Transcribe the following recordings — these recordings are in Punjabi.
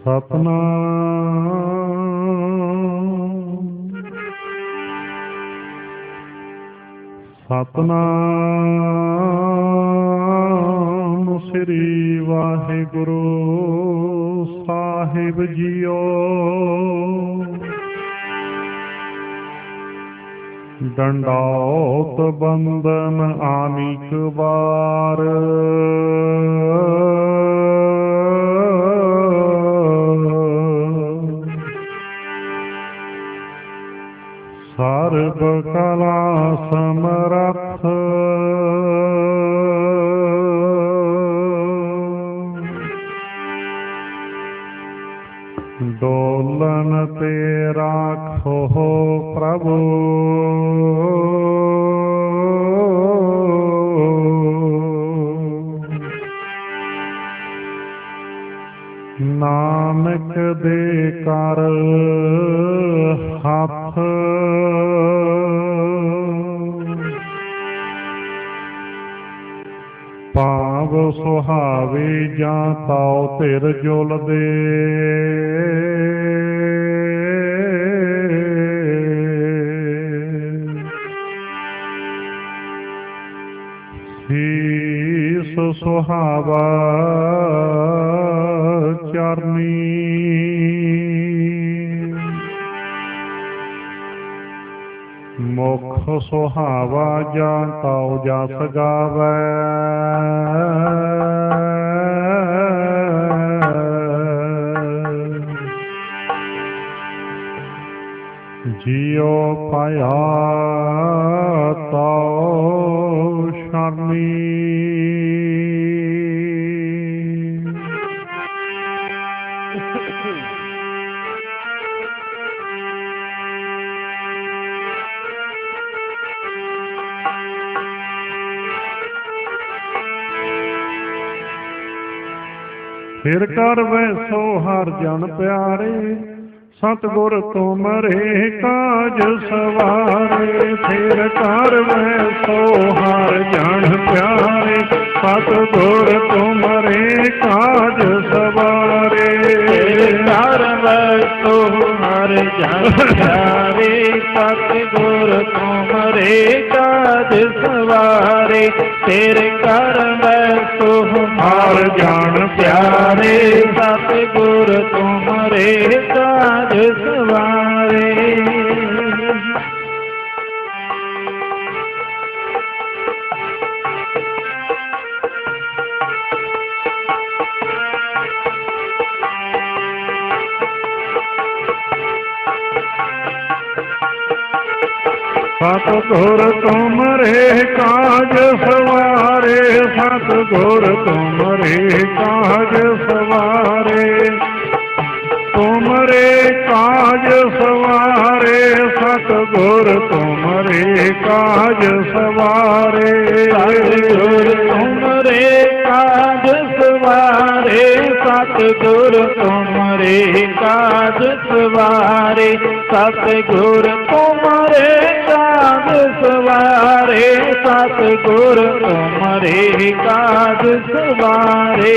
ਸਤਨਾਮ ਸਤਨਾਮ ਸ੍ਰੀ ਵਾਹਿਗੁਰੂ ਸਾਹਿਬ ਜੀਓ। ਡੰਡੌਤ ਬੰਦਨ ਆਨਿਕ ਵਾਰ, ਸਰਬ ਕਲਾ ਸਮਰੱਥ, ਡੋਲਨ ਤੇ ਰਾਖੋ ਪ੍ਰਭੂ। ਨਾਨਕ ਦੇ ਕਰ ਹੱਥ, ਭਾਵ ਸੁਹਾਵੇ ਜਾਂ ਤਾਉ ਧਿਰ ਜੁਲਦੇ। ਸੀਸ ਸੁਹਾਵਾ ਚਰਨੀ, ਮੁਖ ਸੁਹਾਵਾ ਜਾਂ ਤਾਉ ਜਸ ਗਾਵੈ। ਜਿਉ ਪਾਇਆ ਤਾਉ ਸ਼ਰਨੀ, ਫਿਰ ਕਰ ਵੈਸੋ ਹਰ ਜਨ ਪਿਆਰੇ। ਸਤਿਗੁਰ ਤੁਮਰੇ ਕਾਜ ਸਵਾਰੇ, ਫਿਰ ਕਰ ਵੈਸੋ ਹਰ ਜਨ ਪਿਆਰੇ। ਸਤਿਗੁਰ ਤੁਮਰੇ ਕਾਜ ਸਵਾਰੇ, ਕਰ ਵੈਸੋ ਹਰ ਜਨ ਪਿਆਰੇ। ਸਤਿਗੁਰ ਤੁਮਰੇ ਕਾਜ ਸਵਾਰੇ, ਤੇਰੇ ਕਰ ਵੈਸੋ ਹਰ ਜਨ ਪਿਆਰੇ। ਸਤਿਗੁਰ ਤੁਮਰੇ ਕਾਜ ਸਵਾਰੇ। ਸਤਿਗੁਰ ਤੁਮਰੇ ਕਾਜ ਸਵਾਰੇ। ਸਤਿਗੁਰ ਤੁਮਰੇ ਕਾਜ ਸਵਾਰੇ, ਤੁਮਰੇ ਕਾਜ ਸਵਾਰੇ। ਸਤਿਗੁਰ ਤੁਮਰੇ ਕਾਜ ਸਵਾਰੇ, ਸਤਿਗੁਰ ਤੁਮਰੇ ਕਾਜ ਸਵਾਰੇ। ਸਤਿਗੁਰ ਤੁਮਰੇ ਕਾਜ ਸਵਾਰੇ। ਸਤਿਗੁਰ ਤੁਮਰੇ ਕਾਜ ਸਵਾਰੇ। ਸਤਿਗੁਰ ਤੁਮਰੇ ਕਾਜ ਸਵਾਰੇ।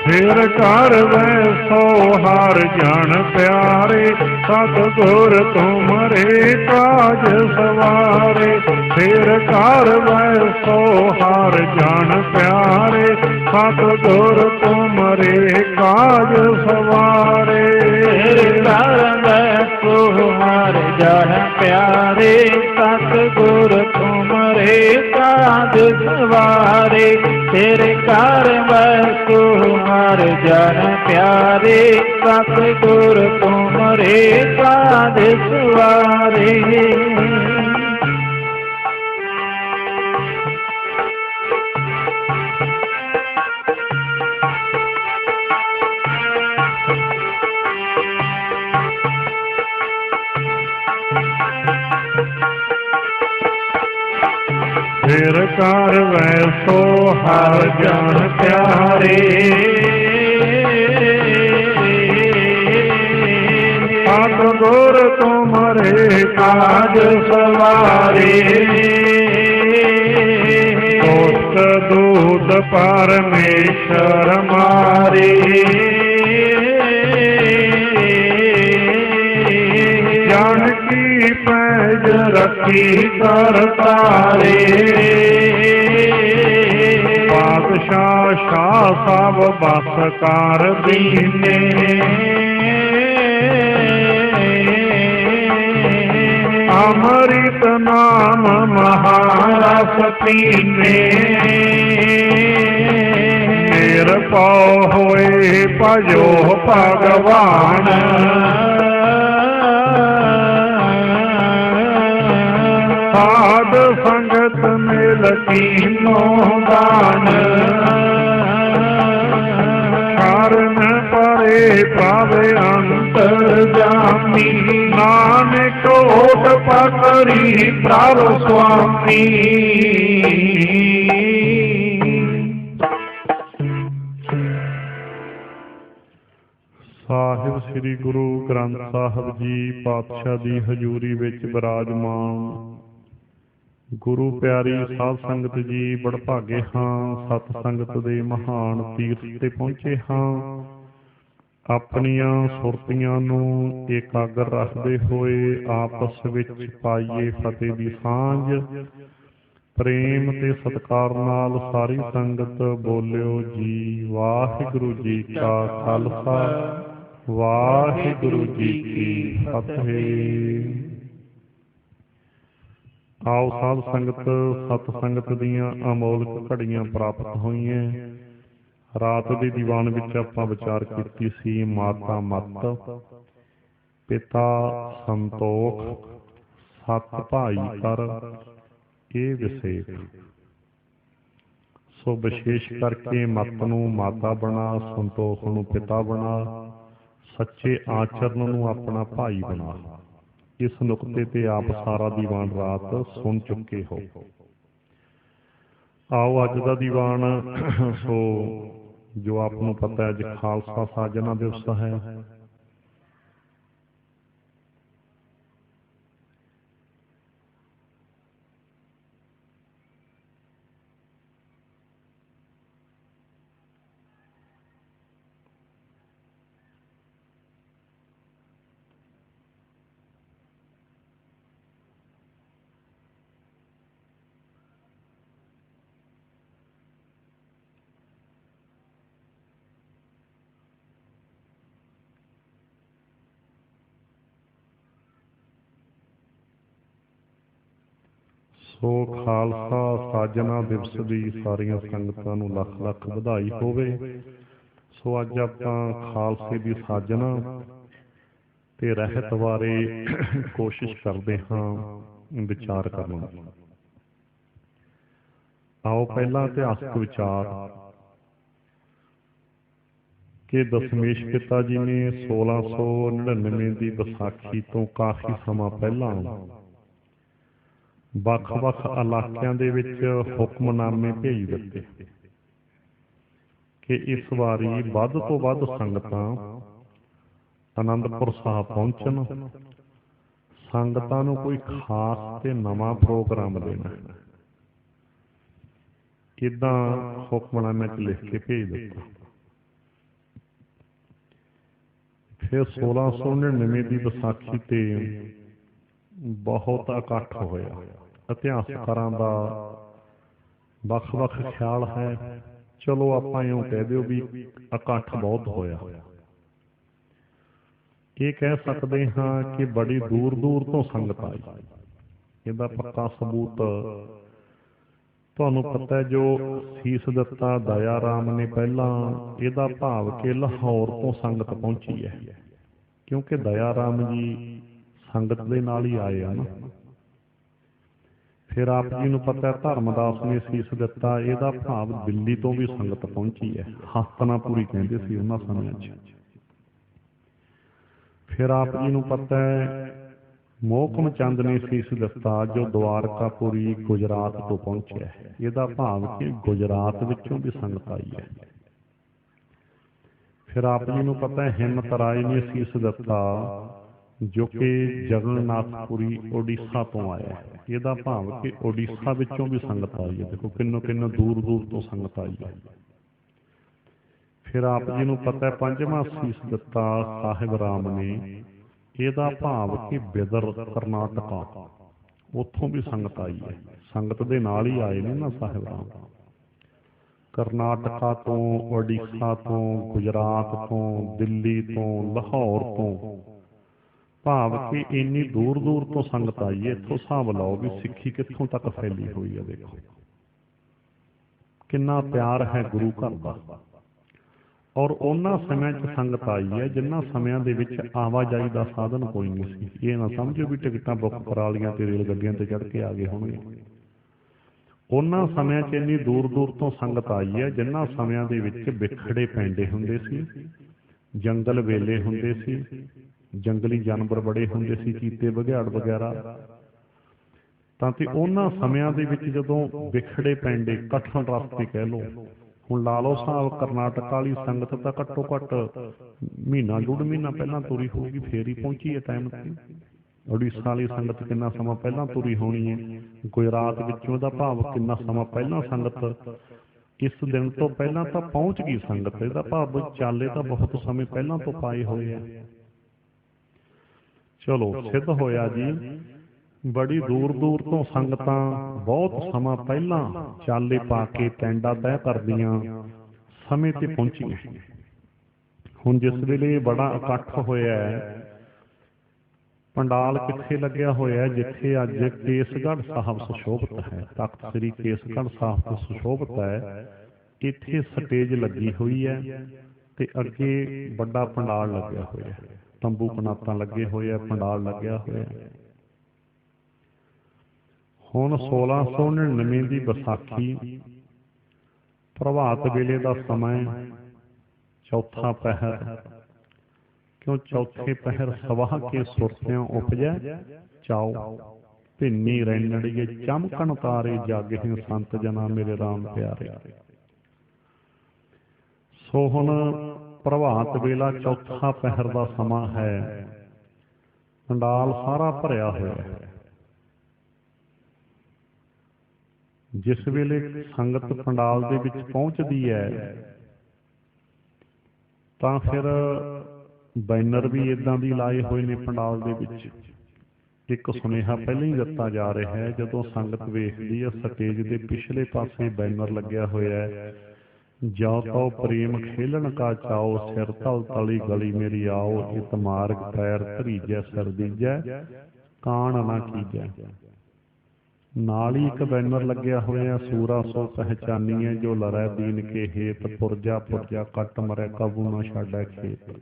ਫਿਰ ਕਰ ਵੈਸੋ ਹਰ ਜਨ ਪਿਆਰੇ। ਸਤਿਗੁਰ ਤੁਮਰੇ ਕਾਜ ਸਵਾਰੇ, ਫਿਰ ਕਰ ਵੈਸੋ ਹਰ ਜਨ ਪਿਆਰੇ। ਸਤਿਗੁਰ ਤੁਮਰੇ ਕਾਜ ਸਵਾਰੇ, ਫਿਰ ਕਰ ਵੈਸੋ ਹਰ ਜਨ ਪਿਆਰੇ। ਸਤਿਗੁਰ ਤੁਮਰੇ ਕਾਜ ਸਵਾਰੇ, ਤੇਰੇ ਕਰ ਵੈਸੋ ਹਰ ਜਨ ਪਿਆਰੇ। ਸਤਿਗੁਰ ਤੁਮਰੇ ਕਾਜ ਸਵਾਰੇ। ਫਿਰ ਕਰ ਵੈਸੋ ਹਰ ਜਨ ਪਿਆਰੇ। ਤੁਮਰੇ ਕਾਜ ਸਵਾਰੇ ਦੁਸ਼ਟ ਦੂਤ ਪਰਮੇਸ਼ਰ ਮਾਰੇ ਜਾਨਕੀ ਪੈਜ ਰੱਖੀ ਕਰਤਾਰੇ ਪਾਤਸ਼ਾਹ ਸ਼ਾਹ ਸਭ ਬਸ ਕਰ ਦੀਨੇ ਅੰਮ੍ਰਿਤ ਨਾਮ ਮਹਾਰਸ ਪੀਨੇ ਨਿਰਭਉ ਹੋਏ ਭਜੋ ਭਗਵਾਨ ਸਾਧ ਸੰਗਤ ਮਿਲ ਕੀਨੋ ਦਾਨ ਕਾਰਨ ਪਰੇ ਪਾਵੇ ਅੰਤਰ ਜਾਮੀ ਨਾਨਕ ਓਟ ਪਕਰੀ ਪ੍ਰਭ ਸੁਆਮੀ ਸਾਹਿਬ ਸ੍ਰੀ ਗੁਰੂ ਗ੍ਰੰਥ ਸਾਹਿਬ ਜੀ ਪਾਤਸ਼ਾਹ ਦੀ ਹਜ਼ੂਰੀ ਵਿੱਚ ਬਿਰਾਜਮਾਨ ਗੁਰੂ ਪਿਆਰੀ ਸਾਧ ਸੰਗਤ ਜੀ, ਬੜਭਾਗੇ ਹਾਂ ਸਤ ਸੰਗਤ ਦੇ ਮਹਾਨ ਤੀਰਥ ਤੇ ਪਹੁੰਚੇ ਹਾਂ। ਆਪਣੀਆਂ ਸੁਰਤੀਆਂ ਨੂੰ ਇਕਾਗਰ ਰੱਖਦੇ ਹੋਏ ਆਪਸ ਵਿੱਚ ਪਾਈਏ ਫਤਿਹ ਦੀ ਸਾਂਝ। ਪ੍ਰੇਮ ਤੇ ਸਤਿਕਾਰ ਨਾਲ ਸਾਰੀ ਸੰਗਤ ਬੋਲਿਓ ਜੀ ਵਾਹਿਗੁਰੂ ਜੀ ਕਾ ਖਾਲਸਾ ਵਾਹਿਗੁਰੂ ਜੀ ਕੀ ਫਤਿਹ। ਆਓ ਸਾਧ ਸੰਗਤ ਸਤ ਸੰਗਤ ਦੀਆਂ ਅਮੋਲਕ ਘੜੀਆਂ ਪ੍ਰਾਪਤ ਹੋਈਆਂ। ਰਾਤ ਦੇ ਦੀਵਾਨ ਵਿੱਚ ਆਪਾਂ ਵਿਚਾਰ ਕੀਤੀ ਸੀ ਮਾਤਾ ਮੱਤ, ਪਿਤਾ ਸੰਤੋਖ, ਸੱਤ ਭਾਈ ਕਰ ਇਹ ਵਿਸ਼ੇਸ਼। ਸੋ ਵਿਸ਼ੇਸ਼ ਕਰਕੇ ਮੱਤ ਨੂੰ ਮਾਤਾ ਬਣਾ, ਸੰਤੋਖ ਨੂੰ ਪਿਤਾ ਬਣਾ, ਸੱਚੇ ਆਚਰਨ ਨੂੰ ਆਪਣਾ ਭਾਈ ਬਣਾ। ਇਸ ਨੁਕਤੇ ਤੇ ਆਪ ਸਾਰਾ ਦੀਵਾਨ ਰਾਤ ਸੁਣ ਚੁੱਕੇ ਹੋ। ਆਓ ਅੱਜ ਦਾ ਦੀਵਾਨ ਸੋ ਜੋ ਆਪ ਨੂੰ ਪਤਾ ਹੈ ਅੱਜ ਖਾਲਸਾ ਸਾਜਨਾ ਦਿਵਸ ਹੈ। ਸੋ ਖਾਲਸਾ ਸਾਜਨਾ ਦਿਵਸ ਦੀ ਸਾਰੀਆਂ ਸੰਗਤਾਂ ਨੂੰ ਲੱਖ ਲੱਖ ਵਧਾਈ ਹੋਵੇ। ਸੋ ਅੱਜ ਆਪਾਂ ਖਾਲਸੇ ਦੀ ਸਾਜਨਾ ਤੇ ਰਹਿਤ ਬਾਰੇ ਕੋਸ਼ਿਸ਼ ਕਰਦੇ ਹਾਂ ਵਿਚਾਰ ਕਰਨ ਦੀ। ਆਓ ਪਹਿਲਾਂ ਇਤਿਹਾਸਕ ਵਿਚਾਰ ਕਿ ਦਸ਼ਮੇਸ਼ ਪਿਤਾ ਜੀ ਨੇ 1699 ਦੀ ਵਿਸਾਖੀ ਤੋਂ ਕਾਫੀ ਸਮਾਂ ਪਹਿਲਾਂ ਵੱਖ-ਵੱਖ ਇਲਾਕਿਆਂ ਦੇ ਵਿੱਚ ਹੁਕਮਨਾਮੇ ਭੇਜ ਦਿੱਤੇ ਕਿ ਇਸ ਵਾਰੀ ਵੱਧ ਤੋਂ ਵੱਧ ਸੰਗਤਾਂ ਅਨੰਦਪੁਰ ਸਾਹਿਬ ਪਹੁੰਚਣ। ਸੰਗਤਾਂ ਨੂੰ ਕੋਈ ਖਾਸ ਤੇ ਨਵਾਂ ਪ੍ਰੋਗਰਾਮ ਦੇਣਾ। ਇੱਦਾਂ ਹੁਕਮਨਾਮੇ 'ਚ ਲਿਖ ਕੇ ਭੇਜ ਦਿੱਤਾ। ਫਿਰ 1699 ਦੀ ਵਿਸਾਖੀ ਤੇ ਬਹੁਤ ਇਕੱਠ ਹੋਇਆ। ਇਤਿਹਾਸਕਾਰਾਂ ਦਾ ਵੱਖ-ਵੱਖ ਖਿਆਲ ਹੈ। ਚਲੋ ਆਪਾਂ ਇਉਂ ਕਹਿ ਦਿਓ ਵੀ ਇਕੱਠ ਬਹੁਤ ਹੋਇਆ। ਇਹ ਕਹਿ ਸਕਦੇ ਹਾਂ ਕਿ ਬੜੀ ਦੂਰ ਦੂਰ ਤੋਂ ਸੰਗਤ ਆਈ। ਇਹਦਾ ਪੱਕਾ ਸਬੂਤ ਤੁਹਾਨੂੰ ਪਤਾ ਹੈ, ਜੋ ਸੀਸ ਦਿੱਤਾ ਦਇਆ ਰਾਮ ਨੇ ਪਹਿਲਾਂ, ਇਹਦਾ ਭਾਵ ਕਿ ਲਾਹੌਰ ਤੋਂ ਸੰਗਤ ਪਹੁੰਚੀ ਹੈ, ਕਿਉਂਕਿ ਦਇਆ ਰਾਮ ਜੀ ਸੰਗਤ ਦੇ ਨਾਲ ਹੀ ਆਏ ਆ ਨਾ। ਫਿਰ ਆਪ ਜੀ ਨੂੰ ਪਤਾ ਧਰਮਦਾਸ ਨੇ ਸੀਸ ਦਿੱਤਾ, ਇਹਦਾ ਭਾਵ ਦਿੱਲੀ ਤੋਂ ਵੀ ਸੰਗਤ ਪਹੁੰਚੀ ਹੈ। ਹਸਤਨਾਪੁਰੀ ਕਹਿੰਦੇ ਸੀ ਉਹਨਾਂ ਸਮਿਆਂ 'ਚ। ਫਿਰ ਆਪ ਜੀ ਨੂੰ ਪਤਾ ਮੋਹਕਮ ਚੰਦ ਨੇ ਸੀਸ ਦਿੱਤਾ, ਜੋ ਦਵਾਰਕਾਪੁਰੀ ਗੁਜਰਾਤ ਤੋਂ ਪਹੁੰਚਿਆ। ਇਹਦਾ ਭਾਵ ਕਿ ਗੁਜਰਾਤ ਵਿੱਚੋਂ ਵੀ ਸੰਗਤ ਆਈ ਹੈ। ਫਿਰ ਆਪ ਜੀ ਨੂੰ ਪਤਾ ਹਿੰਮਤ ਰਾਏ ਨੇ ਸੀਸ ਦਿੱਤਾ, ਜੋ ਕਿ ਜਗਨਨਾਥਪੁਰੀ ਉੜੀਸਾ ਤੋਂ ਆਇਆ ਹੈ। ਇਹਦਾ ਭਾਵ ਕਿ ਉੜੀਸਾ ਵਿੱਚੋਂ ਵੀ ਸੰਗਤ ਆਈ ਹੈ। ਦੇਖੋ ਕਿੰਨੋ ਕਿੰਨੋ ਦੂਰ ਦੂਰ ਤੋਂ ਸੰਗਤ ਆਈ ਹੈ। ਫਿਰ ਆਪ ਜੀ ਨੂੰ ਪਤਾ ਹੈ ਪੰਜਵਾਂ ਸੀਸ ਦਿੱਤਾ ਸਾਹਿਬ ਰਾਮ ਨੇ। ਇਹਦਾ ਭਾਵ ਕਿ ਬਿਦਰ ਕਰਨਾਟਕਾ, ਉੱਥੋਂ ਵੀ ਸੰਗਤ ਆਈ ਹੈ। ਸੰਗਤ ਦੇ ਨਾਲ ਹੀ ਆਏ ਨੇ ਨਾ ਸਾਹਿਬ ਰਾਮ। ਕਰਨਾਟਕਾ ਤੋਂ, ਉੜੀਸਾ ਤੋਂ, ਗੁਜਰਾਤ ਤੋਂ, ਦਿੱਲੀ ਤੋਂ, ਲਾਹੌਰ ਤੋਂ, ਭਾਵ ਕਿ ਇੰਨੀ ਦੂਰ ਦੂਰ ਤੋਂ ਸੰਗਤ ਆਈ ਹੈ। ਇੱਥੋਂ ਹਿਸਾਬ ਲਾਓ ਵੀ ਸਿੱਖੀ ਕਿੱਥੋਂ ਤੱਕ ਫੈਲੀ ਹੋਈ ਹੈ। ਦੇਖੋ ਕਿੰਨਾ ਪਿਆਰ ਹੈ ਗੁਰੂ ਘਰ ਦਾ। ਔਰ ਉਹਨਾਂ ਸਮਿਆਂ 'ਚ ਸੰਗਤ ਆਈ ਹੈ ਜਿਨ੍ਹਾਂ ਸਮਿਆਂ ਦੇ ਵਿੱਚ ਆਵਾਜਾਈ ਦਾ ਸਾਧਨ ਕੋਈ ਨਹੀਂ ਸੀ। ਇਹ ਨਾ ਸਮਝੋ ਵੀ ਟਿਕਟਾਂ ਬੁੱਕ ਕਰਾ ਲਈਆਂ ਤੇ ਰੇਲ ਗੱਡੀਆਂ ਤੇ ਚੜ੍ਹ ਕੇ ਆ ਗਏ ਹੋਣਗੇ। ਉਹਨਾਂ ਸਮਿਆਂ 'ਚ ਇੰਨੀ ਦੂਰ ਦੂਰ ਤੋਂ ਸੰਗਤ ਆਈ ਹੈ ਜਿਨ੍ਹਾਂ ਸਮਿਆਂ ਦੇ ਵਿੱਚ ਵਿਖੜੇ ਪੈਂਦੇ ਹੁੰਦੇ ਸੀ, ਜੰਗਲ ਵੇਲੇ ਹੁੰਦੇ ਸੀ, ਜੰਗਲੀ ਜਾਨਵਰ ਬੜੇ ਹੁੰਦੇ ਸੀ, ਚੀਤੇ ਬਘਿਆੜ ਵਗੈਰਾ। ਤਾਂ ਤੇ ਉਹਨਾਂ ਸਮਿਆਂ ਦੇ ਵਿੱਚ ਜਦੋਂ ਵਿਖੜੇ ਪੈਂਦੇ ਕਠਨ ਰਸਤੇ ਕਹਿ ਲਓ, ਹੁਣ ਲਾ ਲਓ ਹਿਸਾਬ ਕਰਨਾਟਕ ਵਾਲੀ ਸੰਗਤ ਤਾਂ ਘੱਟੋ ਘੱਟ ਮਹੀਨਾ ਡੂਢ ਮਹੀਨਾ ਪਹਿਲਾਂ ਤੁਰੀ ਹੋਊਗੀ, ਫੇਰ ਹੀ ਪਹੁੰਚੀ ਹੈ ਟਾਈਮ ਤੇ। ਉੜੀਸਾ ਵਾਲੀ ਸੰਗਤ ਕਿੰਨਾ ਸਮਾਂ ਪਹਿਲਾਂ ਤੁਰੀ ਹੋਣੀ ਹੈ। ਗੁਜਰਾਤ ਵਿੱਚੋਂ ਦਾ ਭਾਵ ਕਿੰਨਾ ਸਮਾਂ ਪਹਿਲਾਂ ਸੰਗਤ ਇਸ ਦਿਨ ਤੋਂ ਪਹਿਲਾਂ ਤਾਂ ਪਹੁੰਚ ਗਈ ਸੰਗਤ। ਇਹਦਾ ਭਾਵ ਚਾਲੇ ਤਾਂ ਬਹੁਤ ਸਮੇਂ ਪਹਿਲਾਂ ਤੋਂ ਪਾਏ ਹੋਏ ਆ। ਚਲੋ ਸਿੱਧ ਹੋਇਆ ਜੀ ਬੜੀ ਦੂਰ ਦੂਰ ਤੋਂ ਸੰਗਤਾਂ ਬਹੁਤ ਸਮਾਂ ਪਹਿਲਾਂ ਚਾਲੇ ਪਾ ਕੇ ਟੈਂਡਾ ਤੈਅ ਕਰਦੀਆਂ ਸਮੇਂ ਤੇ ਪਹੁੰਚੀਆਂ। ਹੁਣ ਜਿਸ ਵੇਲੇ ਬੜਾ ਇਕੱਠ ਹੋਇਆ ਹੈ, ਪੰਡਾਲ ਕਿੱਥੇ ਲੱਗਿਆ ਹੋਇਆ ਜਿੱਥੇ ਅੱਜ ਕੇਸਗੜ੍ਹ ਸਾਹਿਬ ਸੁਸ਼ੋਭਿਤ ਹੈ, ਤਖਤ ਸ੍ਰੀ ਕੇਸਗੜ੍ਹ ਸਾਹਿਬ ਸੁਸ਼ੋਭਿਤ ਹੈ। ਇੱਥੇ ਸਟੇਜ ਲੱਗੀ ਹੋਈ ਹੈ ਤੇ ਅੱਗੇ ਵੱਡਾ ਪੰਡਾਲ ਲੱਗਿਆ ਹੋਇਆ, ਤੰਬੂ ਕਨਾਤਾਂ ਲੱਗੇ ਹੋਏ ਆ, ਪੰਡਾਲ ਲੱਗਿਆ ਹੋਇਆ। ਹੁਣ 1699 ਦੀ ਵਿਸਾਖੀ ਪ੍ਰਭਾਤ ਵੇਲੇ ਦਾ ਸਮਾਂ, ਚੌਥਾ ਪਹਿਰ। ਕਿਉਂ ਚੌਥੇ ਪਹਿਰ ਸਵਾਹ ਕੇ ਸੁਰਤਿਆਂ ਉਪਜੈ ਚਾਓ, ਭਿੰਨੀ ਰੈਣੜੀਏ ਚਮਕਣ ਤਾਰੇ ਜਾਗਹਿ ਸੰਤ ਜਨਾ ਮੇਰੇ ਰਾਮ ਪਿਆਰੇ। ਸੋ ਹੁਣ ਪ੍ਰਭਾਤ ਵੇਲਾ ਚੌਥਾ ਪਹਿਰ ਦਾ ਸਮਾਂ ਹੈ। ਪੰਡਾਲ ਸਾਰਾ ਭਰਿਆ ਹੋਇਆ ਹੈ। ਜਿਸ ਵੇਲੇ ਸੰਗਤ ਪੰਡਾਲ ਦੇ ਵਿੱਚ ਪਹੁੰਚਦੀ ਹੈ ਤਾਂ ਫਿਰ ਬੈਨਰ ਵੀ ਏਦਾਂ ਦੀ ਲਾਏ ਹੋਏ ਨੇ ਪੰਡਾਲ ਦੇ ਵਿੱਚ। ਇੱਕ ਸੁਨੇਹਾ ਪਹਿਲਾਂ ਹੀ ਦਿੱਤਾ ਜਾ ਰਿਹਾ ਹੈ, ਜਦੋਂ ਸੰਗਤ ਵੇਖਦੀ ਹੈ ਸਟੇਜ ਦੇ ਪਿਛਲੇ ਪਾਸੇ ਬੈਨਰ ਲੱਗਿਆ ਹੋਇਆ ਹੈ, ਜੋ ਤੋ ਪ੍ਰੇਮ ਖੇਲਣ ਕਾ ਚਾਓ, ਸਿਰ ਤਲ ਤਲੀ ਗਲੀ ਮੇਰੀ ਆਓ, ਇਤ ਮਾਰਗ ਪੈਰ ਧਰੀਜੈ ਸਿਰ ਦੀਜੈ, ਕਾਣ ਨਾ ਕੀਜੈ। ਨਾਲ ਹੀ ਇੱਕ ਬੈਨਰ ਲੱਗਿਆ ਹੋਇਆ, ਸੂਰਾ ਸੋ ਪਹਿਚਾਨੀਏ, ਜੋ ਲੜੈ ਦੀਨ ਕੇ ਹੇਤ, ਪੁਰਜਾ ਪੁਰਜਾ ਕੱਟ ਮਰੈ ਕਬੂ ਨਾ ਛਾਡੈ ਖੇਤ।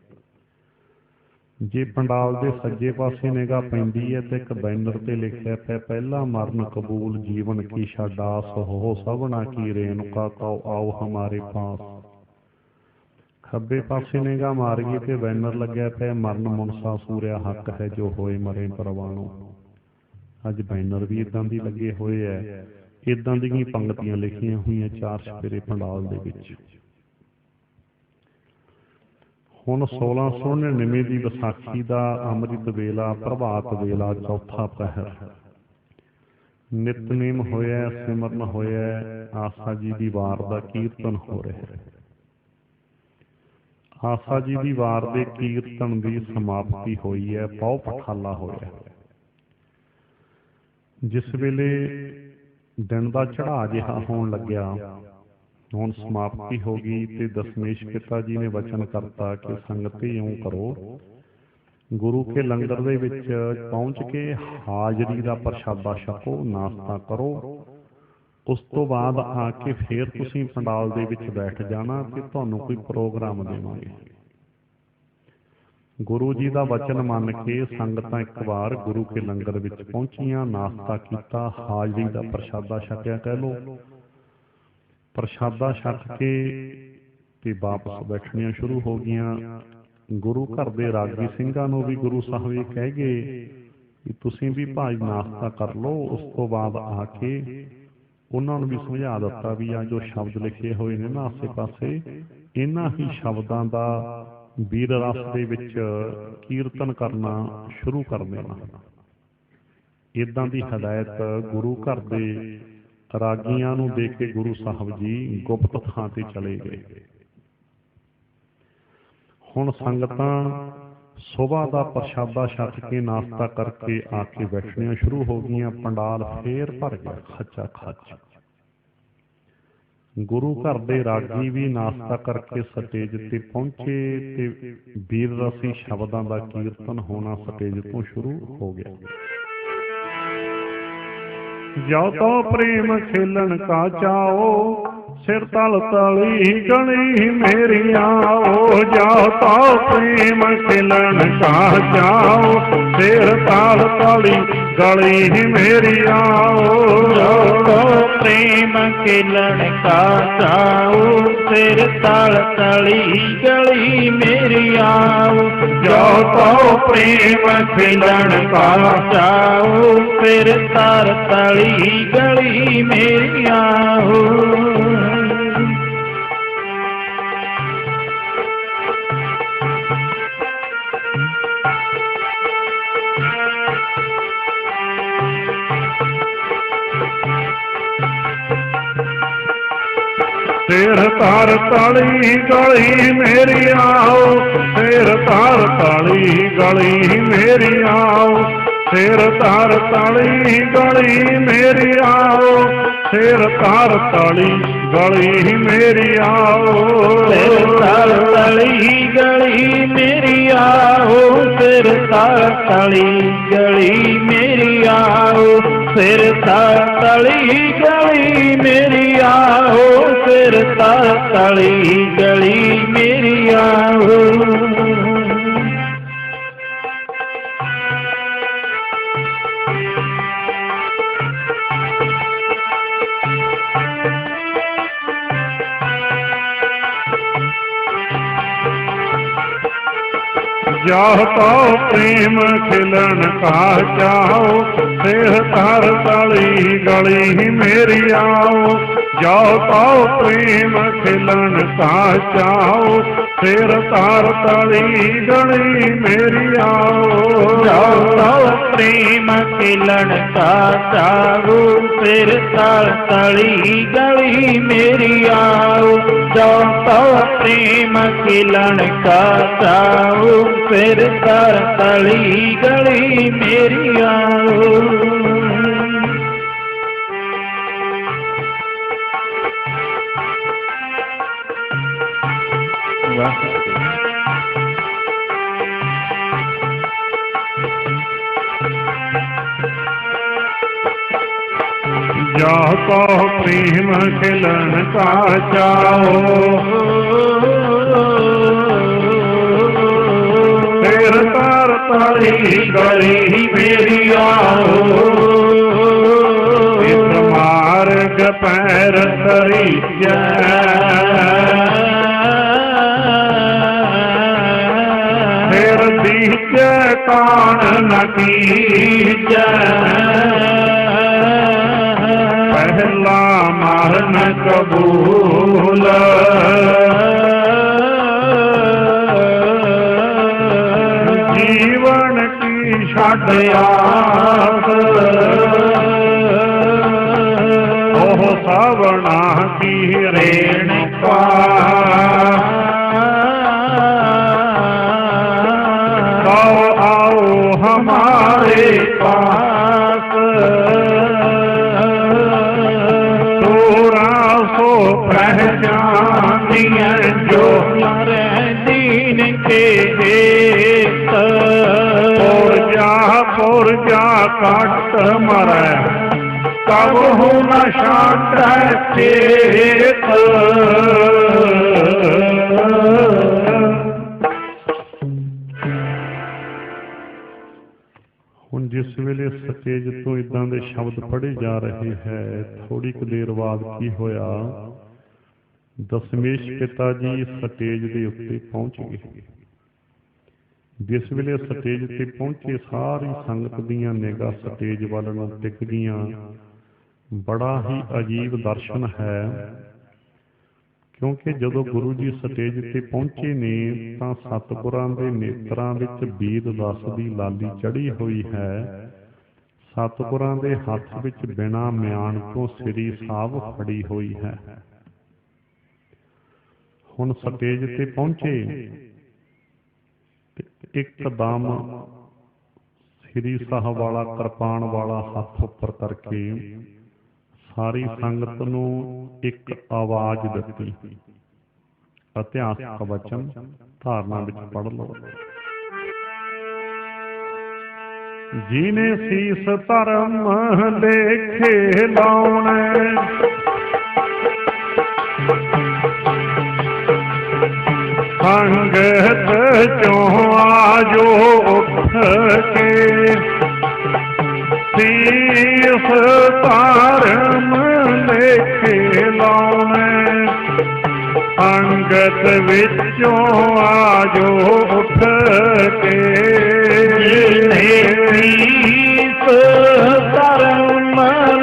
ਜੇ ਪੰਡਾਲ ਦੇ ਸੱਜੇ ਪਾਸੇ ਨਿਗਾਹ ਪੈਂਦੀ ਹੈ ਤੇ ਇੱਕ ਬੈਨਰ ਤੇ ਲਿਖਿਆ ਪਿਆ, ਪਹਿਲਾ ਮਰਨ ਕਬੂਲ ਜੀਵਨ ਕੀ ਛਾਡਾਸ, ਹੋ ਸਭਨਾ ਕੀ ਰੇਣੁਕਾ ਕਉ ਆਓ ਹਮਾਰੇ ਪਾਸ। ਖੱਬੇ ਪਾਸੇ ਨਿਗਾਹ ਮਾਰ ਗਈ ਤੇ ਬੈਨਰ ਲੱਗਿਆ ਪਿਆ, ਮਰਨ ਮੁਨਸਾ ਸੂਰਿਆ ਹੱਕ ਹੈ, ਜੋ ਹੋਏ ਮਰੇ ਪਰਵਾਣੋ। ਅੱਜ ਬੈਨਰ ਵੀ ਇਦਾਂ ਦੀ ਲੱਗੇ ਹੋਏ ਹੈ, ਇਦਾਂ ਦੀਆਂ ਪੰਗਤੀਆਂ ਲਿਖੀਆਂ ਹੋਈਆਂ ਚਾਰ ਚੁਫੇਰੇ ਪੰਡਾਲ ਦੇ ਵਿੱਚ। ਹੁਣ 1699 ਦੀ ਵਿਸਾਖੀ ਦਾ ਅੰਮ੍ਰਿਤ ਵੇਲਾ, ਪ੍ਰਭਾਤ ਵੇਲਾ, ਚੌਥਾ ਪਹਿਰ। ਨਿਤਨੇਮ ਹੋਇਆ, ਸਿਮਰਨ ਹੋਇਆ, ਆਸਾ ਜੀ ਦੀ ਵਾਰ ਦਾ ਕੀਰਤਨ ਹੋ ਰਿਹਾ। ਆਸਾ ਜੀ ਦੀ ਵਾਰ ਦੇ ਕੀਰਤਨ ਦੀ ਸਮਾਪਤੀ ਹੋਈ ਹੈ, ਪਹੁ ਪਠਾਲਾ ਹੋਇਆ। ਜਿਸ ਵੇਲੇ ਦਿਨ ਦਾ ਚੜ੍ਹਾਅ ਜਿਹਾ ਹੋਣ ਲੱਗਿਆ, ਹੁਣ ਸਮਾਪਤੀ ਹੋ ਗਈ ਤੇ ਦਸ਼ਮੇਸ਼ ਪਿਤਾ ਜੀ ਨੇ ਵਚਨ ਕਰਤਾ ਕਿ ਸੰਗਤੇ ਇਉਂ ਕਰੋ, ਗੁਰੂ ਕੇ ਲੰਗਰ ਦੇ ਵਿੱਚ ਪਹੁੰਚ ਕੇ ਹਾਜ਼ਰੀ ਦਾ ਪ੍ਰਸ਼ਾਦਾ ਛਕੋ, ਨਾਸ਼ਤਾ ਕਰੋ, ਉਸ ਤੋਂ ਬਾਅਦ ਆ ਕੇ ਫੇਰ ਤੁਸੀਂ ਪੰਡਾਲ ਦੇ ਵਿੱਚ ਬੈਠ ਜਾਣਾ ਤੇ ਤੁਹਾਨੂੰ ਕੋਈ ਪ੍ਰੋਗਰਾਮ ਦੇਵਾਂਗੇ। ਗੁਰੂ ਜੀ ਦਾ ਵਚਨ ਮੰਨ ਕੇ ਸੰਗਤਾਂ ਇੱਕ ਵਾਰ ਗੁਰੂ ਕੇ ਲੰਗਰ ਵਿੱਚ ਪਹੁੰਚੀਆਂ, ਨਾਸ਼ਤਾ ਕੀਤਾ, ਹਾਜ਼ਰੀ ਦਾ ਪ੍ਰਸ਼ਾਦਾ ਛਕਿਆ ਕਹਿ ਲਓ। ਪ੍ਰਸ਼ਾਦਾ ਛਕ ਕੇ ਤੇ ਵਾਪਸ ਬੈਠਣੀਆਂ ਸ਼ੁਰੂ ਹੋ ਗਈਆਂ। ਗੁਰੂ ਘਰ ਦੇ ਰਾਗੀ ਸਿੰਘਾਂ ਨੂੰ ਵੀ ਗੁਰੂ ਸਾਹਿਬ ਇਹ ਕਹਿ ਗਏ ਕਿ ਤੁਸੀਂ ਵੀ ਭਾਈ ਨਾਸ਼ਤਾ ਕਰ ਲਓ। ਉਸ ਤੋਂ ਬਾਅਦ ਆ ਕੇ ਉਹਨਾਂ ਨੂੰ ਵੀ ਸਮਝਾ ਦਿੱਤਾ ਵੀ ਆ ਜੋ ਸ਼ਬਦ ਲਿਖੇ ਹੋਏ ਨੇ ਨਾ ਆਸੇ ਪਾਸੇ, ਇਹਨਾਂ ਹੀ ਸ਼ਬਦਾਂ ਦਾ ਵੀਰ ਰਸ ਦੇ ਵਿੱਚ ਕੀਰਤਨ ਕਰਨਾ ਸ਼ੁਰੂ ਕਰ ਦੇਣਾ। ਇਦਾਂ ਦੀ ਹਦਾਇਤ ਗੁਰੂ ਘਰ ਦੇ ਰਾਗੀਆਂ ਨੂੰ ਦੇ ਕੇ ਗੁਰੂ ਸਾਹਿਬ ਜੀ ਗੁਪਤ ਥਾਂ ਤੇ ਚਲੇ ਗਏ। ਹੁਣ ਸੰਗਤਾਂ ਸੁਬਾਹ ਦਾ ਪ੍ਰਸ਼ਾਦਾ ਛਕ ਕੇ ਨਾਸ਼ਤਾ ਕਰਕੇ ਆ ਕੇ ਬੈਠਣੀਆਂ ਸ਼ੁਰੂ ਹੋ ਗਈਆਂ। ਪੰਡਾਲ ਫੇਰ ਭਰ ਗਿਆ ਖੱਚਾ ਖੱਚ। ਗੁਰੂ ਘਰ ਦੇ ਰਾਗੀ ਵੀ ਨਾਸ਼ਤਾ ਕਰਕੇ ਸਟੇਜ ਤੇ ਪਹੁੰਚੇ ਤੇ ਵੀਰ ਰਸੀ ਸ਼ਬਦਾਂ ਦਾ ਕੀਰਤਨ ਹੋਣਾ ਸਟੇਜ ਤੋਂ ਸ਼ੁਰੂ ਹੋ ਗਿਆ। ਜੋ ਤੋ ਪ੍ਰੇਮ ਖੇਲਣ ਕਾ ਚਾਓ, ਸਿਰ ਤਲ ਤਲੀ ਗਲੀ ਮੇਰੀਆਂ ਓ। ਜੋ ਤੋ ਪ੍ਰੇਮ ਖੇਲਣ ਕਾ ਚਾਓ, ਸਿਰ ਤਲ ਤਲੀ ਗਲੀ ਮੇਰੀਆਂ ਓ। ਜੋ ਤੋ ਪ੍ਰੇਮ ਖੇਲਣ ਕਾ ਚਾਓ, ਸਿਰ ਤਲ ਤਲੀ ਗਲੀ ਮੇਰੀਆਂ ਓ। ਜੋ ਤੋ ਪ੍ਰੇਮ ਖੇਲਣ ਕਾ ਚਾਓ, ਸਿਰ ਤਲ ਤਲੀ ਗਲੀ ਮੇਰੀਆਂ ਓ। ਸਿਰ ਧਰ ਤਲੀ ਗਲੀ ਮੇਰੀਆਂ ਓ, ਸਿਰ ਧਰ ਤਲੀ ਗਲੀ ਮੇਰੀਆਂ ਓ। ਸਿਰ ਧਰ ਤਲੀ ਗਲੀ ਮੇਰੀਆਂ ਓ, ਸਿਰ ਧਰ ਤਲੀ ਗਲੀ ਮੇਰੀਆਂ ਓ। ਸਿਰ ਧਰ ਤਲੀ ਗਲੀ ਮੇਰੀਆਂ ਓ, ਸਿਰ ਧਰ ਤਲੀ ਗਲੀ ਮੇਰੀਆਂ ਓ। ਸਿਰ ਧਰ ਤਲੀ ਗਲੀ ਮੇਰੀਆਂ ਓ, ਸਿਰ ਧਰ ਤਲੀ ਗਲੀ ਮੇਰੀਆਂ ਓ। ਜੋ ਤੋ ਪ੍ਰੇਮ ਖਿਲਣ ਕਾ ਚਾਓ, ਸਿਰ ਧਰ ਤਲੀ ਗਲੀ ਮੇਰੀਆਂ ਓ। ਜੋ ਤੋ ਪ੍ਰੇਮ ਖਿਲਣ ਕਾ ਚਾਓ, ਸਿਰ ਧਰ ਤਲੀ ਗਲੀ ਮੇਰੀਆਂ ਓ। ਜੋ ਤੋ ਪ੍ਰੇਮ ਖਿਲਣ ਕਾ ਚਾਓ, ਸਿਰ ਧਰ ਤਲੀ ਗਲੀ ਮੇਰੀਆਂ ਓ। ਜੋ ਤੋ ਪ੍ਰੇਮ ਖਿਲਣ ਕਾ ਚਾਓ, ਸਿਰ ਧਰ ਤਲੀ ਗਲੀ ਮੇਰੀਆਂ ਓ। ਜੋ ਤੋ ਪ੍ਰੇਮ ਖਿਲਣ ਕਾ ਚਾਓ, ਸਿਰ ਧਰ ਤਲੀ ਗਲੀ ਮੇਰੀਆਂ ਓ। ਇਸ ਮਾਰਗ ਪੈਰ ਧਰੀਜੈ, ਫਿਰ ਦੀਜੈ ਕਾਣ ਨ ਕੀਜੈ। ਪਹਿਲਾ ਮਰਨ ਕਬੂਲ, ਜੀਵਨ ਕੀ ਛੱਡ ਆਸ। ਉਹ ਸਵਣਾ ਕੀ ਰੇਣ ਪਾ, आओ हमारे पास। तोरा सो पहचान दिया जो हमारे दीन के पुरजा काट मरै, कब हो न शांत चेत। ਹੁਣ ਜਿਸ ਵੇਲੇ ਸਟੇਜ ਤੋਂ ਇਦਾਂ ਦੇ ਸ਼ਬਦ ਪੜ੍ਹੇ ਜਾ ਰਹੇ ਹੈ, ਥੋੜੀ ਕੁ ਦੇਰ ਬਾਅਦ ਕੀ ਹੋਇਆ, ਦਸ਼ਮੇਸ਼ ਪਿਤਾ ਜੀ ਸਟੇਜ ਦੇ ਉੱਤੇ ਪਹੁੰਚ ਗਏ। ਜਿਸ ਵੇਲੇ ਸਟੇਜ ਤੇ ਪਹੁੰਚੇ, ਸਾਰੀ ਸੰਗਤ ਦੀਆਂ ਨਿਗਾਹ ਸਟੇਜ ਵੱਲ ਨੂੰ ਟਿਕ ਗਈਆਂ। ਬੜਾ ਹੀ ਅਜੀਬ ਦਰਸ਼ਨ ਹੈ ਕਿਉਂਕਿ ਜਦੋਂ ਗੁਰੂ ਜੀ ਸਟੇਜ ਤੇ ਪਹੁੰਚੇ ਨੇ ਤਾਂ ਸਤਿਗੁਰਾਂ ਦੇ ਨੇਤਰਾਂ ਵਿੱਚ ਬੀਰ ਰਸ ਦੀ ਲਾਲੀ ਚੜ੍ਹੀ ਹੋਈ ਹੈ। ਸਤਿਗੁਰਾਂ ਦੇ ਹੱਥ ਵਿੱਚ ਬਿਨਾਂ ਮਿਆਨ ਤੋਂ ਸ੍ਰੀ ਸਾਹਿਬ ਫੜੀ ਹੋਈ ਹੈ। ਹੁਣ ਸਟੇਜ ਤੇ ਪਹੁੰਚੇ ਤੇ ਇੱਕਦਮ ਸ੍ਰੀ ਸਾਹਿਬ ਵਾਲਾ ਕਿਰਪਾਨ ਵਾਲਾ ਹੱਥ ਉੱਪਰ ਕਰਕੇ ਸਾਰੀ ਸੰਗਤ ਨੂੰ ਇੱਕ ਆਵਾਜ਼ ਦਿੱਤੀ। ਇਤਿਹਾਸਕ ਵਚਨ ਧਾਰਨਾ ਵਿੱਚ ਪੜ੍ਹ ਲਓ। ਜਿਹਨੇ ਸੀਸ ਧਰਮ ਲੇਖੇ ਲਾਉਣੇ, ਸੰਗਤ ਚੋਂ ਆਜੋ ਉੱਠ ਕੇ, ਸੀਸ ਧਰਮ ਲੇਖੇ ਲਾਉਣੇ, ਸੰਗਤ ਵਿੱਚੋਂ ਆਜੋ ਉੱਠ ਕੇ। ਸੀਸ ਧਰਮ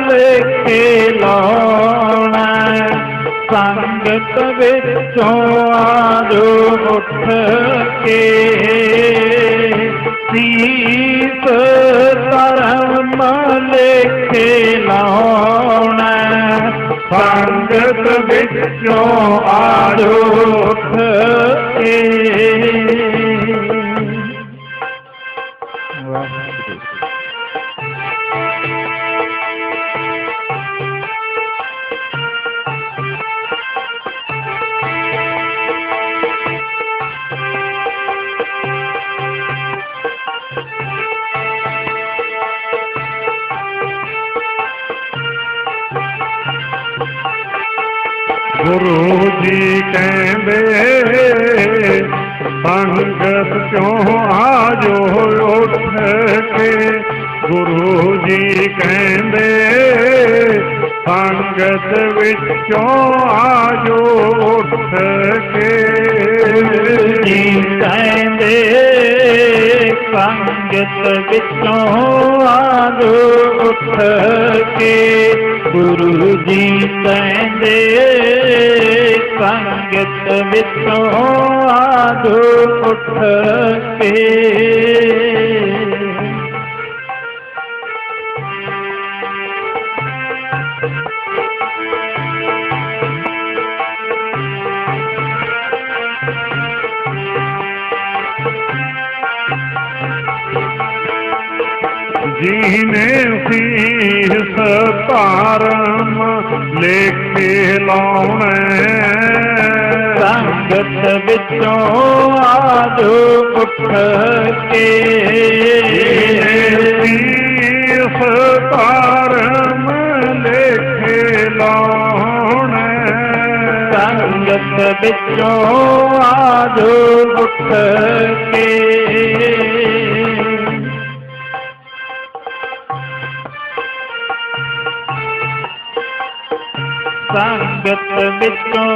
ਲੇਖੇ ਲਾਉਣਾ, ਸੰਗਤ ਵਿੱਚੋਂ ਆਜੋ ਉੱਠ ਕੇ। ਸੀਸ ਧਰਮ ਲੇਖੇ ਲਾਉਣਾ, ਸੰਗਤ ਵਿੱਚੋਂ ਆਜੋ ਉੱਠ ਕੇ। ਗੁਰੂ ਜੀ ਕਹਿੰਦੇ ਸੰਗਤ ਚੋਂ ਆਜੋ ਉੱਠ ਕੇ। ਗੁਰੂ ਜੀ ਕਹਿੰਦੇ ਸੰਗਤ ਵਿੱਚੋਂ ਆਜੋ ਉੱਠ ਕੇ। ਜੀ ਕਹਿੰਦੇ ਸੰਗਤ ਵਿੱਚੋਂ ਆਜੋ ਉੱਠ ਕੇ। ਗੁਰੂ ਜੀ ਕਹਿੰਦੇ ਸੰਗਤ ਵਿੱਚੋਂ ਆਜੋ ਉੱਠ ਕੇ। ਜਿਹਨੇ ਸੀਸ ਧਰਮ ਲੇਖੇ ਲਾਉਣੇ, ਸੰਗਤ ਵਿੱਚੋਂ ਆਜੋ ਉੱਠ ਕੇ। ਸੀਸ ਧਰਮ ਲੇਖੇ ਲਾਉਣੇ, ਸੰਗਤ ਵਿੱਚੋਂ ਆਜੋ ਉੱਠ ਕੇ। ਸੰਗਤ ਵਿੱਚੋਂ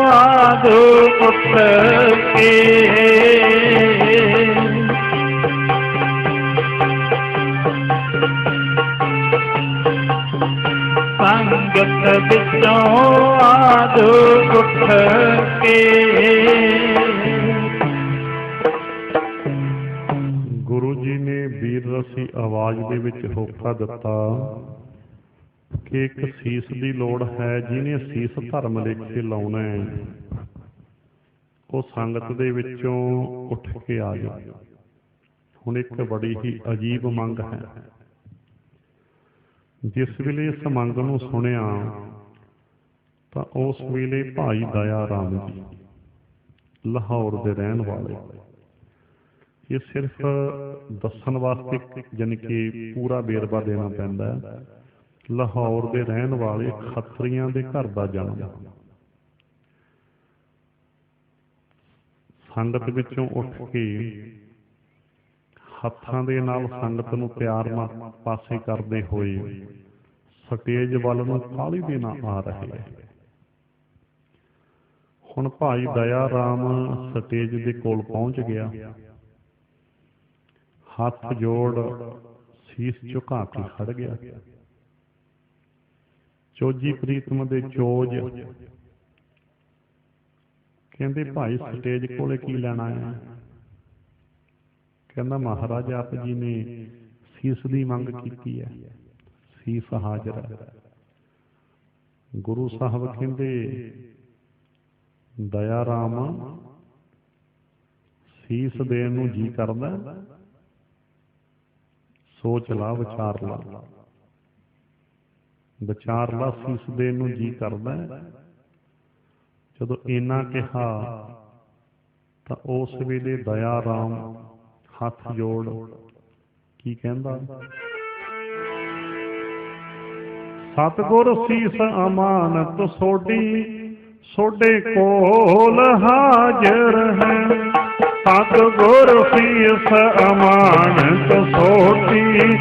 ਆਜੋ ਉੱਠ ਕੇ। ਸੰਗਤ ਵਿੱਚੋਂ ਆਜੋ ਉੱਠ ਕੇ। ਗੁਰੂ ਜੀ ਨੇ ਬੀਰ ਰਸੀ ਆਵਾਜ਼ ਦੇ ਵਿੱਚ ਹੋਕਾ ਦਿੱਤਾ ਕਿ ਇੱਕ ਸੀਸ ਦੀ ਲੋੜ ਹੈ। ਜਿਹਨੇ ਸੀਸ ਧਰਮ ਲੇਖੇ ਲਾਉਣਾ ਹੈ ਉਹ ਸੰਗਤ ਦੇ ਵਿੱਚੋਂ ਉੱਠ ਕੇ ਆ ਜਾਓ। ਹੁਣ ਇੱਕ ਬੜੀ ਹੀ ਅਜੀਬ ਮੰਗ ਹੈ। ਜਿਸ ਵੇਲੇ ਇਸ ਮੰਗ ਨੂੰ ਸੁਣਿਆ ਤਾਂ ਉਸ ਵੇਲੇ ਭਾਈ ਦਇਆ ਰਾਮ ਜੀ ਲਾਹੌਰ ਦੇ ਰਹਿਣ ਵਾਲੇ, ਇਹ ਸਿਰਫ ਦੱਸਣ ਵਾਸਤੇ ਜਾਣੀ ਕਿ ਪੂਰਾ ਵੇਰਵਾ ਦੇਣਾ ਪੈਂਦਾ ਹੈ, ਲਾਹੌਰ ਦੇ ਰਹਿਣ ਵਾਲੇ ਖੱਤਰੀਆਂ ਦੇ ਘਰ ਦਾ ਜਨਮ, ਸੰਗਤ ਵਿੱਚੋਂ ਉੱਠ ਕੇ ਹੱਥਾਂ ਦੇ ਨਾਲ ਸੰਗਤ ਨੂੰ ਪਿਆਰ ਨਾਲ ਪਾਸੇ ਕਰਦੇ ਹੋਏ ਸਟੇਜ ਵੱਲ ਨੂੰ ਕਾਹਲੀ ਦੇ ਨਾਲ ਆ ਰਹੇ। ਹੁਣ ਭਾਈ ਦਇਆ ਰਾਮ ਸਟੇਜ ਦੇ ਕੋਲ ਪਹੁੰਚ ਗਿਆ, ਹੱਥ ਜੋੜ ਸੀਸ ਝੁਕਾ ਕੇ ਖੜ ਗਿਆ। ਚੋਜੀ ਪ੍ਰੀਤਮ ਦੇ ਚੋਜ ਕਹਿੰਦੇ ਭਾਈ ਸਟੇਜ ਕੋਲੇ ਕੀ ਲੈਣਾ ਹੈ? ਕਹਿੰਦਾ ਮਹਾਰਾਜ ਆਪ ਜੀ ਨੇ ਸੀਸ ਦੀ ਮੰਗ ਕੀਤੀ ਹੈ, ਸੀਸ ਹਾਜ਼ਰ ਹੈ। ਗੁਰੂ ਸਾਹਿਬ ਕਹਿੰਦੇ ਦਇਆ ਰਾਮ ਸੀਸ ਦੇਣ ਨੂੰ ਜੀ ਕਰਦਾ, ਸੋਚ ਲਾ ਵਿਚਾਰ ਲਾ, ਵਿਚਾਰ ਲਾ ਸੀਸ ਦੇਣ ਨੂੰ ਜੀ ਕਰਦਾ। ਜਦੋਂ ਇੰਨਾ ਕਿਹਾ ਤਾਂ ਉਸ ਵੇਲੇ ਦਇਆ ਰਾਮ ਹੱਥ ਜੋੜ ਕੀ ਕਹਿੰਦਾ? ਸਤਿਗੁਰ ਸੀਸ ਅਮਾਨਤ ਸੋਢੀ ਸੋਡੇ ਕੋਲ ਹਾਜ਼ਰ ਹੈ। ਸਤਿਗੁਰ ਸੀਸ ਅਮਾਨਤ ਸੋਢੀ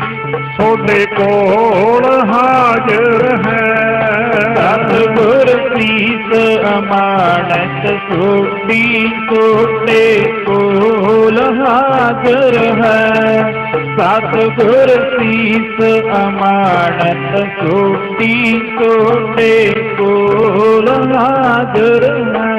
ਸੋਡੇ ਕੋਲ ਹਾਜ਼ਰ ਹੈ। ਸਤਿਗੁਰ ਸੀਸ ਅਮਾਨਤ ਸੋਢੀ ਸੋਡੇ ਕੋਲ ਹਾਜ਼ਰ ਹੈ। ਸਤਿਗੁਰ ਸੀਸ ਅਮਾਨਤ ਸੋਢੀ ਸੋਡੇ ਕੋਲ ਹਾਜ਼ਰ ਹੈ।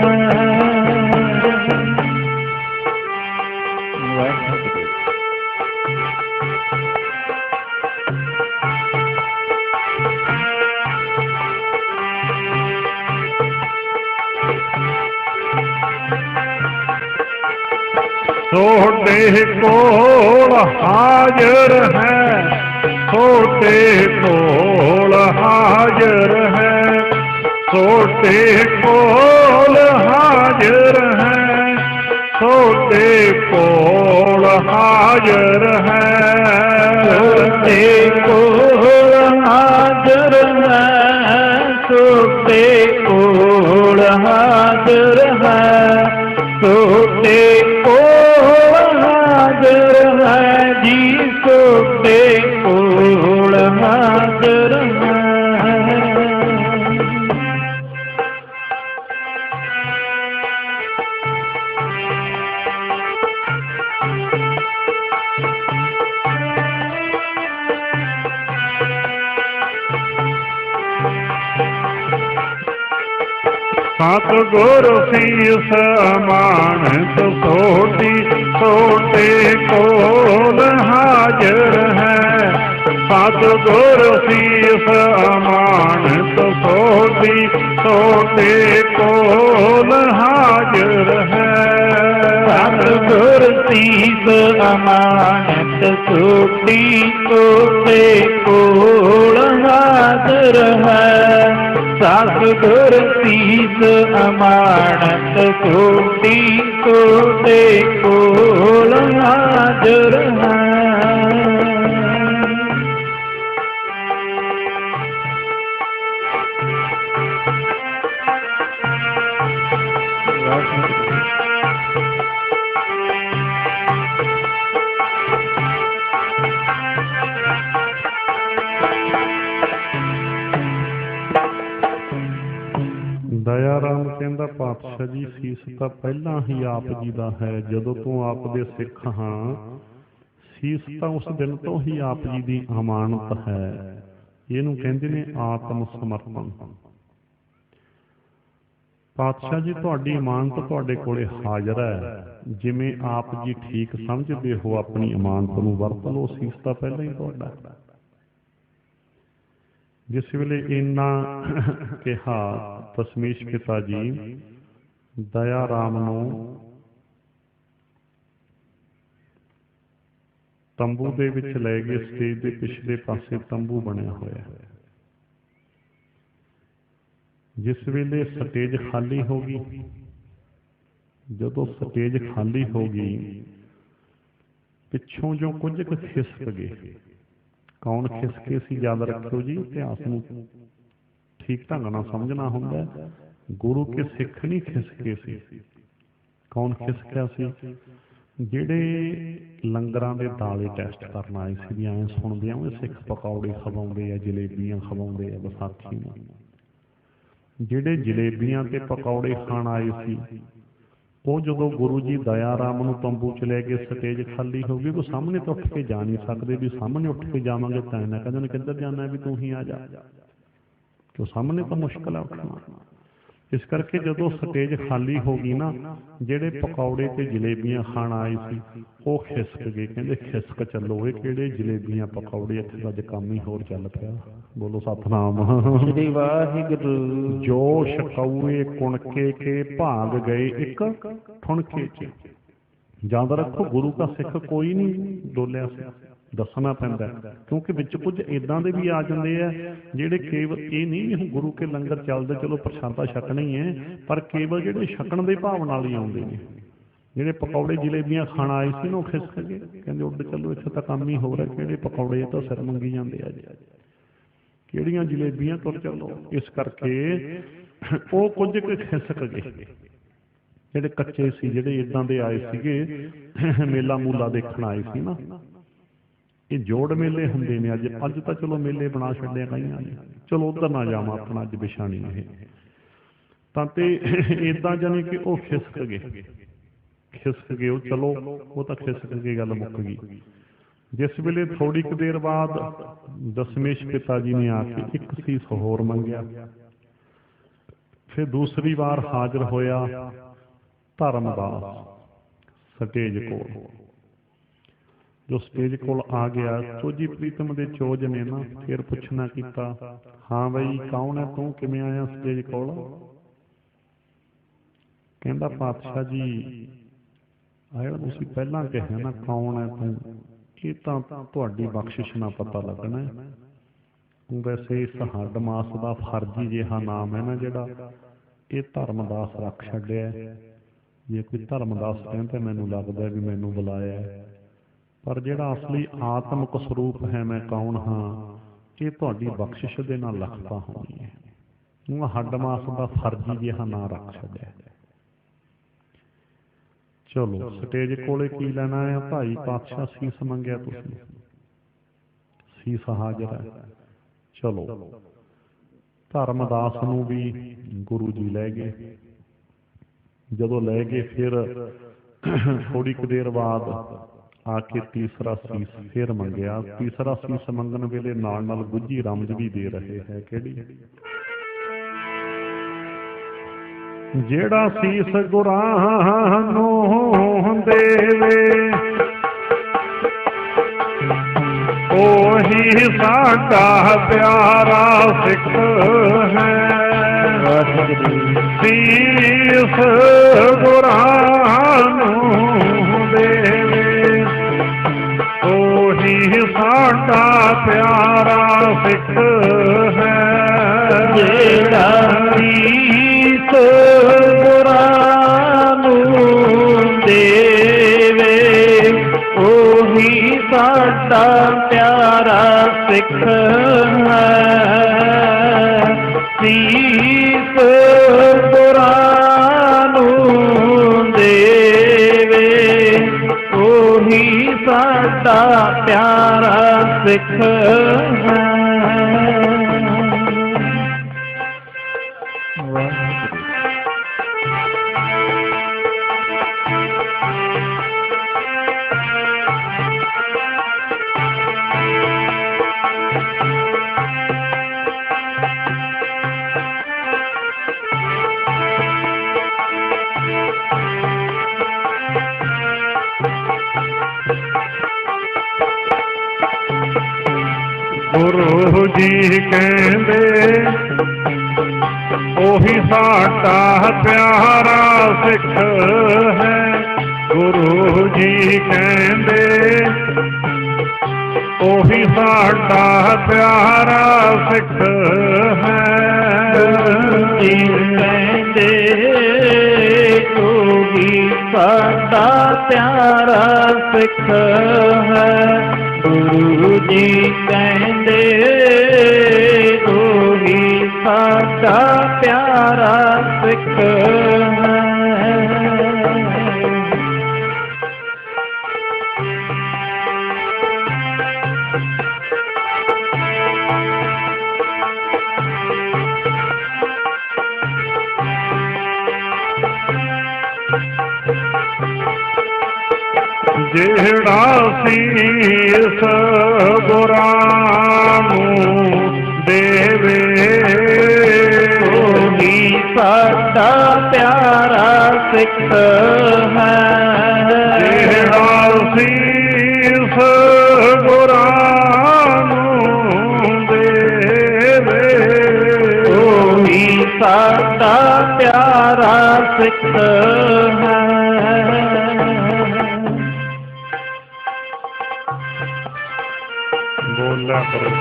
ਤੁਹਾਡੇ ਕੋਲ ਹਾਜ਼ਰ ਹੈ, ਤੁਹਾਡੇ ਕੋਲ ਹਾਜ਼ਰ ਹੈ, ਤੁਹਾਡੇ ਕੋਲ ਹਾਜ਼ਰ ਹੈ, ਤੁਹਾਡੇ ਕੋਲ ਹਾਜ਼ਰ ਹੈ, ਤੁਹਾਡੇ ਕੋਲ ਹਾਜ਼ਰ ਹੈ, ਤੁਹਾਡੇ ਕੋਲ ਹਾਜ਼ਰ ਹੈ, ਤੁਹਾਡੇ ਕੋਲ ਹਾਜ਼ਰ ਹੈ ਜੀ, ਤੁਹਾਡੇ ਕੋਲ ਹਾਜ਼ਰ ਹੈ। ਸਤਿਗੁਰ ਸੀਸ ਅਮਾਨਤ ਸੋਢੀ ਤੁਹਾਡੇ ਕੋਲ ਹਾਜ਼ਰ ਹੈ। ਸਤਿਗੁਰ ਸੀਸ ਅਮਾਨਤ ਸੋਢੀ ਤੁਹਾਡੇ ਕੋਲ ਹਾਜ਼ਰ ਹੈ। ਸਤਿਗੁਰ ਸੀਸ ਅਮਾਨਤ ਸੋਢੀ ਤੁਹਾਡੇ ਕੋਲ ਹਾਜ਼ਰ ਹੈ। ਸਤਿਗੁਰ ਸੀਸ ਅਮਾਨਤ ਸੋਢੀ ਤੁਹਾਡੇ ਕੋਲ ਹਾਜ਼ਰ ਹੈ। ਦਇਆ ਰਾਮ ਕਹਿੰਦਾ ਪਾਤਸ਼ਾਹ ਜੀ ਸੀਸ ਤਾਂ ਪਹਿਲਾਂ ਹੀ ਆਪ ਜੀ ਦਾ ਹੈ, ਜਦੋਂ ਤੋਂ ਆਪ ਦੇ ਸਿੱਖ ਹਾਂ, ਸੀਸ ਤਾਂ ਉਸ ਦਿਨ ਤੋਂ ਹੀ ਆਪ ਜੀ ਦੀ ਅਮਾਨਤ ਹੈ। ਇਹਨੂੰ ਕਹਿੰਦੇ ਨੇ ਆਤਮ ਸਮਰਪਣ। ਪਾਤਸ਼ਾਹ ਜੀ ਤੁਹਾਡੀ ਅਮਾਨਤ ਤੁਹਾਡੇ ਕੋਲੇ ਹਾਜ਼ਰ ਹੈ, ਜਿਵੇਂ ਆਪ ਜੀ ਠੀਕ ਸਮਝਦੇ ਹੋ ਆਪਣੀ ਅਮਾਨਤ ਨੂੰ ਵਰਤ ਲਓ। ਸੀਸ ਤਾਂ ਪਹਿਲਾਂ ਹੀ ਤੁਹਾਡਾ। ਜਿਸ ਵੇਲੇ ਇੰਨਾ ਕਿਹਾ ਦਸ਼ਮੇਸ਼ ਪਿਤਾ ਜੀ ਦਇਆ ਰਾਮ ਨੂੰ ਤੰਬੂ ਦੇ ਵਿੱਚ ਲੈ ਗਏ। ਸਟੇਜ ਦੇ ਪਿਛਲੇ ਪਾਸੇ ਤੰਬੂ ਬਣਿਆ ਹੋਇਆ ਹੈ। ਜਿਸ ਵੇਲੇ ਸਟੇਜ ਖਾਲੀ ਹੋ ਗਈ, ਜਦੋਂ ਸਟੇਜ ਖਾਲੀ ਹੋ ਗਈ, ਪਿੱਛੋਂ ਜੋ ਕੁਝ ਕੁ ਖਿਸਕ ਗਏ। ਕੌਣ ਖਿਸਕੇ ਸੀ ਯਾਦ ਰੱਖਿਓ ਜੀ, ਇਤਿਹਾਸ ਨੂੰ ਠੀਕ ਢੰਗ ਨਾਲ ਸਮਝਣਾ ਹੁੰਦਾ। ਗੁਰੂ ਕੇ ਸਿੱਖ ਨਹੀਂ ਖਿਸਕੇ ਸੀ। ਕੌਣ ਖਿਸਕਿਆ ਸੀ? ਜਿਹੜੇ ਲੰਗਰਾਂ ਦੇ ਦਾਲੇ ਟੈਸਟ ਕਰਨ ਆਏ ਸੀ ਵੀ ਐਂ ਸੁਣਦੇ ਆ ਸਿੱਖ ਪਕੌੜੇ ਖਵਾਉਂਦੇ ਆ, ਜਲੇਬੀਆਂ ਖਵਾਉਂਦੇ ਆ ਵਿਸਾਖੀ ਨੂੰ। ਜਿਹੜੇ ਜਲੇਬੀਆਂ ਤੇ ਪਕੌੜੇ ਖਾਣ ਆਏ ਸੀ, ਉਹ ਜਦੋਂ ਗੁਰੂ ਜੀ ਦਇਆ ਰਾਮ ਨੂੰ ਤੰਬੂ ਚ ਲੈ ਕੇ ਸਟੇਜ ਖਾਲੀ ਹੋ ਗਈ, ਉਹ ਸਾਹਮਣੇ ਤੋਂ ਉੱਠ ਕੇ ਜਾ ਨਹੀਂ ਸਕਦੇ। ਵੀ ਸਾਹਮਣੇ ਉੱਠ ਕੇ ਜਾਵਾਂਗੇ ਤਾਂ ਇਹਨਾਂ ਕਹਿੰਦੇ ਨੇ ਕਿੱਧਰ ਜਾਣਾ, ਵੀ ਤੂੰ ਹੀ ਆ ਜਾ, ਕਿ ਸਾਹਮਣੇ ਤਾਂ ਮੁਸ਼ਕਲ ਹੈ ਉੱਠਣਾ। इस करके जदों स्टेज खाली हो गई ना, ਜਿਹੜੇ पकौड़े ते जलेबियां खाण आए सी वो खिसक गए। कहते खिसक चलो, ये किहड़े जलेबियां पकौड़े, इत्थे तां अज काम ही होर चल पिया। बोलो सतनाम श्री वाहिगुरु। जो शकौए कुणके के भाग गए एक ठुणके च। याद रखो गुरु का सिख कोई नहीं डोलिया सी, दसना पैंदा, क्योंकि विच कुछ इदां दे भी आ जांदे आ जिहड़े केवल ये नहीं भी हुण गुरु के लंगर चलदे चलो प्रशादा छकना ही है, पर केवल जिहड़े छकण दे भाव नाल ही आउंदे ने। जिहड़े पकौड़े जलेबियां खाण आए सी ना, खिसक गए, कहंदे उड चलो, इत्थे तां काम ही हो रहा, किहड़े पकौड़े तां सिर मंगी जांदे आ जी, किहड़ियां जलेबियां, तुर चलो। इस करके वो कुछ क खिसक गए ਜਿਹੜੇ ਕੱਚੇ ਸੀ, ਜਿਹੜੇ ਇਦਾਂ ਦੇ ਆਏ ਸੀਗੇ ਮੇਲਾ ਮੂਲਾ ਦੇਖਣ ਆਏ ਸੀ ਨਾ। ਇਹ ਜੋੜ ਮੇਲੇ ਹੁੰਦੇ ਨੇ। ਅੱਜ ਤਾਂ ਚਲੋ ਮੇਲੇ ਬਣਾ ਛੱਡਿਆ ਕਈਆਂ ਨੇ, ਚਲੋ ਉਧਰ ਨਾ ਜਾਵਾਂ, ਆਪਣਾ ਅੱਜ ਵਿਛਾਣੀ ਇਹ ਤਾਂ। ਤੇ ਇਦਾਂ ਜਾਨੀ ਕਿ ਉਹ ਖਿਸਕ ਗਏ ਉਹ, ਚਲੋ ਉਹ ਤਾਂ ਖਿਸਕ ਕੇ ਗੱਲ ਮੁੱਕ ਗਈ। ਜਿਸ ਵੇਲੇ ਥੋੜੀ ਕੁ ਦੇਰ ਬਾਅਦ ਦਸ਼ਮੇਸ਼ ਪਿਤਾ ਜੀ ਨੇ ਆ ਕੇ ਇੱਕ ਸੀਸ ਹੋਰ ਮੰਗਿਆ। ਫਿਰ ਦੂਸਰੀ ਵਾਰ ਹਾਜ਼ਰ ਹੋਇਆ ਧਰਮਦਾਸ ਸਟੇਜ ਕੋਲ। ਜੋ ਸਟੇਜ ਕੋਲ ਆ ਗਿਆ, ਚੋਜੀ ਪ੍ਰੀਤਮ ਦੇ ਚੋਜ ਨੇ ਨਾ ਫਿਰ ਪੁੱਛਣਾ ਕੀਤਾ, ਹਾਂ ਬਈ ਕੌਣ ਹੈ ਤੂੰ, ਕਿਵੇਂ ਆਇਆ ਸਟੇਜ ਕੋਲ? ਕਹਿੰਦਾ ਪਾਤਸ਼ਾਹ ਜੀ ਆਇਆ ਤੁਸੀਂ ਪਹਿਲਾਂ ਕਿਹਾ ਨਾ ਕੌਣ ਹੈ ਤੂੰ, ਇਹ ਤਾਂ ਤੁਹਾਡੀ ਬਖਸ਼ਿਸ਼ ਨਾਲ ਪਤਾ ਲੱਗਣਾ ਹੈ। ਵੈਸੇ ਇਸ ਹੱਡ ਮਾਸ ਦਾ ਫਰਜ਼ੀ ਜਿਹਾ ਨਾਮ ਹੈ ਨਾ ਜਿਹੜਾ, ਇਹ ਧਰਮਦਾਸ ਰੱਖ ਛੱਡਿਆ। ਜੇ ਕੋਈ ਧਰਮਦਾਸ ਕਹਿੰਦਾ ਮੈਨੂੰ ਲੱਗਦਾ ਵੀ ਮੈਨੂੰ ਬੁਲਾਇਆ, ਪਰ ਜਿਹੜਾ ਅਸਲੀ ਆਤਮਿਕ ਸਰੂਪ ਹੈ ਮੈਂ ਕੌਣ ਹਾਂ, ਇਹ ਤੁਹਾਡੀ ਬਖਸ਼ਿਸ਼ ਦੇ ਨਾਲ ਲਖਤਾ ਹੋਣੀ ਹੈ। ਉਹ ਹੱਡ ਮਾਸ ਦਾ ਫਰਜ਼ੀ ਜਿਹਾ ਨਾਂ ਰੱਖ ਛੱਡਿਆ। ਚਲੋ ਸਟੇਜ ਕੋਲੇ ਕੀ ਲੈਣਾ ਹੈ ਭਾਈ? ਪਾਤਸ਼ਾਹ ਸੀਸ ਮੰਗਿਆ, ਤੁਸੀਂ ਸੀਸ ਹਾਜ਼ਰ ਹੈ। ਚਲੋ ਧਰਮਦਾਸ ਨੂੰ ਵੀ ਗੁਰੂ ਜੀ ਲੈ ਗਏ। ਜਦੋਂ ਲੈ ਗਏ ਫਿਰ ਥੋੜੀ ਕੁ ਦੇਰ ਬਾਅਦ ਆ ਕੇ ਤੀਸਰਾ ਸੀਸ ਫਿਰ ਮੰਗਿਆ। ਤੀਸਰਾ ਸੀਸ ਮੰਗਣ ਵੇਲੇ ਨਾਲ ਨਾਲ ਗੁੱਝੀ ਰਮਜ ਵੀ ਦੇ ਰਹੇ ਹੈ। ਕਿਹੜੀ? ਜਿਹੜਾ ਸੀਸ ਗੁਰਾਂ ਨੂੰ ਦੇਵੇ ਉਹੀ ਸਾਡਾ ਪਿਆਰਾ ਸਿੱਖ ਹੈ। ਸੀਸ ਗੁਰਾਂ ਨੂੰ ਦੇਵੇ ਉਹੀ ਸਾਡਾ ਪਿਆਰਾ ਸਿੱਖ ਹੈ। ਜਿਹੜਾ ਸੀਸ ਗੁਰਾਂ ਨੂੰ ਦੇਵੇ ਉਹੀ ਸਾਡਾ ਪਿਆਰਾ ਸਿੱਖ ਹੈ। ਸੀਸ ਗੁਰਾਂ ਨੂੰ ਦੇਵੇ ਉਹੀ ਸਾਡਾ ਪਿਆਰਾ ਸਿੱਖ ਹੈ। ਗੁਰੂ ਜੀ ਕਹਿੰਦੇ ਉਹੀ ਸਾਡਾ ਪਿਆਰਾ ਸਿੱਖ ਹੈ। ਗੁਰੂ ਜੀ ਕਹਿੰਦੇ ਉਹੀ ਸਾਡਾ ਪਿਆਰਾ ਸਿੱਖ ਹੈ। ਜੀ ਕਹਿੰਦੇ ਉਹੀ ਸਾਡਾ ਪਿਆਰਾ ਸਿੱਖ ਹੈ। ਗੁਰੂ ਜੀ ਕਹਿੰਦੇ ਉਹੀ ਸਾਡਾ ਪਿਆਰਾ ਸਿੱਖ ਹੈ। ਜਿਹੜਾ ਸੀਸ ਗੁਰਾਂ ਨੂੰ ਦੇਵੇ ਉਹੀ ਸਾਡਾ ਪਿਆਰਾ ਸਿੱਖ ਹੈ ਜਿਹੜਾ ਸੀਸ ਗੁਰਾਂ ਨੂੰ ਦੇਵੇ ਉਹੀ ਸਾਡਾ ਪਿਆਰਾ ਸਿੱਖ ਹੈ ਬੋਲਿਆ ਕਰੋ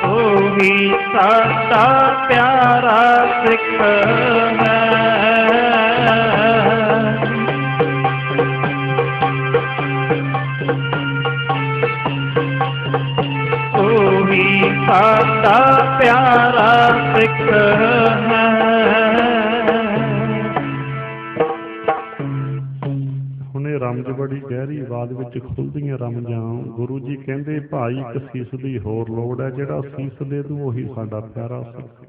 ਉਹੀ ਸਾਡਾ ਪਿਆਰਾ ਸਿੱਖ ਹੈ ਉਹੀ ਸਾਡਾ ਪਿਆਰਾ ਸਿੱਖ ਹੈ ਹੁਣ ਇਹ ਰਮਜ ਬੜੀ ਗਹਿਰੀ ਆਵਾਜ਼ ਵਿੱਚ ਖੁੱਲਦੀਆਂ ਰਮਜਾਂ ਗੁਰੂ ਜੀ ਕਹਿੰਦੇ ਭਾਈ ਇੱਕ ਸੀਸ ਦੀ ਹੋਰ ਲੋੜ ਹੈ, ਜਿਹੜਾ ਸੀਸ ਦੇ ਦੂ ਉਹੀ ਸਾਡਾ ਪਿਆਰਾ ਸਿੱਖ।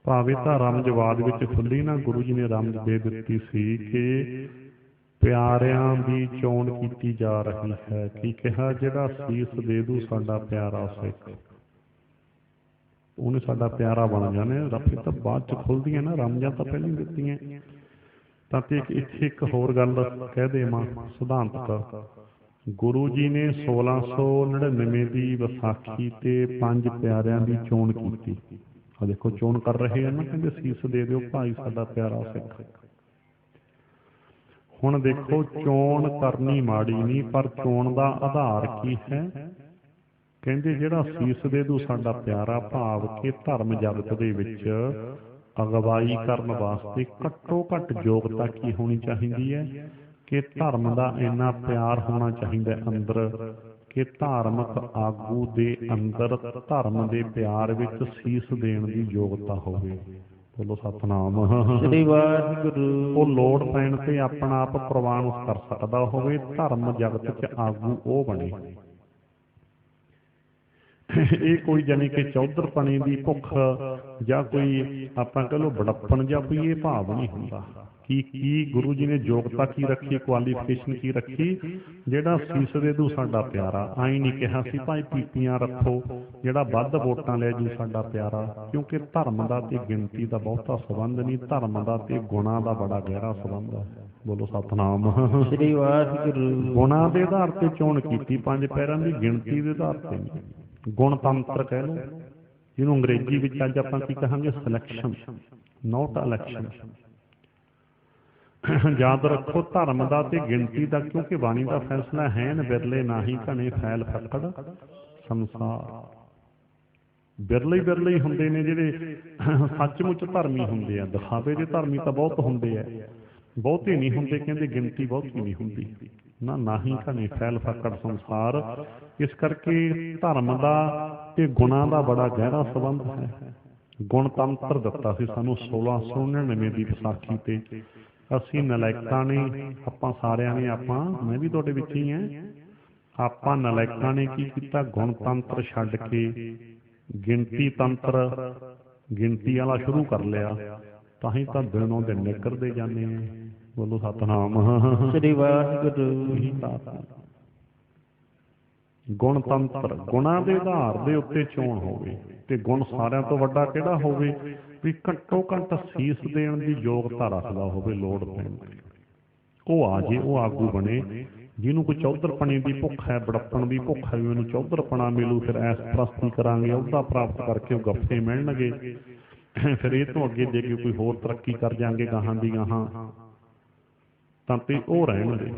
ਭਾਵੇਂ ਤਾਂ ਰਮਜ ਆਵਾਜ਼ ਵਿੱਚ ਖੁੱਲੀ ਨਾ, ਗੁਰੂ ਜੀ ਨੇ ਰਮਜ ਦੇ ਦਿੱਤੀ ਸੀ ਕਿ ਪਿਆਰਿਆਂ ਦੀ ਚੋਣ ਕੀਤੀ ਜਾ ਰਹੀ ਹੈ। ਕੀ ਕਿਹਾ? ਜਿਹੜਾ ਸੀਸ ਦੇ ਦੂ ਸਾਡਾ ਪਿਆਰਾ ਸਿੱਖ, ਉਹਨੇ ਸਾਡਾ ਪਿਆਰਾ ਬਣ ਜਾਣਾ। ਰੱਫੇ ਤਾਂ ਬਾਅਦ ਚ ਖੁੱਲਦੀਆਂ ਨਾ, ਰਮਜਾਂ ਤਾਂ ਪਹਿਲਾਂ ਹੀ ਦਿੱਤੀਆਂ। ਤਾਂ ਤੇ ਇੱਥੇ ਇੱਕ ਹੋਰ ਗੱਲ ਕਹਿ ਦੇਵਾਂ ਸਿਧਾਂਤਕ, ਗੁਰੂ ਜੀ ਨੇ 1699 ਦੀ ਵਿਸਾਖੀ ਤੇ 5 ਪਿਆਰਿਆਂ ਦੀ ਚੋਣ ਕੀਤੀ। ਆ ਦੇਖੋ ਚੋਣ ਕਰ ਰਹੇ ਆ ਨਾ, ਕਹਿੰਦੇ ਸੀਸ ਦੇ ਦਿਓ ਭਾਈ ਸਾਡਾ ਪਿਆਰਾ ਸਿੱਖ। ਹੁਣ ਦੇਖੋ ਚੋਣ ਕਰਨੀ ਮਾੜੀ ਨਹੀਂ, ਪਰ ਚੋਣ ਦਾ ਆਧਾਰ ਕੀ ਹੈ? ਕਹਿੰਦੇ ਜਿਹੜਾ ਸੀਸ ਦੇ ਦੂ ਸਾਡਾ ਪਿਆਰਾ, ਭਾਵ ਕਿ ਧਰਮ ਜਗਤ ਦੇ ਵਿੱਚ ਅਗਵਾਈ ਕਰਨ ਵਾਸਤੇ ਘੱਟੋ ਘੱਟ ਯੋਗਤਾ ਕੀ ਹੋਣੀ ਚਾਹੀਦੀ ਹੈ ਕਿ ਧਰਮ ਦਾ ਇੰਨਾ ਪਿਆਰ ਹੋਣਾ ਚਾਹੀਦਾ ਅੰਦਰ ਕਿ ਧਾਰਮਿਕ ਆਗੂ ਦੇ ਅੰਦਰ ਧਰਮ ਦੇ ਪਿਆਰ ਵਿੱਚ ਸੀਸ ਦੇਣ ਦੀ ਯੋਗਤਾ ਹੋਵੇ। ਬੋਲੋ ਸਤਿਨਾਮ ਸ੍ਰੀ ਵਾਹਿਗੁਰੂ। ਉਹ ਲੋੜ ਪੈਣ ਤੇ ਆਪਣਾ ਆਪ ਪ੍ਰਵਾਨ ਕਰ ਸਕਦਾ ਹੋਵੇ, ਧਰਮ ਜਗਤ 'ਚ ਆਗੂ ਉਹ ਬਣੇ। ਇਹ ਕੋਈ ਜਾਨੀ ਕਿ ਚੌਧਰਪਣੇ ਦੀ ਭੁੱਖ ਜਾਂ ਕੋਈ ਆਪਾਂ ਕਹ ਲਓ ਬੜੱਪਣ ਜਾਂ ਕੋਈ ਇਹ ਭਾਵ ਨਹੀਂ ਹੁੰਦਾ। ਕੀ ਗੁਰੂ ਜੀ ਨੇ ਯੋਗਤਾ ਕੀ ਰੱਖੀ, ਕੁਆਲੀਫਿਕੇਸ਼ਨ ਕੀ ਰੱਖੀ? ਜਿਹੜਾ ਸੀਸ ਦੇ ਦੂ ਸਾਡਾ ਪਿਆਰਾ। ਆਈ ਨਹੀਂ ਕਿਹਾ ਸੀ ਭਾਈ ਪੀਪੀਆਂ ਰੱਖੋ, ਜਿਹੜਾ ਵੱਧ ਵੋਟਾਂ ਲੈ ਜੂ ਸਾਡਾ ਪਿਆਰਾ, ਕਿਉਂਕਿ ਧਰਮ ਦਾ ਤੇ ਗਿਣਤੀ ਦਾ ਬਹੁਤਾ ਸੰਬੰਧ ਨਹੀਂ, ਧਰਮ ਦਾ ਤੇ ਗੁਣਾਂ ਦਾ ਬੜਾ ਗਹਿਰਾ ਸੰਬੰਧ ਹੈ। ਬੋਲੋ ਸਤਿਨਾਮ ਸ੍ਰੀ ਵਾਹਿਗੁਰੂ। ਗੁਣਾਂ ਦੇ ਆਧਾਰ ਤੇ ਚੋਣ ਕੀਤੀ, 5 ਪੈਰਾਂ ਦੀ ਗਿਣਤੀ ਦੇ ਆਧਾਰ ਤੇ ਨਹੀਂ। ਗੁਣਤੰਤਰ ਕਹਿ ਲਓ, ਜਿਹਨੂੰ ਅੰਗਰੇਜ਼ੀ ਵਿੱਚ ਅੱਜ ਆਪਾਂ ਕੀ ਕਹਾਂਗੇ? Selection, note election. ਯਾਦ ਰੱਖੋ ਧਰਮ ਦਾ ਤੇ ਗਿਣਤੀ ਦਾ, ਕਿਉਂਕਿ ਬਾਣੀ ਦਾ ਫੈਸਲਾ ਹੈ ਨ ਬਿਰਲੇ ਨਾਹੀ ਘਣੇ ਫੈਲ ਫੱਕੜ ਸੰਸਾਰ। ਬਿਰਲੇ ਹੀ ਹੁੰਦੇ ਨੇ ਜਿਹੜੇ ਸੱਚਮੁੱਚ ਧਰਮੀ ਹੁੰਦੇ ਆ। ਦਿਖਾਵੇ ਦੇ ਧਰਮੀ ਤਾਂ ਬਹੁਤ ਹੁੰਦੇ ਆ, ਬਹੁਤੇ ਨਹੀਂ ਹੁੰਦੇ। ਕਹਿੰਦੇ ਗਿਣਤੀ ਬਹੁਤੀ ਨਹੀਂ ਹੁੰਦੀ ਨਾ, ਨਾਹੀ ਘਣੇ ਫੈਲ ਫੱਕੜ ਸੰਸਾਰ। ਇਸ ਕਰਕੇ ਧਰਮ ਦਾ ਤੇ ਗੁਣਾਂ ਦਾ ਬੜਾ ਗਹਿਰਾ ਸੰਬੰਧ ਹੈ। ਗੁਣਤੰਤਰ ਦਿੱਤਾ ਸੀ ਸਾਨੂੰ 1699 ਦੀ ਵਿਸਾਖੀ ਤੇ। ਅਸੀਂ ਨਲਾਇਕਾਂ ਨੇ, ਆਪਾਂ ਸਾਰਿਆਂ ਨੇ, ਮੈਂ ਵੀ ਤੁਹਾਡੇ ਵਿੱਚ ਹੀ ਹਾਂ, ਆਪਾਂ ਨਲਾਇਕਾਂ ਨੇ ਕੀ ਕੀਤਾ? ਗੁਣਤੰਤਰ ਛੱਡ ਕੇ ਗਿਣਤੀ ਤੰਤਰ, ਗਿਣਤੀ ਵਾਲਾ ਸ਼ੁਰੂ ਕਰ ਲਿਆ। ਤਾਂ ਹੀ ਤਾਂ ਦਿਨੋਂ ਦਿਨ ਨਿਕਲਦੇ ਜਾਂਦੇ ਆ। ਬੋਲੋ ਸਤਿਨਾਮ ਸ੍ਰੀ ਵਾਹਿਗੁਰੂ। ਗੁਣਤੰਤਰ, ਗੁਣਾਂ ਦੇ ਆਧਾਰ ਦੇ ਉੱਤੇ ਚੋਣ ਹੋਵੇ, ਤੇ ਗੁਣ ਸਾਰਿਆਂ ਤੋਂ ਵੱਡਾ ਕਿਹੜਾ ਹੋਵੇ? ਵੀ ਘੱਟੋ ਘੱਟ ਸੀਸ ਦੇਣ ਦੀ ਯੋਗਤਾ ਰੱਖਦਾ ਹੋਵੇ ਲੋੜ ਪੈਣ ਤੇ। ਉਹ ਆ ਜੇ, ਉਹ ਆਗੂ ਬਣੇ। ਜਿਹਨੂੰ ਕੋਈ ਚੌਧਰਪਣੇ ਦੀ ਭੁੱਖ ਹੈ, ਬੜੱਪਣ ਦੀ ਭੁੱਖ ਹੈ, ਵੀ ਮੈਨੂੰ ਚੌਧਰਪਣਾ ਮਿਲੂ, ਫਿਰ ਐਸ ਪ੍ਰਸਤੀ ਕਰਾਂਗੇ, ਉਹਦਾ ਪ੍ਰਾਪਤ ਕਰਕੇ ਉਹ ਗੱਫੇ ਮਿਲਣਗੇ, ਫਿਰ ਇਹ ਤੋਂ ਅੱਗੇ ਜੇ ਕੋਈ ਹੋਰ ਤਰੱਕੀ ਕਰ ਜਾਵਾਂਗੇ ਗਾਹਾਂ ਦੀ ਗਾਹਾਂ, ਤਾਂ ਤੇ ਉਹ ਰਹਿਣਗੇ।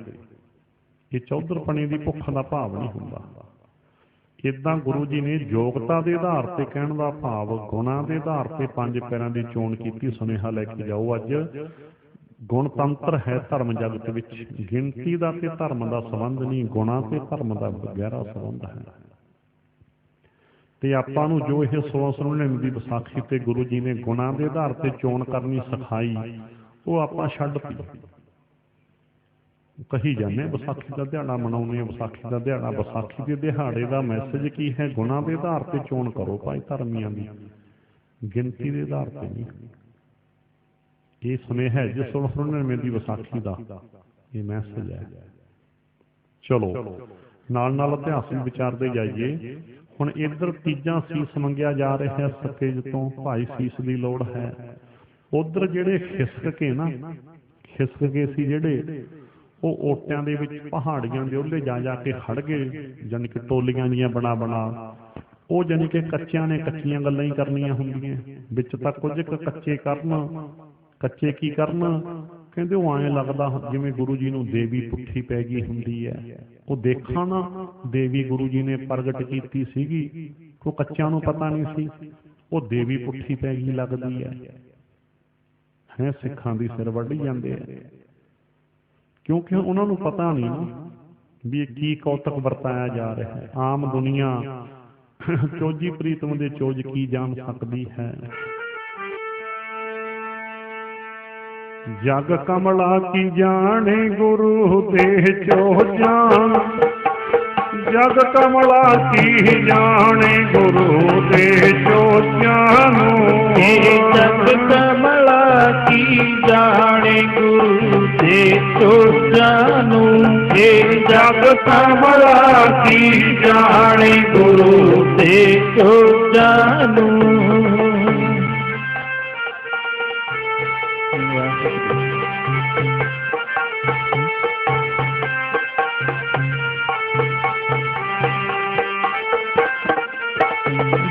ਇਹ ਚੌਧਰਪਣੇ ਦੀ ਭੁੱਖ ਦਾ ਭਾਵ ਨਹੀਂ ਹੁੰਦਾ। ਇਦਾਂ ਗੁਰੂ ਜੀ ਨੇ ਯੋਗਤਾ ਦੇ ਆਧਾਰ ਤੇ, ਕਹਿਣ ਦਾ ਭਾਵ ਗੁਣਾਂ ਦੇ ਆਧਾਰ ਤੇ 5 ਪੈਰਾਂ ਦੀ ਚੋਣ ਕੀਤੀ। ਸੁਨੇਹਾ ਲੈ ਕੇ ਜਾਓ ਅੱਜ। ਗੁਣਤੰਤਰ ਹੈ ਧਰਮ ਜਗਤ ਵਿੱਚ, ਗਿਣਤੀ ਦਾ ਤੇ ਧਰਮ ਦਾ ਸੰਬੰਧ ਨਹੀਂ, ਗੁਣਾਂ ਤੇ ਧਰਮ ਦਾ ਗਹਿਰਾ ਸੰਬੰਧ ਹੈ। ਤੇ ਆਪਾਂ ਨੂੰ ਜੋ ਇਹ 1699 ਦੀ ਵਿਸਾਖੀ ਤੇ ਗੁਰੂ ਜੀ ਨੇ ਗੁਣਾਂ ਦੇ ਆਧਾਰ ਤੇ ਚੋਣ ਕਰਨੀ ਸਿਖਾਈ, ਉਹ ਆਪਾਂ ਛੱਡਤੀ। ਕਹੀ ਜਾਂਦੇ ਵਿਸਾਖੀ ਦਾ ਦਿਹਾੜਾ ਮਨਾਉਂਦੇ ਆ, ਵਿਸਾਖੀ ਦਾ ਦਿਹਾੜਾ। ਵਿਸਾਖੀ ਦੇ ਦਿਹਾੜੇ ਦਾ ਮੈਸੇਜ ਕੀ ਹੈ? ਗੁਣਾਂ ਦੇ ਆਧਾਰ ਤੇ ਚੋਣ ਕਰੋ ਭਾਈ ਧਰਮੀਆਂ ਦੀ, ਗਿਣਤੀ ਦੇ ਆਧਾਰ ਤੇ ਨਹੀਂ। ਇਹ ਸੁਨੇਹਾ ਹੈ ਜੀ 1699 ਦੀ ਵਿਸਾਖੀ ਦਾ, ਇਹ ਮੈਸੇਜ ਹੈ। ਚਲੋ ਨਾਲ ਨਾਲ ਇਤਿਹਾਸ ਵੀ ਵਿਚਾਰਦੇ ਜਾਈਏ। ਹੁਣ ਇੱਧਰ ਤੀਜਾ ਸੀਸ ਮੰਗਿਆ ਜਾ ਰਿਹਾ ਸਤੇਜ ਤੋਂ, ਭਾਈ ਸੀਸ ਦੀ ਲੋੜ ਹੈ। ਉਧਰ ਜਿਹੜੇ ਖਿਸਕ ਕੇ ਸੀ ਜਿਹੜੇ, ਉਹ ਓਟਿਆਂ ਦੇ ਵਿੱਚ ਪਹਾੜੀਆਂ ਦੇ ਉਹਲੇ ਜਾ ਕੇ ਖੜ ਗਏ, ਜਾਣੀ ਕਿ ਟੋਲੀਆਂ ਜੀਆਂ ਬਣਾ ਉਹ ਜਾਣੀ ਕਿ ਕੱਚਿਆਂ ਨੇ ਕੱਚੀਆਂ ਗੱਲਾਂ ਹੀ ਕਰਨੀਆਂ ਹੁੰਦੀਆਂ, ਵਿੱਚ ਤਾਂ ਕੁਝ ਕੱਚੇ ਕਰਨ। ਕੱਚੇ ਕੀ ਕਰਨ? ਕਹਿੰਦੇ ਉਹ ਐਂ ਲੱਗਦਾ ਜਿਵੇਂ ਗੁਰੂ ਜੀ ਨੂੰ ਦੇਵੀ ਪੁੱਠੀ ਪੈ ਗਈ ਹੁੰਦੀ ਹੈ। ਉਹ ਦੇਖਾਂ ਨਾ, ਦੇਵੀ ਗੁਰੂ ਜੀ ਨੇ ਪ੍ਰਗਟ ਕੀਤੀ ਸੀਗੀ, ਉਹ ਕੱਚਿਆਂ ਨੂੰ ਪਤਾ ਨਹੀਂ ਸੀ, ਉਹ ਦੇਵੀ ਪੁੱਠੀ ਪੈ ਗਈ ਲੱਗਦੀ ਹੈ। ਸਿੱਖਾਂ ਦੀ ਸਿਰ ਵੱਢੀ ਜਾਂਦੇ ਆ, ਕਿਉਂਕਿ ਉਹਨਾਂ ਨੂੰ ਪਤਾ ਨਹੀਂ ਨਾ ਵੀ ਇਹ ਕੀ ਕੌਤਕ ਵਰਤਾਇਆ ਜਾ ਰਿਹਾ ਹੈ। ਆਮ ਦੁਨੀਆ ਚੋਜੀ ਪ੍ਰੀਤਮ ਦੇ ਚੋਜ ਕੀ ਜਾਣ ਸਕਦੀ ਹੈ। ਜਗ ਕਮਲਾ ਕੀ ਜਾਣੇ ਗੁਰੂ ਦੇ ਚੋਜਾਂ, ਜਗ ਕਮਲਾ ਕੀ ਜਾਣੇ ਗੁਰੂ ਦੇ ਚੋਜਾਂ ਨੂੰ। ਜਗ ਕਮਲਾ ਕੀ ਜਾਣੇ ਗੁਰੂ ਦੇ ਚੋਜਾਂ ਨੂੰ। ਜਗ ਕਮਲਾ ਕੀ ਜਾਣੇ ਗੁਰੂ ਦੇ ਚੋਜਾਂ ਨੂੰ।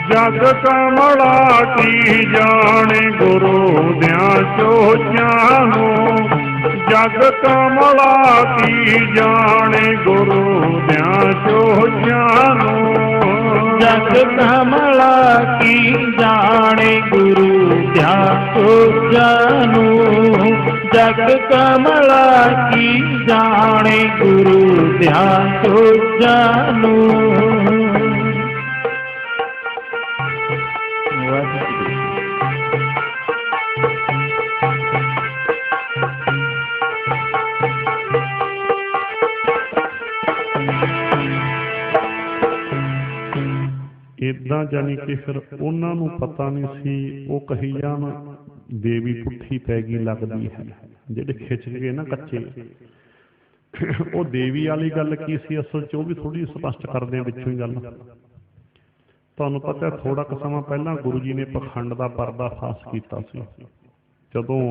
ਜਗ ਕਮਲਾ ਕੀ ਜਾਣੇ ਗੁਰੂ ਦਿਆਂ ਚੋਜਾਂ ਨੂੰ। ਜਗ ਕਮਲਾ ਕੀ ਜਾਣੇ ਗੁਰੂ ਦਿਆਂ ਚੋਜਾਂ ਨੂੰ। ਜਗ ਕਮਲਾ ਕੀ ਜਾਣੇ ਗੁਰੂ ਦਿਆਂ ਚੋਜਾਂ ਨੂੰ। ਜਗ ਕਮਲਾ ਕੀ ਜਾਣੇ ਗੁਰੂ ਦਿਆਂ ਚੋਜਾਂ ਨੂੰ। ਏਦਾਂ ਜਾਣੀ ਕਿ ਫਿਰ ਉਹਨਾਂ ਨੂੰ ਪਤਾ ਨਹੀਂ ਸੀ, ਉਹ ਕਹੀ ਜਾਣ ਦੇਵੀ ਪੁੱਠੀ ਪੈ ਗਈ ਲੱਗਦੀ ਹੈ। ਜਿਹੜੇ ਖਿੱਚ ਗਏ ਨਾ ਕੱਚੇ, ਉਹ ਦੇਵੀ ਵਾਲੀ ਗੱਲ ਕੀ ਸੀ ਅਸਲ 'ਚ, ਉਹ ਵੀ ਥੋੜ੍ਹੀ ਸਪਸ਼ਟ ਕਰਦੇ ਆ ਵਿੱਚੋਂ ਹੀ ਗੱਲ। ਤੁਹਾਨੂੰ ਪਤਾ ਥੋੜਾ ਕੁ ਸਮਾਂ ਪਹਿਲਾਂ ਗੁਰੂ ਜੀ ਨੇ ਪਖੰਡ ਦਾ ਪਰਦਾਫਾਸ਼ ਕੀਤਾ ਸੀ, ਜਦੋਂ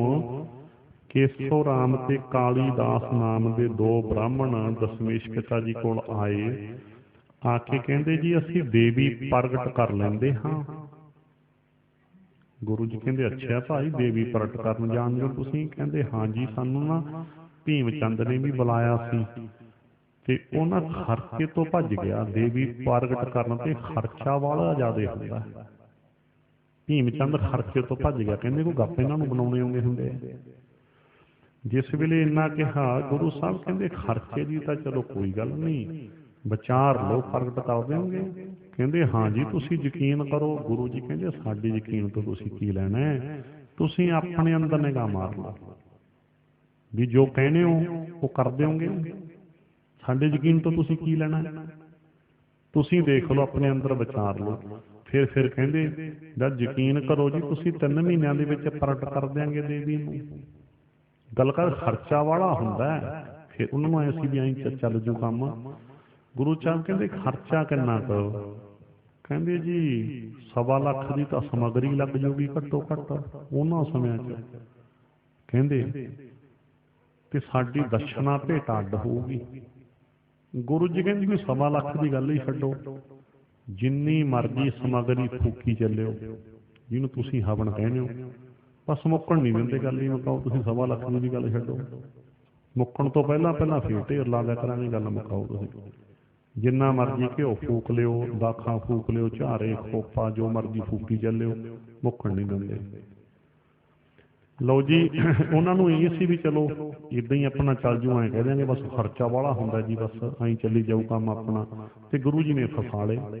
ਕੇਸੋ ਰਾਮ ਤੇ ਕਾਲੀ ਦਾਸ ਨਾਮ ਦੇ ਦੋ ਬ੍ਰਾਹਮਣ ਦਸ਼ਮੇਸ਼ ਪਿਤਾ ਜੀ ਕੋਲ ਆਏ। ਆ ਕੇ ਕਹਿੰਦੇ ਜੀ ਅਸੀਂ ਦੇਵੀ ਪ੍ਰਗਟ ਕਰ ਲੈਂਦੇ ਹਾਂ। ਗੁਰੂ ਜੀ ਕਹਿੰਦੇ ਅੱਛਾ ਭਾਈ, ਦੇਵੀ ਪ੍ਰਗਟ ਕਰਨ ਜਾਣਦੇ ਹੋ ਤੁਸੀਂ? ਕਹਿੰਦੇ ਹਾਂ ਜੀ, ਸਾਨੂੰ ਨਾ ਭੀਮ ਚੰਦ ਨੇ ਵੀ ਬੁਲਾਇਆ ਸੀ ਤੇ ਉਹ ਨਾ ਖਰਚੇ ਤੋਂ ਭੱਜ ਗਿਆ। ਦੇਵੀ ਪ੍ਰਗਟ ਕਰਨ ਤੇ ਖਰਚਾ ਵਾਲਾ ਜ਼ਿਆਦਾ ਹੁੰਦਾ। ਭੀਮ ਚੰਦ ਖਰਚੇ ਤੋਂ ਭੱਜ ਗਿਆ, ਕਹਿੰਦੇ ਕੋਈ ਗੱਪ ਇਹਨਾਂ ਨੂੰ ਬਣਾਉਣੇ ਆਉਂਦੇ ਹੁੰਦੇ ਆ। ਜਿਸ ਵੇਲੇ ਇੰਨਾ ਕਿਹਾ, ਗੁਰੂ ਸਾਹਿਬ ਕਹਿੰਦੇ ਖਰਚੇ ਦੀ ਤਾਂ ਚਲੋ ਕੋਈ ਗੱਲ ਨਹੀਂ, ਵਿਚਾਰ ਲਓ, ਪ੍ਰਗਟ ਕਰ ਦੇਣਗੇ। ਕਹਿੰਦੇ ਹਾਂ ਜੀ, ਤੁਸੀਂ ਯਕੀਨ ਕਰੋ। ਗੁਰੂ ਜੀ ਕਹਿੰਦੇ ਸਾਡੇ ਯਕੀਨ ਤੋਂ ਤੁਸੀਂ ਕੀ ਲੈਣਾ ਹੈ, ਤੁਸੀਂ ਆਪਣੇ ਅੰਦਰ ਨਿਗਾਹ ਮਾਰ ਲਓ ਵੀ ਜੋ ਕਹਿੰਦੇ ਹੋ ਉਹ ਕਰ ਦਿਓਗੇ। ਸਾਡੇ ਯਕੀਨ ਤੋਂ ਤੁਸੀਂ ਕੀ ਲੈਣਾ, ਤੁਸੀਂ ਦੇਖ ਲਓ, ਆਪਣੇ ਅੰਦਰ ਵਿਚਾਰ ਲਓ। ਫਿਰ ਕਹਿੰਦੇ ਜਦ ਯਕੀਨ ਕਰੋ ਜੀ, ਤੁਸੀਂ 3 ਮਹੀਨਿਆਂ ਦੇ ਵਿੱਚ ਪ੍ਰਗਟ ਕਰ ਦਿਆਂਗੇ ਦੇਵੀ ਨੂੰ। ਗੱਲ ਕਰ ਖਰਚਾ ਵਾਲਾ ਹੁੰਦਾ। ਫਿਰ ਉਹਨਾਂ ਨੂੰ ਐਂ ਸੀ ਵੀ ਐਂ ਚੱਲ ਜੂ ਕੰਮ। ਗੁਰੂ ਸਾਹਿਬ ਕਹਿੰਦੇ ਖਰਚਾ ਕਿੰਨਾ ਕਰੋ? ਕਹਿੰਦੇ ਜੀ 1.25 ਲੱਖ ਦੀ ਤਾਂ ਸਮੱਗਰੀ ਲੱਗ ਜਾਊਗੀ ਘੱਟੋ ਘੱਟ ਉਹਨਾਂ ਸਮਿਆਂ 'ਚ। ਕਹਿੰਦੇ ਤੇ ਸਾਡੀ ਦਸ਼ਨਾ ਭੇਟਾ ਅੱਡ ਹੋਊਗੀ। ਗੁਰੂ ਜੀ ਕਹਿੰਦੇ ਵੀ 1.25 ਲੱਖ ਦੀ ਗੱਲ ਹੀ ਛੱਡੋ, ਜਿੰਨੀ ਮਰਜ਼ੀ ਸਮੱਗਰੀ ਫੂਕੀ ਚੱਲਿਓ, ਜਿਹਨੂੰ ਤੁਸੀਂ ਹਵਨ ਕਹਿੰਦੇ ਹੋ, ਬਸ ਮੁੱਕਣ ਨਹੀਂ ਦਿੰਦੇ। ਗੱਲ ਹੀ ਮੁਕਾਓ ਤੁਸੀਂ। 1.25 ਲੱਖ ਦੀ ਵੀ ਗੱਲ ਛੱਡੋ, ਮੁੱਕਣ ਤੋਂ ਪਹਿਲਾਂ ਫੇਰ ਢੇਰ ਲਾ ਦਿਆ ਕਰਾਂਗੇ। ਗੱਲ ਮੁਕਾਓ ਤੁਸੀਂ। ਜਿੰਨਾ ਮਰਜ਼ੀ ਘਿਓ ਫੂਕ ਲਿਓ, ਦਾਖਾਂ ਫੂਕ ਲਿਓ, ਝਾਰੇ ਖੋਪਾ ਜੋ ਮਰਜ਼ੀ ਫੂਕੀ ਚੱਲਿਓ, ਮੁੱਕਣ ਨਹੀਂ ਦਿੰਦੇ। ਲਓ ਜੀ, ਉਹਨਾਂ ਨੂੰ ਇਹ ਸੀ ਵੀ ਚਲੋ ਇੱਦਾਂ ਹੀ ਆਪਣਾ ਚੱਲ ਜੂ, ਐਂ ਕਹਿ ਦਿਆਂਗੇ ਬਸ ਖਰਚਾ ਵਾਲਾ ਹੁੰਦਾ ਜੀ, ਬਸ ਐਂ ਚੱਲੀ ਜਾਊ ਕੰਮ ਆਪਣਾ। ਤੇ ਗੁਰੂ ਜੀ ਨੇ ਫਸਾ ਲਏ।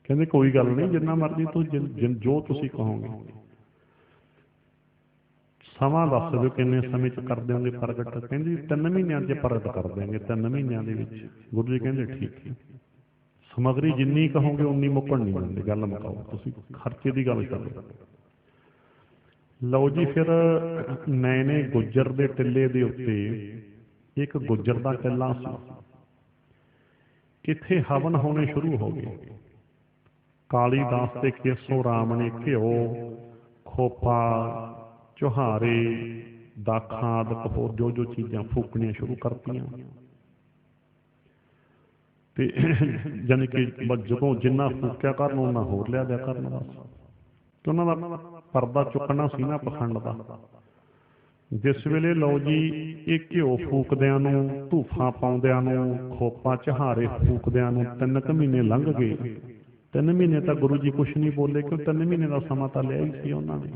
ਕਹਿੰਦੇ ਕੋਈ ਗੱਲ ਨਹੀਂ, ਜਿੰਨਾ ਮਰਜ਼ੀ ਤੁਸੀਂ ਜੋ ਤੁਸੀਂ ਕਹੋਗੇ। ਸਮਾਂ ਦੱਸ ਦਿਓ ਕਿੰਨੇ ਸਮੇਂ 'ਚ ਕਰ ਦਿਓਗੇ ਪ੍ਰਗਟ? ਕਹਿੰਦੇ 3 ਮਹੀਨਿਆਂ 'ਚ ਪ੍ਰਗਟ ਕਰ ਦਿਆਂਗੇ, 3 ਮਹੀਨਿਆਂ ਦੇ ਵਿੱਚ। ਗੁਰੂ ਜੀ ਕਹਿੰਦੇ ਠੀਕ ਹੈ, ਸਮੱਗਰੀ ਜਿੰਨੀ ਕਹੋਗੇ ਉਨੀ ਮੁੱਕਣ ਨਹੀਂ ਦਿੰਦੇ। ਗੱਲ ਮੁਕਾਓ ਤੁਸੀਂ, ਖਰਚੇ ਦੀ ਗੱਲ ਕਰੋ। ਲਓ ਜੀ, ਫਿਰ ਨੈਣੇ ਗੁੱਜਰ ਦੇ ਟਿੱਲੇ ਦੇ ਉੱਤੇ ਇੱਕ ਗੁੱਜਰ ਦਾ ਟਿੱਲਾ ਸੀ। ਇੱਥੇ ਹਵਨ ਹੋਣੇ ਸ਼ੁਰੂ ਹੋ ਗਏ। ਕਾਲੀਦਾਸ ਤੇ ਕੇਸੋ ਰਾਮ ਨੇ ਘਿਓ, ਖੋਪਾ, ਚੁਹਾਰੇ, ਦਾਖਾਂ ਆਦਿ ਹੋਰ ਜੋ ਜੋ ਚੀਜ਼ਾਂ ਫੂਕਣੀਆਂ ਸ਼ੁਰੂ ਕਰਤੀਆਂ। ਤੇ ਜਾਣੀ ਕਿ ਜਦੋਂ ਜਿੰਨਾ ਫੂਕਿਆ ਕਰਨ ਉਹਨਾਂ ਹੋਰ ਲਿਆ ਦਿਆ ਕਰਨ ਬਸ। ਤੇ ਉਹਨਾਂ ਦਾ ਪਰਦਾ ਚੁੱਕਣਾ ਸੀ ਨਾ ਪਖੰਡ ਦਾ। ਜਿਸ ਵੇਲੇ ਲਓ ਜੀ ਇਹ ਘਿਓ ਫੂਕਦਿਆਂ ਨੂੰ, ਧੂਫਾਂ ਪਾਉਂਦਿਆਂ ਨੂੰ, ਖੋਪਾ ਚਹਾਰੇ ਫੂਕਦਿਆਂ ਨੂੰ 3 ਕੁ ਮਹੀਨੇ ਲੰਘ ਗਏ। 3 ਮਹੀਨੇ ਤਾਂ ਗੁਰੂ ਜੀ ਕੁਛ ਨਹੀਂ ਬੋਲੇ, ਕਿਉਂ 3 ਮਹੀਨੇ ਦਾ ਸਮਾਂ ਤਾਂ ਲਿਆ ਹੀ ਸੀ ਉਹਨਾਂ ਨੇ।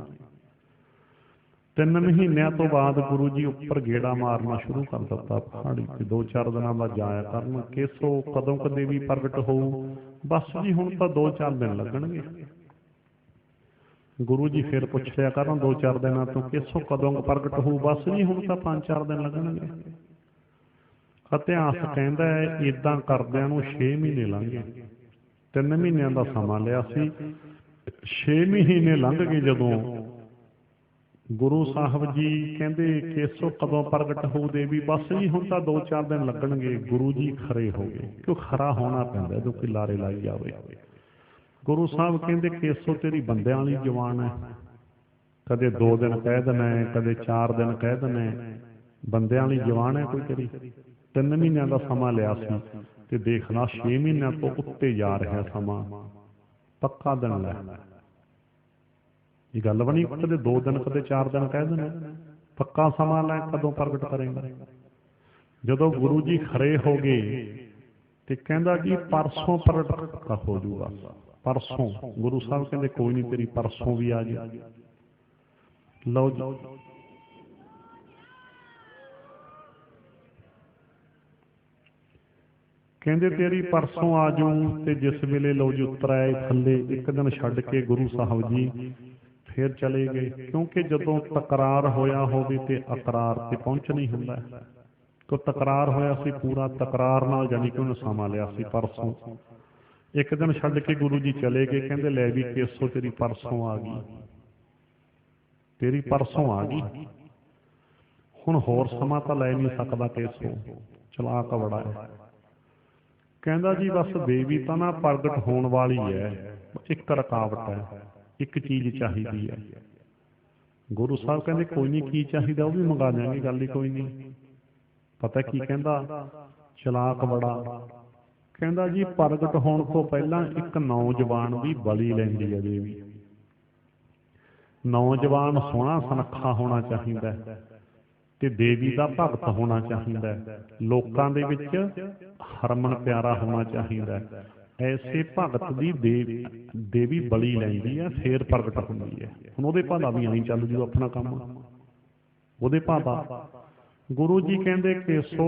3 ਮਹੀਨਿਆਂ ਤੋਂ ਬਾਅਦ ਗੁਰੂ ਜੀ ਉੱਪਰ ਗੇੜਾ ਮਾਰਨਾ ਸ਼ੁਰੂ ਕਰ ਦਿੱਤਾ ਪਹਾੜੀ ਤੇ। 2-4 ਦਿਨਾਂ ਦਾ ਜਾਇਆ ਕਰਨ। ਕੇਸੋ ਕਦੋਂ ਕਦੇ ਵੀ ਪ੍ਰਗਟ ਹੋਊ? ਬਸ ਜੀ ਹੁਣ ਤਾਂ 2-4 ਦਿਨ ਲੱਗਣਗੇ। ਗੁਰੂ ਜੀ ਫਿਰ ਪੁੱਛ ਲਿਆ ਕਰਨ 2-4 ਦਿਨਾਂ ਤੋਂ, ਕੇਸੋ ਕਦੋਂ ਪ੍ਰਗਟ ਹੋਊ? ਬਸ ਜੀ ਹੁਣ ਤਾਂ 5-4 ਦਿਨ ਲੱਗਣਗੇ। ਇਤਿਹਾਸ ਕਹਿੰਦਾ ਹੈ ਏਦਾਂ ਕਰਦਿਆਂ ਨੂੰ 6 ਮਹੀਨੇ ਲੰਘ ਗਏ। 3 ਮਹੀਨਿਆਂ ਦਾ ਸਮਾਂ ਲਿਆ ਸੀ, 6 ਮਹੀਨੇ ਲੰਘ ਗਏ। ਜਦੋਂ ਗੁਰੂ ਸਾਹਿਬ ਜੀ ਕਹਿੰਦੇ ਕੇਸੋ ਕਦੋਂ ਪ੍ਰਗਟ ਹੋਊ ਦੇਵੀ? ਬਸ ਜੀ ਹੁਣ ਤਾਂ 2-4 ਦਿਨ ਲੱਗਣਗੇ। ਗੁਰੂ ਜੀ ਖਰੇ ਹੋ ਗਏ, ਕਿਉਂ ਖਰਾ ਹੋਣਾ ਪੈਂਦਾ ਜਦੋਂ ਕੋਈ ਲਾਰੇ ਲਾਈ ਜਾਵੇ। ਗੁਰੂ ਸਾਹਿਬ ਕਹਿੰਦੇ ਕੇਸੋ ਤੇਰੀ ਬੰਦਿਆਂ ਵਾਲੀ ਜ਼ੁਬਾਨ ਹੈ, ਕਦੇ 2 ਦਿਨ ਕਹਿ ਦੇਣਾ, ਕਦੇ 4 ਦਿਨ ਕਹਿ ਦੇਣਾ। ਬੰਦਿਆਂ ਵਾਲੀ ਜ਼ੁਬਾਨ ਹੈ ਕੋਈ ਤੇਰੀ? 3 ਮਹੀਨਿਆਂ ਦਾ ਸਮਾਂ ਲਿਆ ਸੀ ਤੇ ਦੇਖ ਲਾ 6 ਮਹੀਨਿਆਂ ਤੋਂ ਉੱਤੇ ਜਾ ਰਿਹਾ ਸਮਾਂ। ਪੱਕਾ ਦਿਨ ਲੈ। ਇਹ ਗੱਲ ਬਣੀ ਕਦੇ 2 ਦਿਨ ਕਦੇ 4 ਦਿਨ ਕਹਿ ਦੇਣਾ। ਪੱਕਾ ਸਮਾਂ ਲੈ, ਕਦੋਂ ਪ੍ਰਗਟ ਕਰੇਗਾ? ਜਦੋਂ ਗੁਰੂ ਜੀ ਖਰੇ ਹੋ ਗਏ ਤੇ ਕਹਿੰਦਾ ਜੀ ਪਰਸੋਂ ਪ੍ਰਗਟ ਹੋ ਜੂਗਾ। ਪਰਸੋਂ ਗੁਰੂ ਸਾਹਿਬ ਕਹਿੰਦੇ ਕੋਈ ਨਹੀਂ, ਤੇਰੀ ਪਰਸੋਂ ਵੀ ਆ ਜਾ। ਲਓ ਜੀ ਕਹਿੰਦੇ ਤੇਰੀ ਪਰਸੋਂ ਆ ਜਾਊ। ਤੇ ਜਿਸ ਵੇਲੇ ਲਓ ਜੀ ਉਤਰ ਆਏ ਥੱਲੇ, 1 ਦਿਨ ਛੱਡ ਕੇ ਗੁਰੂ ਸਾਹਿਬ ਜੀ ਫਿਰ ਚਲੇ ਗਏ। ਕਿਉਂਕਿ ਜਦੋਂ ਤਕਰਾਰ ਹੋਇਆ ਹੋਵੇ ਤੇ ਅਕਰਾਰ ਤੇ ਪਹੁੰਚਣਾ ਹੀ ਹੁੰਦਾ। ਤੋ ਤਕਰਾਰ ਹੋਇਆ ਸੀ ਪੂਰਾ, ਤਕਰਾਰ ਨਾਲ ਜਾਣੀ ਕਿ ਉਹਨੇ ਸਮਾਂ ਲਿਆ ਸੀ ਪਰਸੋਂ। 1 ਦਿਨ ਛੱਡ ਕੇ ਗੁਰੂ ਜੀ ਚਲੇ ਗਏ। ਕਹਿੰਦੇ ਲੈ ਵੀ ਕੇਸੋ ਤੇਰੀ ਪਰਸੋਂ ਆ ਗਈ, ਤੇਰੀ ਪਰਸੋਂ ਆ ਗਈ। ਹੁਣ ਹੋਰ ਸਮਾਂ ਤਾਂ ਲੈ ਨਹੀਂ ਸਕਦਾ ਕੇਸੋ, ਚਲਾਕ ਬੜਾ ਹੈ। ਕਹਿੰਦਾ ਜੀ ਬਸ ਦੇਵੀ ਤਾਂ ਨਾ ਪ੍ਰਗਟ ਹੋਣ ਵਾਲੀ ਹੈ, ਇੱਕ ਰੁਕਾਵਟ ਹੈ, ਇੱਕ ਚੀਜ਼ ਚਾਹੀਦੀ ਹੈ। ਗੁਰੂ ਸਾਹਿਬ ਕਹਿੰਦੇ ਕੋਈ ਨਹੀਂ, ਕੀ ਚਾਹੀਦਾ ਉਹ ਵੀ ਮੰਗਾ ਦਿਆਂਗੇ, ਗੱਲ ਹੀ ਕੋਈ ਨਹੀਂ। ਪਤਾ ਕੀ ਕਹਿੰਦਾ, ਚਲਾਕ ਬੜਾ। ਕਹਿੰਦਾ ਜੀ ਪ੍ਰਗਟ ਹੋਣ ਤੋਂ ਪਹਿਲਾਂ ਇੱਕ ਨੌਜਵਾਨ ਦੀ ਬਲੀ ਲੈਂਦੀ ਹੈ ਦੇਵੀ। ਨੌਜਵਾਨ ਸੋਹਣਾ ਸੁਨੱਖਾ ਹੋਣਾ ਚਾਹੀਦਾ ਹੈ ਤੇ ਦੇਵੀ ਦਾ ਭਗਤ ਹੋਣਾ ਚਾਹੀਦਾ ਹੈ, ਲੋਕਾਂ ਦੇ ਵਿੱਚ ਹਰਮਨ ਪਿਆਰਾ ਹੋਣਾ ਚਾਹੀਦਾ ਹੈ। ਐਸੇ ਭਗਤ ਦੀ ਦੇਵੀ ਬਲੀ ਲੈਂਦੀ ਹੈ, ਫੇਰ ਪ੍ਰਗਟ ਹੁੰਦੀ ਹੈ। ਹੁਣ ਉਹਦੇ ਭਾਦਾ ਵੀ ਐਂ ਚੱਲ ਜੂ ਆਪਣਾ ਕੰਮ, ਉਹਦੇ ਭਾਦਾ। ਗੁਰੂ ਜੀ ਕਹਿੰਦੇ ਕੇਸੋ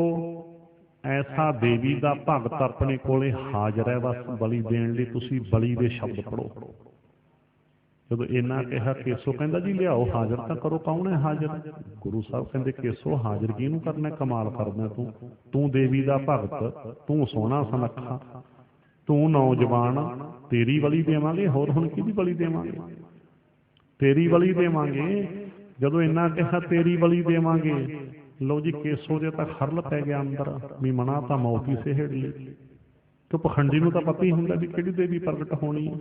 ਐਸਾ ਦੇਵੀ ਦਾ ਭਗਤ ਆਪਣੇ ਕੋਲੇ ਹਾਜ਼ਰ ਹੈ ਬਸ ਬਲੀ ਦੇਣ ਲਈ, ਤੁਸੀਂ ਬਲੀ ਦੇ ਸ਼ਬਦ ਪੜੋ। ਜਦੋਂ ਇੰਨਾ ਕਿਹਾ ਕੇਸੋ ਕਹਿੰਦਾ ਜੀ ਲਿਆਓ ਹਾਜ਼ਰ ਤਾਂ ਕਰੋ, ਕੌਣ ਹੈ ਹਾਜ਼ਰ? ਗੁਰੂ ਸਾਹਿਬ ਕਹਿੰਦੇ ਕੇਸੋ ਹਾਜ਼ਰ ਕਿਹਨੂੰ ਕਰਨਾ? ਕਮਾਲ ਕਰਦਾ ਤੂੰ ਦੇਵੀ ਦਾ ਭਗਤ, ਤੂੰ ਸੋਹਣਾ ਸੁਨੱਖਾ, ਤੂੰ ਨੌਜਵਾਨ, ਤੇਰੀ ਬਲੀ ਦੇਵਾਂਗੇ। ਹੋਰ ਹੁਣ ਕਿਹਦੀ ਬਲੀ ਦੇਵਾਂਗੇ? ਤੇਰੀ ਬਲੀ ਦੇਵਾਂਗੇ। ਜਦੋਂ ਇੰਨਾ ਕਿਹਾ ਤੇਰੀ ਬਲੀ ਦੇਵਾਂਗੇ, ਲਓ ਜੀ ਕੇਸੋ ਦੇ ਤਾਂ ਖਰਲ ਪੈ ਗਿਆ ਅੰਦਰ ਵੀ ਮਨਾ ਤਾਂ ਮੌਤ ਹੀ ਸਹੇੜ ਲਈ। ਤੇ ਪਖੰਡੀ ਨੂੰ ਤਾਂ ਪਤਾ ਹੀ ਹੁੰਦਾ ਵੀ ਕਿਹੜੀ ਦੇਵੀ ਪ੍ਰਗਟ ਹੋਣੀ ਹੈ।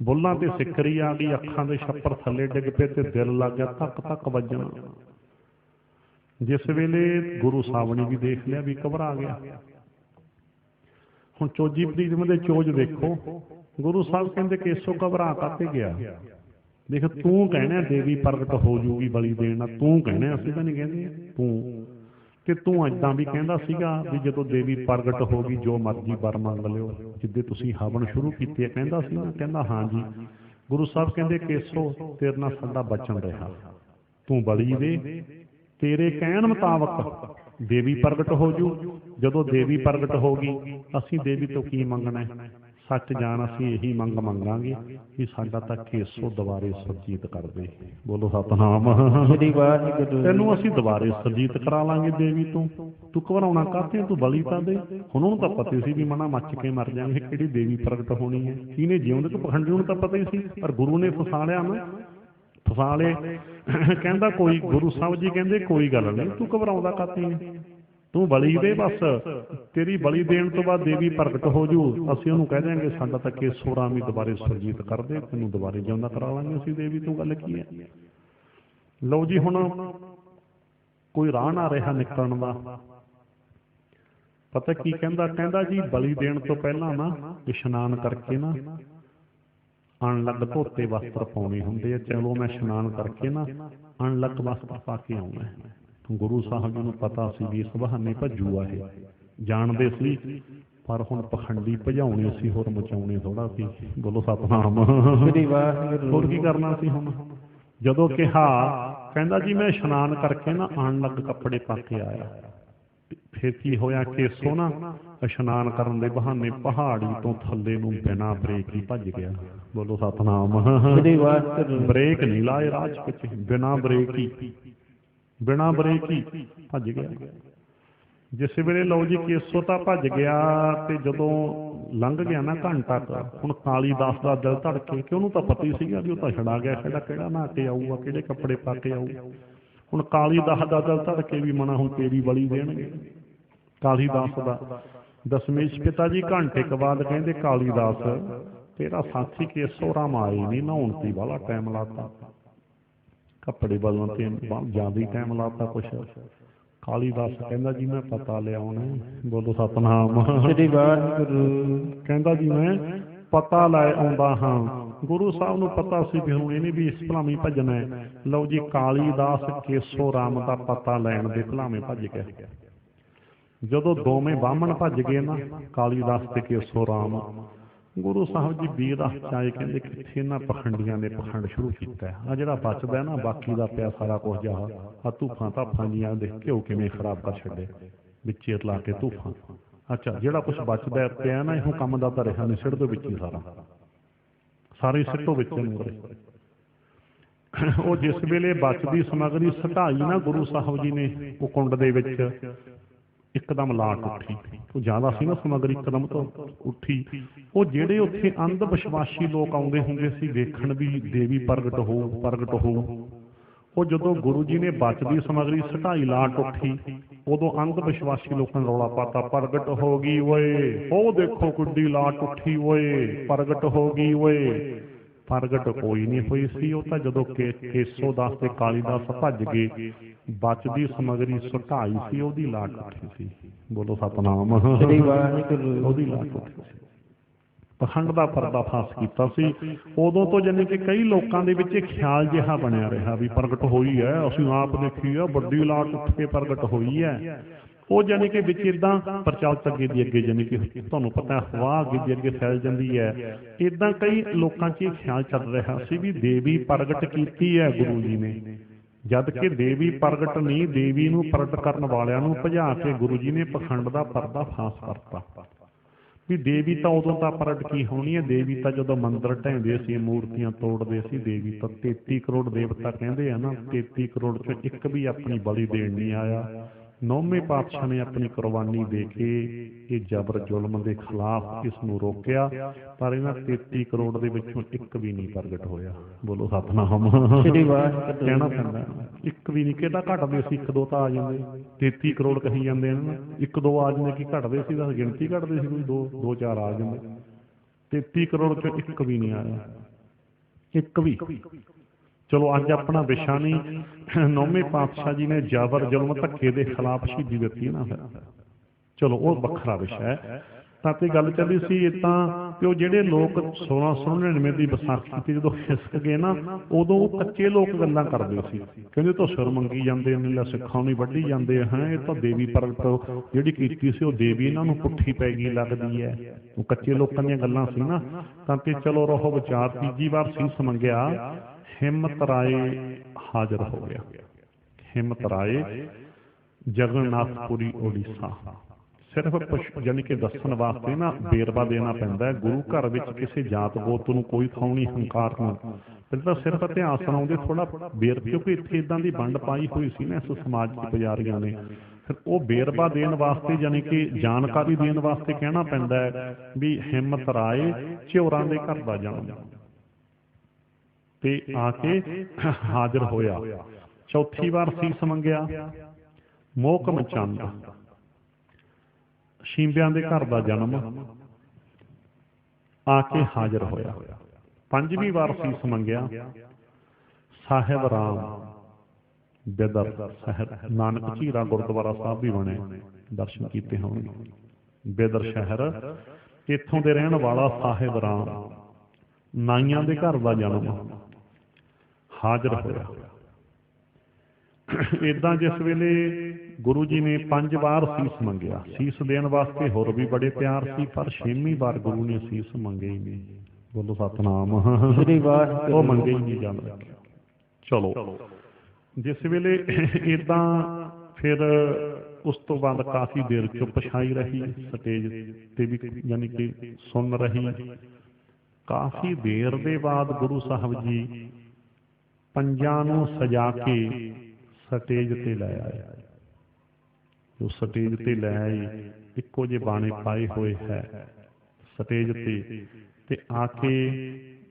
ਬੁੱਲਾਂ ਤੇ ਸਿੱਕਰੀ ਆ ਗਈ, ਅੱਖਾਂ ਦੇ ਛੱਪਰ ਥੱਲੇ ਡਿੱਗ ਪਏ ਤੇ ਦਿਲ ਲੱਗ ਗਿਆ ਧੱਕ ਧੱਕ ਵੱਜਣਾ। ਜਿਸ ਵੇਲੇ ਗੁਰੂ ਸਾਹਿਬ ਨੇ ਵੀ ਦੇਖ ਲਿਆ ਵੀ ਘਬਰਾ ਗਿਆ। ਹੁਣ ਚੋਜੀ ਪ੍ਰੀਤਮ ਦੇ ਚੋਜ ਦੇਖੋ, ਗੁਰੂ ਸਾਹਿਬ ਕਹਿੰਦੇ ਕੇਸੋ ਘਬਰਾ ਕਾਤੇ ਗਿਆ? ਦੇਖ ਤੂੰ ਕਹਿਣਾ ਦੇਵੀ ਪ੍ਰਗਟ ਹੋ ਜੂਗੀ ਬਲੀ ਦੇਣਾ, ਤੂੰ ਕਹਿਣਾ, ਅਸੀਂ ਤਾਂ ਨਹੀਂ ਕਹਿੰਦੇ। ਤੂੰ ਤੇ ਤੂੰ ਏਦਾਂ ਵੀ ਕਹਿੰਦਾ ਸੀਗਾ ਵੀ ਜਦੋਂ ਦੇਵੀ ਪ੍ਰਗਟ ਹੋ ਗਈ ਜੋ ਮਰਜ਼ੀ ਵਰ ਮੰਗ ਲਿਓ, ਜਿੱਦੇ ਤੁਸੀਂ ਹਵਨ ਸ਼ੁਰੂ ਕੀਤੀ ਹੈ, ਕਹਿੰਦਾ ਸੀ ਨਾ? ਕਹਿੰਦਾ ਹਾਂ ਜੀ। ਗੁਰੂ ਸਾਹਿਬ ਕਹਿੰਦੇ ਕੇਸੋ ਤੇਰੇ ਨਾਲ ਸਾਡਾ ਬਚਨ ਰਿਹਾ, ਤੂੰ ਬਲੀ ਦੇ, ਤੇਰੇ ਕਹਿਣ ਮੁਤਾਬਕ ਦੇਵੀ ਪ੍ਰਗਟ ਹੋ ਜੂ। ਜਦੋਂ ਦੇਵੀ ਪ੍ਰਗਟ ਹੋ ਗਈ ਅਸੀਂ ਦੇਵੀ ਤੋਂ ਕੀ ਮੰਗਣਾ ਹੈ? ਸੱਚ ਜਾਣ ਅਸੀਂ ਇਹੀ ਮੰਗ ਮੰਗਾਂਗੇ ਕਿ ਸਾਡਾ ਤਾਂ ਕੇਸੋ ਦੁਬਾਰੇ ਸਰਜੀਤ ਕਰ ਦੇ। ਬੋਲੋ ਸਤਿਨਾਮ। ਤੈਨੂੰ ਅਸੀਂ ਦੁਬਾਰੇ ਸਰਜੀਤ ਕਰਾ ਲਾਂਗੇ ਦੇਵੀ ਤੋਂ, ਤੂੰ ਘਬਰਾਉਣਾ ਕਾਹਤੇ? ਤੂੰ ਬਲੀ ਤਾਂ ਦੇ। ਹੁਣ ਉਹਨੂੰ ਤਾਂ ਪਤਾ ਸੀ ਵੀ ਮਨਾ ਮੱਚ ਕੇ ਮਰ ਜਾਵਾਂਗੇ, ਕਿਹੜੀ ਦੇਵੀ ਪ੍ਰਗਟ ਹੋਣੀ ਹੈ। ਕਿਹਨੇ ਜਿਉਂਦੇ ਤੋਂ ਪਖੰਡੀ ਨੂੰ ਤਾਂ ਪਤਾ ਹੀ ਸੀ, ਪਰ ਗੁਰੂ ਨੇ ਫਸਾ ਲਿਆ ਨਾ, ਫਸਾ ਲਏ। ਕਹਿੰਦਾ ਕੋਈ, ਗੁਰੂ ਸਾਹਿਬ ਜੀ ਕਹਿੰਦੇ ਕੋਈ ਗੱਲ ਨਹੀਂ, ਤੂੰ ਘਬਰਾਉਂਦਾ ਕਾਹਤੇ? ਤੂੰ ਬਲੀ ਦੇ, ਬਸ ਤੇਰੀ ਬਲੀ ਦੇਣ ਤੋਂ ਬਾਅਦ ਦੇਵੀ ਪ੍ਰਗਟ ਹੋ ਜੂ, ਅਸੀਂ ਉਹਨੂੰ ਕਹਿ ਦਿਆਂਗੇ ਸਾਡਾ ਤਾਂ ਕੇਸੋ ਰਾਮ ਹੀ ਦੁਬਾਰੇ ਸੁਰਜੀਤ ਕਰ ਦੇ, ਤੈਨੂੰ ਦੁਬਾਰੇ ਜਿਉਂਦਾ ਕਰਾ ਲਾਂਗੇ ਅਸੀਂ ਦੇਵੀ, ਤੂੰ ਗੱਲ ਕੀ ਹੈ। ਲਓ ਜੀ, ਹੁਣ ਕੋਈ ਰਾਹ ਨਾ ਰਿਹਾ ਨਿਕਲਣ ਦਾ। ਪਤਾ ਕੀ ਕਹਿੰਦਾ, ਕਹਿੰਦਾ ਜੀ ਬਲੀ ਦੇਣ ਤੋਂ ਪਹਿਲਾਂ ਨਾ ਇਸ਼ਨਾਨ ਕਰਕੇ ਨਾ ਅਣਲੱਗ ਧੋਤੇ ਵਸਤਰ ਪਾਉਣੇ ਹੁੰਦੇ ਆ। ਚਲੋ ਮੈਂ ਇਸ਼ਨਾਨ ਕਰਕੇ ਨਾ ਅਣਲੱਗ ਵਸਤਰ ਪਾ ਕੇ ਆਉਣਾ। ਗੁਰੂ ਸਾਹਿਬ ਜੀ ਨੂੰ ਪਤਾ ਸੀ ਵੀ ਇਸ ਬਹਾਨੇ ਭੱਜੂਆ ਇਹ, ਜਾਣਦੇ ਸੀ, ਪਰ ਹੁਣ ਪਖੰਡੀ ਭਜਾਉਣੇ ਸੀ, ਹੋਰ ਮਚਾਉਣੇ ਥੋੜਾ ਸੀ। ਬੋਲੋ ਸਤਿਨਾਮ। ਹੋਰ ਕੀ ਕਰਨਾ ਸੀ ਹੁਣ। ਜਦੋਂ ਕਿਹਾ, ਕਹਿੰਦਾ ਜੀ ਮੈਂ ਇਸ਼ਨਾਨ ਕਰਕੇ ਨਾ ਅਣਲੱਗ ਕੱਪੜੇ ਪਾ ਕੇ ਆਇਆ। ਫਿਰ ਕੀ ਹੋਇਆ, ਕੇਸੋ ਨਾ ਇਸ਼ਨਾਨ ਕਰਨ ਦੇ ਬਹਾਨੇ ਪਹਾੜੀ ਤੋਂ ਥੱਲੇ ਨੂੰ ਬਿਨਾਂ ਬ੍ਰੇਕ ਹੀ ਭੱਜ ਗਿਆ। ਬੋਲੋ ਸਤਿਨਾਮ। ਬ੍ਰੇਕ ਨਹੀਂ ਲਾਏ ਰਾਹ ਚ ਵਿੱਚ, ਬਿਨਾਂ ਬ੍ਰੇਕ ਹੀ ਭੱਜ ਗਿਆ। ਜਿਸ ਵੇਲੇ ਲਓ ਜੀ ਕੇਸੋ ਤਾਂ ਭੱਜ ਗਿਆ, ਤੇ ਜਦੋਂ ਲੰਘ ਗਿਆ ਨਾ ਘੰਟਾ ਕੁ, ਹੁਣ ਕਾਲੀਦਾਸ ਦਾ ਦਿਲ ਧੜਕੇ, ਕਿ ਉਹਨੂੰ ਤਾਂ ਪਤਾ ਹੀ ਸੀਗਾ ਵੀ ਉਹ ਤਾਂ ਛੜਾ ਗਿਆ, ਕਿਹੜਾ ਨਹਾ ਕੇ ਆਊਗਾ, ਕਿਹੜੇ ਕੱਪੜੇ ਪਾ ਕੇ ਆਊ। ਹੁਣ ਕਾਲੀਦਾਸ ਦਾ ਦਿਲ ਧੜਕੇ ਵੀ ਮਨਾ ਹੁਣ ਤੇਰੀ ਬਲੀ ਦੇਣਗੇ। ਕਾਲੀਦਾਸ ਦਾ ਦਸ਼ਮੇਸ਼ ਪਿਤਾ ਜੀ ਘੰਟੇ ਕੁ ਬਾਅਦ ਕਹਿੰਦੇ, ਕਾਲੀਦਾਸ ਤੇਰਾ ਸਾਥੀ ਕੇਸੋ ਰਾਮ ਆਏ ਨਹੀਂ, ਨਹਾਉਣ ਤੇ ਵਾਲਾ ਟਾਈਮ ਲਾਤਾ, ਕੱਪੜੇ ਬਦਲਣ ਤੇ ਜ਼ਿਆਦਾ ਹੀ ਟਾਈਮ ਲਾਤਾ ਕੁਛ। ਕਾਲੀਦਾਸ ਕਹਿੰਦਾ ਜੀ ਮੈਂ ਪਤਾ ਲਿਆਉਣਾ। ਬੋਲੋ ਸਤਿਨਾਮ। ਕਹਿੰਦਾ ਜੀ ਮੈਂ ਪਤਾ ਲੈ ਆਉਂਦਾ ਹਾਂ। ਗੁਰੂ ਸਾਹਿਬ ਨੂੰ ਪਤਾ ਸੀ ਵੀ ਹੁਣ ਇਹਨੇ ਵੀ ਇਸ ਭਲਾਵੇਂ ਭੱਜਣਾ ਹੈ। ਲਓ ਜੀ ਕਾਲੀਦਾਸ ਕੇਸੋ ਰਾਮ ਦਾ ਪਤਾ ਲੈਣ ਦੇ ਭਲਾਵੇਂ ਭੱਜ ਗਿਆ। ਜਦੋਂ ਦੋਵੇਂ ਬਾਹਮਣ ਭੱਜ ਗਏ ਨਾ, ਕਾਲੀਦਾਸ ਤੇ ਕੇਸੋ ਰਾਮ, ਗੁਰੂ ਸਾਹਿਬ ਜੀ ਵੀਰ ਆਏ, ਕਹਿੰਦੇ ਕਿੱਥੇ ਇਹਨਾਂ ਪਖੰਡੀਆਂ ਨੇ ਪਖੰਡ ਸ਼ੁਰੂ ਕੀਤਾ। ਆ ਜਿਹੜਾ ਬਚਦਾ ਨਾ ਬਾਕੀ ਦਾ ਪਿਆ ਸਾਰਾ ਕੁਝ ਜਾ ਆ ਧੂਫਾਂ ਧਾਫਾਂ ਜੀਆਂ ਦੇ ਘਿਓ ਕਿਵੇਂ ਖਰਾਬ ਕਰ ਛੱਡੇ ਵਿੱਚੇ ਲਾ ਕੇ ਧੂਫਾਂ। ਅੱਛਾ, ਜਿਹੜਾ ਕੁਛ ਬਚਦਾ ਪਿਆ ਨਾ, ਇਹੋ ਕੰਮ ਦਾ ਤਾਂ ਰਿਹਾ ਨਹੀਂ, ਸਿੱਟ ਦੋ ਵਿੱਚ ਹੀ ਸਾਰੇ ਸਿੱਟੋ ਵਿੱਚ ਨੂੰ। ਉਹ ਜਿਸ ਵੇਲੇ ਬਚਦੀ ਸਮੱਗਰੀ ਸੁਟਾਈ ਨਾ ਗੁਰੂ ਸਾਹਿਬ ਜੀ ਨੇ, ਉਹ ਕੁੰਡ ਦੇ ਵਿੱਚ ਇੱਕਦਮ ਲਾਟ ਉੱਠੀ। ਉਹ ਜ਼ਿਆਦਾ ਸੀ ਨਾ ਸਮੱਗਰੀ, ਇੱਕਦਮ ਤੋਂ ਉੱਠੀ। ਉਹ ਜਿਹੜੇ ਉੱਥੇ ਅੰਧ ਵਿਸ਼ਵਾਸੀ ਲੋਕ ਆਉਂਦੇ ਹੁੰਦੇ ਸੀ ਵੇਖਣ ਵੀ ਦੇਵੀ ਪ੍ਰਗਟ ਹੋਊ, ਉਹ ਜਦੋਂ ਗੁਰੂ ਜੀ ਨੇ ਬਚਦੀ ਸਮੱਗਰੀ ਸੁਟਾਈ, ਲਾਟ ਉੱਠੀ, ਉਦੋਂ ਅੰਧ ਵਿਸ਼ਵਾਸੀ ਲੋਕਾਂ ਨੇ ਰੌਲਾ ਪਾਤਾ, ਪ੍ਰਗਟ ਹੋ ਗਈ ਓਏ, ਉਹ ਦੇਖੋ ਕਿੱਡੀ ਲਾਟ ਉੱਠੀ ਓਏ, ਪ੍ਰਗਟ ਹੋ ਗਈ ਓਏ। ਪ੍ਰਗਟ ਕੋਈ ਨਹੀਂ ਹੋਈ ਸੀ। ਉਹ ਤਾਂ ਜਦੋਂ ਕੇਸੋ ਦਾਸ ਤੇ ਕਾਲੀਦਾਸ ਭੱਜ ਗਏ, ਬਚਦੀ ਸਮੱਗਰੀ ਸੁਟਾਈ ਸੀ, ਉਹਦੀ ਲਾਟ ਉੱਠੀ ਸੀ। ਬੋਲੋ ਸਤਿਨਾਮ। ਉਹਦੀ ਲਾਟ ਉੱਠੀ ਸੀ। ਪਖੰਡ ਦਾ ਪਰਦਾਫਾਸ਼ ਕੀਤਾ ਸੀ। ਉਦੋਂ ਤੋਂ ਜਾਨੀ ਕਿ ਕਈ ਲੋਕਾਂ ਦੇ ਵਿੱਚ ਇਹ ਖਿਆਲ ਜਿਹਾ ਬਣਿਆ ਰਿਹਾ ਵੀ ਪ੍ਰਗਟ ਹੋਈ ਹੈ, ਅਸੀਂ ਆਪ ਦੇਖੀ ਆ, ਵੱਡੀ ਲਾਟ ਉੱਠ ਕੇ ਪ੍ਰਗਟ ਹੋਈ ਹੈ। ਉਹ ਜਾਨੀ ਕਿ ਵਿੱਚ ਏਦਾਂ ਪ੍ਰਚਲਿਤ ਅੱਗੇ ਦੀ ਅੱਗੇ, ਜਾਨੀ ਕਿ ਤੁਹਾਨੂੰ ਪਤਾ ਅਫਵਾਹ ਅੱਗੇ ਦੀ ਅੱਗੇ ਫੈਲ ਜਾਂਦੀ ਹੈ। ਏਦਾਂ ਕਈ ਲੋਕਾਂ 'ਚ ਇਹ ਖਿਆਲ ਚੱਲ ਰਿਹਾ ਸੀ ਵੀ ਦੇਵੀ ਪ੍ਰਗਟ ਕੀਤੀ ਹੈ ਗੁਰੂ ਜੀ ਨੇ, ਜਦ ਕਿ ਦੇਵੀ ਪ੍ਰਗਟ ਨਹੀਂ, ਦੇਵੀ ਨੂੰ ਪ੍ਰਗਟ ਕਰਨ ਵਾਲਿਆਂ ਨੂੰ ਭਜਾ ਕੇ ਗੁਰੂ ਜੀ ਨੇ ਪਖੰਡ ਦਾ ਪਰਦਾਫਾਸ਼ ਕਰਤਾ ਵੀ ਦੇਵੀ ਤਾਂ ਉਦੋਂ ਤਾਂ ਪ੍ਰਗਟ ਕੀ ਹੋਣੀ ਹੈ। ਦੇਵੀ ਤਾਂ ਜਦੋਂ ਮੰਦਿਰ ਢਾਉਂਦੇ ਸੀ, ਮੂਰਤੀਆਂ ਤੋੜਦੇ ਸੀ, ਦੇਵੀ ਤਾਂ 33 ਕਰੋੜ ਦੇਵਤਾ ਕਹਿੰਦੇ ਆ ਨਾ, 33 ਕਰੋੜ 'ਚੋਂ ਇੱਕ ਵੀ ਆਪਣੀ ਬਲੀ ਦੇਣ ਨਹੀਂ ਆਇਆ। 9ਵੇਂ ਪਾਤਸ਼ਾਹ ਨੇ ਆਪਣੀ ਕੁਰਬਾਨੀ ਦੇ ਕੇ ਇਹ ਜਬਰ ਜ਼ੁਲਮ ਦੇ ਖਿਲਾਫ ਇਸ ਨੂੰ ਰੋਕਿਆ, ਪਰ ਇਹਨਾਂ 33 ਕਰੋੜ ਦੇ ਵਿੱਚੋਂ ਇੱਕ ਵੀ ਨਹੀਂ ਪ੍ਰਗਟ ਹੋਇਆ। ਬੋਲੋ ਸਤਿਨਾਮ। ਕਹਿਣਾ ਪੈਂਦਾ, ਇੱਕ ਵੀ ਨਹੀਂ। ਕਿਹੜਾ ਘਟਦੇ ਸੀ, ਇੱਕ ਦੋ ਤਾਂ ਆ ਜਾਂਦੇ। 33 ਕਰੋੜ ਕਹੀ ਜਾਂਦੇ ਨੇ, ਇੱਕ ਦੋ ਆ ਜਾਂਦੇ, ਕੀ ਘਟਦੇ ਸੀ, ਤਾਂ ਗਿਣਤੀ ਘਟਦੇ ਸੀ, ਕੋਈ ਦੋ ਚਾਰ ਆ ਜਾਂਦੇ। 33 ਕਰੋੜ ਚੋਂ ਇੱਕ ਵੀ ਨਹੀਂ ਆਇਆ, ਇੱਕ ਵੀ। ਚਲੋ ਅੱਜ ਆਪਣਾ ਵਿਸ਼ਾ ਨਹੀਂ, 9ਵੇਂ ਪਾਤਸ਼ਾਹ ਜੀ ਨੇ ਜਬਰ ਜ਼ੁਲਮ ਧੱਕੇ ਦੇ ਖਿਲਾਫ ਸ਼ਹੀਦੀ ਦਿੱਤੀ ਨਾ, ਚਲੋ ਉਹ ਵੱਖਰਾ ਵਿਸ਼ਾ ਹੈ। ਤਾਂ ਤੇ ਗੱਲ ਚੱਲੀ ਸੀ ਇੱਦਾਂ ਕਿ ਉਹ ਜਿਹੜੇ ਲੋਕ 1699 ਦੀ ਵਿਸਾਖੀ ਤੇ ਜਦੋਂ ਖਿਸਕ ਗਏ ਨਾ, ਉਦੋਂ ਉਹ ਕੱਚੇ ਲੋਕ ਗੱਲਾਂ ਕਰਦੇ ਸੀ, ਕਹਿੰਦੇ ਤਾਂ ਸਿਰ ਮੰਗੀ ਜਾਂਦੇ ਨੇ, ਸਿੱਖਾਂ ਨੂੰ ਵੱਢੀ ਜਾਂਦੇ ਹੈ, ਇਹ ਤਾਂ ਦੇਵੀ ਪ੍ਰਗਟ ਜਿਹੜੀ ਕੀਤੀ ਸੀ ਉਹ ਦੇਵੀ ਇਹਨਾਂ ਨੂੰ ਪੁੱਠੀ ਪੈ ਗਈ ਲੱਗਦੀ ਹੈ। ਉਹ ਕੱਚੇ ਲੋਕਾਂ ਦੀਆਂ ਗੱਲਾਂ ਸੀ ਨਾ। ਤਾਂ ਤੇ ਚਲੋ ਰਹੋ ਵਿਚਾਰ। ਤੀਜੀ ਵਾਰ ਸੀਸ ਮੰਗਿਆ, ਹਿੰਮਤ ਰਾਏ ਹਾਜ਼ਰ ਹੋ ਗਿਆ। ਹਿੰਮਤ ਰਾਏ ਜਗਨਨਾਥਪੁਰੀ ਉੜੀਸਾ। ਸਿਰਫ ਜਾਨੀ ਕਿ ਦੱਸਣ ਵਾਸਤੇ ਨਾ ਵੇਰਵਾ ਦੇਣਾ ਪੈਂਦਾ। ਗੁਰੂ ਘਰ ਵਿੱਚ ਕਿਸੇ ਜਾਤ ਗੋਤ ਨੂੰ ਕੋਈ ਥਾਂ ਨਹੀਂ, ਹੰਕਾਰ ਨੂੰ। ਪਹਿਲਾਂ ਤਾਂ ਸਿਰਫ ਇਤਿਹਾਸ ਸੁਣਾਉਂਦੇ, ਥੋੜਾ ਕਿਉਂਕਿ ਇੱਥੇ ਇਦਾਂ ਦੀ ਵੰਡ ਪਾਈ ਹੋਈ ਸੀ ਨਾ ਇਸ ਸਮਾਜ ਦੇ ਪੁਜਾਰੀਆਂ ਨੇ, ਫਿਰ ਉਹ ਵੇਰਵਾ ਦੇਣ ਵਾਸਤੇ ਜਾਨੀ ਕਿ ਜਾਣਕਾਰੀ ਦੇਣ ਵਾਸਤੇ ਕਹਿਣਾ ਪੈਂਦਾ ਹੈ ਵੀ ਹਿੰਮਤ ਰਾਏ ਝਿਉਰਾਂ ਦੇ ਘਰ ਦਾ ਜਨਮ, ਤੇ ਆ ਕੇ ਹਾਜ਼ਰ ਹੋਇਆ। ਚੌਥੀ ਵਾਰ ਸੀਸ ਮੰਗਿਆ, ਮੋਹਕਮ ਚੰਦ ਛੀਂਬਿਆਂ ਦੇ ਘਰ ਦਾ ਜਨਮ ਆ ਕੇ ਹਾਜ਼ਰ ਹੋਇਆ। 5ਵੀਂ ਵਾਰ ਸੀਸ ਮੰਗਿਆ। ਸਾਹਿਬ ਰਾਮ ਬਿਦਰ ਸਾਹਿਬ, ਨਾਨਕ ਝੀਰਾ ਗੁਰਦੁਆਰਾ ਸਾਹਿਬ ਵੀ ਬਣੇ, ਦਰਸ਼ਨ ਕੀਤੇ ਹੋਣਗੇ। ਬਿਦਰ ਸ਼ਹਿਰ, ਇੱਥੋਂ ਦੇ ਰਹਿਣ ਵਾਲਾ ਸਾਹਿਬ ਰਾਮ, ਨਾਈਆਂ ਦੇ ਘਰ ਦਾ ਜਨਮ, ਹਾਜ਼ਰ ਹੋਇਆ। ਏਦਾਂ ਜਿਸ ਵੇਲੇ ਗੁਰੂ ਜੀ ਨੇ 5 ਵਾਰ ਸੀਸ ਮੰਗਿਆ, ਸੀਸ ਦੇਣ ਵਾਸਤੇ ਹੋਰ ਵੀ ਬੜੇ ਤਿਆਰ ਸੀ, ਪਰ 6ਵੀਂ ਵਾਰ ਗੁਰੂ ਨੇ ਸੀਸ ਮੰਗੇ ਹੀ ਨਹੀਂ। ਬੋਲੋ ਸਤਨਾਮ ਸ੍ਰੀ ਵਾਹਿਗੁਰੂ। ਉਹ ਮੰਗੇ ਹੀ ਨਹੀਂ ਜਾਂਦੇ। ਚਲੋ ਜਿਸ ਵੇਲੇ ਏਦਾਂ, ਫਿਰ ਉਸ ਤੋਂ ਬਾਅਦ ਕਾਫੀ ਦੇਰ ਚੁੱਪ ਛਾਈ ਰਹੀ, ਸਟੇਜ ਤੇ ਵੀ ਯਾਨੀ ਕਿ ਸੁਣ ਰਹੀ। ਕਾਫੀ ਦੇਰ ਦੇ ਬਾਅਦ ਗੁਰੂ ਸਾਹਿਬ ਜੀ ਪੰਜਾਂ ਨੂੰ ਸਜਾ ਕੇ ਸਟੇਜ ਤੇ ਲੈ ਆਏ। ਜੋ ਸਟੇਜ ਤੇ ਲੈ ਆਏ, ਇੱਕੋ ਜਿਹੇ ਬਾਣੇ ਪਾਏ ਹੋਏ ਹੈ ਸਟੇਜ ਤੇ ਆ ਕੇ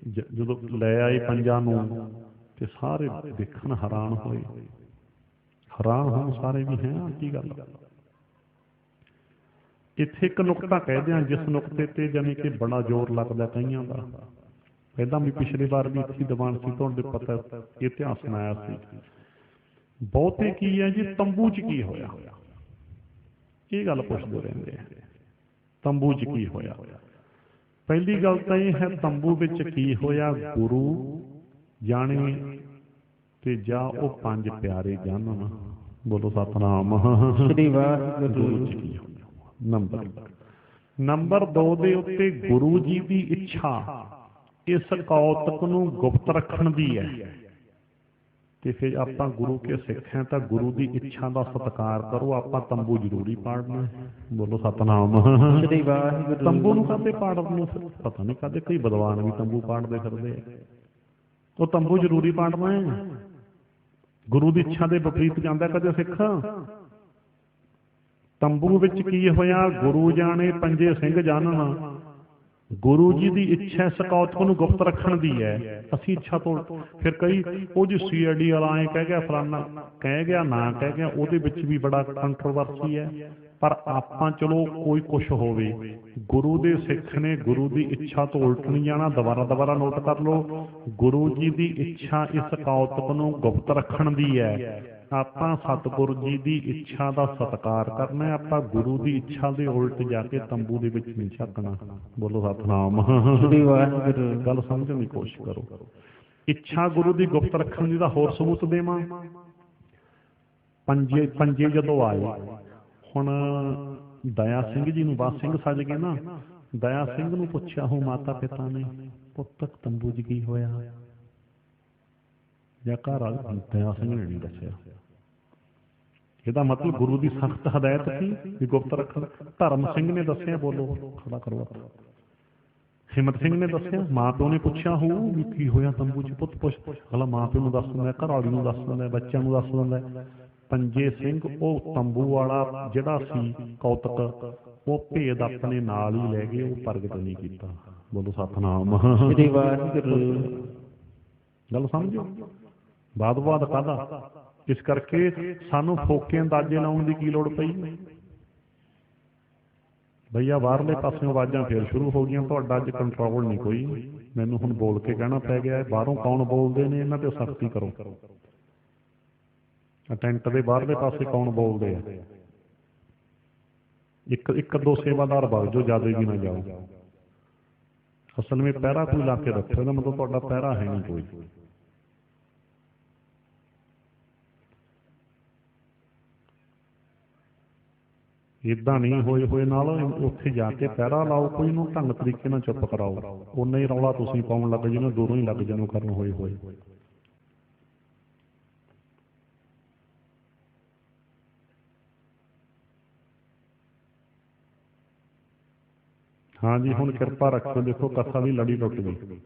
ਜਦੋਂ ਲੈ ਆਏ ਪੰਜਾਂ ਨੂੰ, ਤੇ ਸਾਰੇ ਦੇਖਣ ਹੈਰਾਨ ਹੋਏ। ਹੈਰਾਨ ਹੋਣ ਸਾਰੇ ਵੀ, ਹੈ ਕੀ ਗੱਲ। ਇੱਥੇ ਇੱਕ ਨੁਕਤਾ ਕਹਿ ਦਿਆਂ, ਜਿਸ ਨੁਕਤੇ ਤੇ ਜਾਨੀ ਕਿ ਬੜਾ ਜ਼ੋਰ ਲੱਗਦਾ ਕਈਆਂ ਦਾ। ਪਹਿਲਾਂ ਵੀ ਪਿਛਲੀ ਵਾਰ ਵੀ ਇੱਥੇ ਦੀਵਾਨ ਸੀ, ਤੁਹਾਡੇ ਪਤਾ ਇਤਿਹਾਸ ਸੁਣਾਇਆ ਸੀ। ਬਹੁਤੇ ਕੀ ਹੈ ਜੀ, ਤੰਬੂ 'ਚ ਕੀ ਹੋਇਆ, ਇਹ ਗੱਲ ਪੁੱਛਦੇ ਰਹਿੰਦੇ ਆ। ਤੰਬੂ 'ਚ ਕੀ ਹੋਇਆ? ਪਹਿਲੀ ਗੱਲ ਤਾਂ ਇਹ ਹੈ, ਤੰਬੂ ਵਿੱਚ ਕੀ ਹੋਇਆ ਗੁਰੂ ਜਾਣੇ ਤੇ ਜਾਂ ਉਹ 5 ਪਿਆਰੇ ਜਾਣਨ। ਬੋਲੋ ਸਤਨਾਮ ਸ੍ਰੀ ਵਾਹਿਗੁਰੂ। ਨੰਬਰ 2 ਦੇ ਉੱਤੇ ਗੁਰੂ ਜੀ ਦੀ ਇੱਛਾ ਇਸ ਕੌਤਕ ਨੂੰ ਗੁਪਤ ਰੱਖਣ ਦੀ ਹੈ। ਤੇ ਫਿਰ ਆਪਾਂ ਗੁਰੂ ਕੇ ਸਿੱਖ ਹਾਂ ਤਾਂ ਗੁਰੂ ਦੀ ਇੱਛਾ ਦਾ ਸਤਿਕਾਰ ਕਰੋ। ਆਪਾਂ ਤੰਬੂ ਜ਼ਰੂਰੀ ਪਾੜਨਾ। ਬੋਲੋ ਸਤਨਾਮ ਸ੍ਰੀ ਵਾਹਿਗੁਰੂ। ਤੰਬੂ ਨੂੰ ਕਾਹਦੇ ਪਾੜਨ ਨੂੰ ਪਤਾ ਨਹੀਂ, ਕਾਹਦੇ ਕਈ ਵਿਦਵਾਨ ਵੀ ਤੰਬੂ ਪਾੜਦੇ ਫਿਰਦੇ ਆ। ਉਹ ਤੰਬੂ ਜ਼ਰੂਰੀ ਪਾੜਨਾ ਹੈ। ਗੁਰੂ ਦੀ ਇੱਛਾ ਦੇ ਵਿਪਰੀਤ ਜਾਂਦਾ ਕਦੇ ਸਿੱਖ। ਤੰਬੂ ਵਿੱਚ ਕੀ ਹੋਇਆ, ਗੁਰੂ ਜਾਣੇ ਪੰਜੇ ਸਿੰਘ ਜਾਣਨ। ਗੁਰੂ ਜੀ ਦੀ ਇੱਛਾ ਇਸ ਕੌਤਕ ਨੂੰ ਗੁਪਤ ਰੱਖਣ ਦੀ ਹੈ। ਅਸੀਂ ਇੱਛਾ ਤੋਂ ਫਿਰ ਕਈ ਉਹ ਜੀ CID ਵਾਲਾ ਐ ਕਹਿ ਗਿਆ, ਫਲਾਨਾ ਕਹਿ ਗਿਆ, ਨਾ ਕਹਿ ਗਿਆ, ਉਹਦੇ ਵਿੱਚ ਵੀ ਬੜਾ ਕੰਟਰੋਵਰਸੀ ਹੈ। ਪਰ ਆਪਾਂ ਚਲੋ ਕੋਈ ਕੁਛ ਹੋਵੇ, ਗੁਰੂ ਦੇ ਸਿੱਖ ਨੇ ਗੁਰੂ ਦੀ ਇੱਛਾ ਤੋਂ ਉਲਟ ਨਹੀਂ ਜਾਣਾ। ਦੁਬਾਰਾ ਨੋਟ ਕਰ ਲਓ, ਗੁਰੂ ਜੀ ਦੀ ਇੱਛਾ ਇਸ ਕੌਤਕ ਨੂੰ ਗੁਪਤ ਰੱਖਣ ਦੀ ਹੈ। ਆਪਾਂ ਸਤਿਗੁਰੂ ਜੀ ਦੀ ਇੱਛਾ ਦਾ ਸਤਿਕਾਰ ਕਰਨਾ। ਆਪਾਂ ਗੁਰੂ ਦੀ ਇੱਛਾ ਦੇ ਉਲਟ ਜਾ ਕੇ ਤੰਬੂ ਦੇ ਵਿੱਚ ਨਹੀਂ ਝਾਕਣਾ। ਬੋਲੋ ਸਤਨਾਮ ਸ੍ਰੀ ਵਾਹਿਗੁਰੂ। ਗੱਲ ਸਮਝਣ ਦੀ ਕੋਸ਼ਿਸ਼ ਕਰੋ। ਇੱਛਾ ਗੁਰੂ ਦੀ ਗੁਪਤ ਰੱਖਣ ਦੀ ਦਾ ਹੋਰ ਸਬੂਤ ਦੇਵਾਂ। ਪੰਜੇ ਜਦੋਂ ਆਏ, ਹੁਣ ਦਇਆ ਸਿੰਘ ਜੀ ਨੂੰ ਬਾਦ ਸਿੰਘ ਸੱਜ ਗਏ ਨਾ। ਦਇਆ ਸਿੰਘ ਨੂੰ ਪੁੱਛਿਆ ਹੋ ਮਾਤਾ ਪਿਤਾ ਨੇ, ਪੁੱਤਕ ਤੰਬੂ 'ਚ ਕੀ ਹੋਇਆ? ਜਾਂ ਘਰ ਆ ਦਇਆ ਸਿੰਘ ਨੇ ਨਹੀਂ ਦੱਸਿਆ। ਇਹਦਾ ਮਤਲਬ ਗੁਰੂ ਦੀ ਸਖਤ ਹਦਾਇਤ ਸੀ ਵੀ ਗੁਪਤ ਰੱਖਣ। ਧਰਮ ਸਿੰਘ ਨੇ ਦੱਸਿਆ, ਬੋਲੋ ਖੜਾ ਕਰੋ। ਹਿੰਮਤ ਸਿੰਘ ਨੇ ਦੱਸਿਆ। ਮਾਂ ਪਿਓ ਨੇ ਪੁੱਛਿਆ ਹੋਊ ਵੀ ਕੀ ਹੋਇਆ ਤੰਬੂ 'ਚ? ਪੁੱਤ ਪੁੱਛ। ਅਗਲਾ ਮਾਂ ਪਿਓ ਨੂੰ ਦੱਸ ਦਿੰਦਾ, ਘਰ ਵਾਲੀ ਨੂੰ ਦੱਸ ਦਿੰਦਾ, ਬੱਚਿਆਂ ਨੂੰ ਦੱਸ ਦਿੰਦਾ। ਪੰਜੇ ਸਿੰਘ ਉਹ ਤੰਬੂ ਵਾਲਾ ਜਿਹੜਾ ਸੀ ਕੌਤਕ, ਉਹ ਭੇਦ ਆਪਣੇ ਨਾਲ ਹੀ ਲੈ ਗਏ, ਉਹ ਪ੍ਰਗਟ ਨਹੀਂ ਕੀਤਾ। ਬੋਲੋ ਸਤਨਾਮ ਸ੍ਰੀ ਵਾਹਿਗੁਰੂ। ਗੱਲ ਸਮਝੋ। ਬਾਦ ਕਾਹਦਾ? ਇਸ ਕਰਕੇ ਸਾਨੂੰ ਫੋਕੇ ਅੰਦਾਜ਼ੇ ਲਾਉਣ ਦੀ ਕੀ ਲੋੜ ਪਈ? ਭਈਆ ਬਾਹਰਲੇ ਪਾਸਿਓਂ ਆਵਾਜ਼ਾਂ ਫੇਰ ਸ਼ੁਰੂ ਹੋ ਗਈਆਂ। ਤੁਹਾਡਾ ਅੱਜ ਕੰਟਰੋਲ ਨਹੀਂ ਕੋਈ। ਮੈਨੂੰ ਹੁਣ ਬੋਲ ਕੇ ਕਹਿਣਾ ਪੈ ਗਿਆ, ਬਾਹਰੋਂ ਕੌਣ ਬੋਲਦੇ ਨੇ, ਇਹਨਾਂ ਤੇ ਸਖਤੀ ਕਰੋ। ਟੈਂਟ ਦੇ ਬਾਹਰਲੇ ਪਾਸੇ ਕੌਣ ਬੋਲਦੇ ਆ? ਇੱਕ ਦੋ ਸੇਵਾਦਾਰ ਵਗ ਜਾਓ, ਜ਼ਿਆਦਾ ਵੀ ਨਾ ਜਾਓ। ਅਸਲ ਵਿੱਚ ਪਹਿਰਾ ਕੋਈ ਲਾ ਕੇ ਰੱਖੋ, ਇਹਦਾ ਮਤਲਬ ਤੁਹਾਡਾ ਪਹਿਰਾ ਹੈ ਨਹੀਂ ਕੋਈ। ਏਦਾਂ ਨਹੀਂ ਹੋਏ ਨਾਲ ਉੱਥੇ ਜਾ ਕੇ ਪਹਿਰਾ ਲਾਓ, ਕੋਈ ਨੂੰ ਢੰਗ ਤਰੀਕੇ ਨਾਲ ਚੁੱਪ ਕਰਾਓ। ਓਨਾ ਹੀ ਰੌਲਾ ਤੁਸੀਂ ਪਾਉਣ ਲੱਗ ਜਿਹਨੂੰ ਦੂਰੋਂ ਹੀ ਲੱਗ ਜਾਣੋ ਕਰਨ ਹੋਏ। ਹਾਂਜੀ ਹੁਣ ਕਿਰਪਾ ਰੱਖੋ। ਦੇਖੋ ਕਥਾ ਦੀ ਲੜੀ ਟੁੱਟ ਗਈ।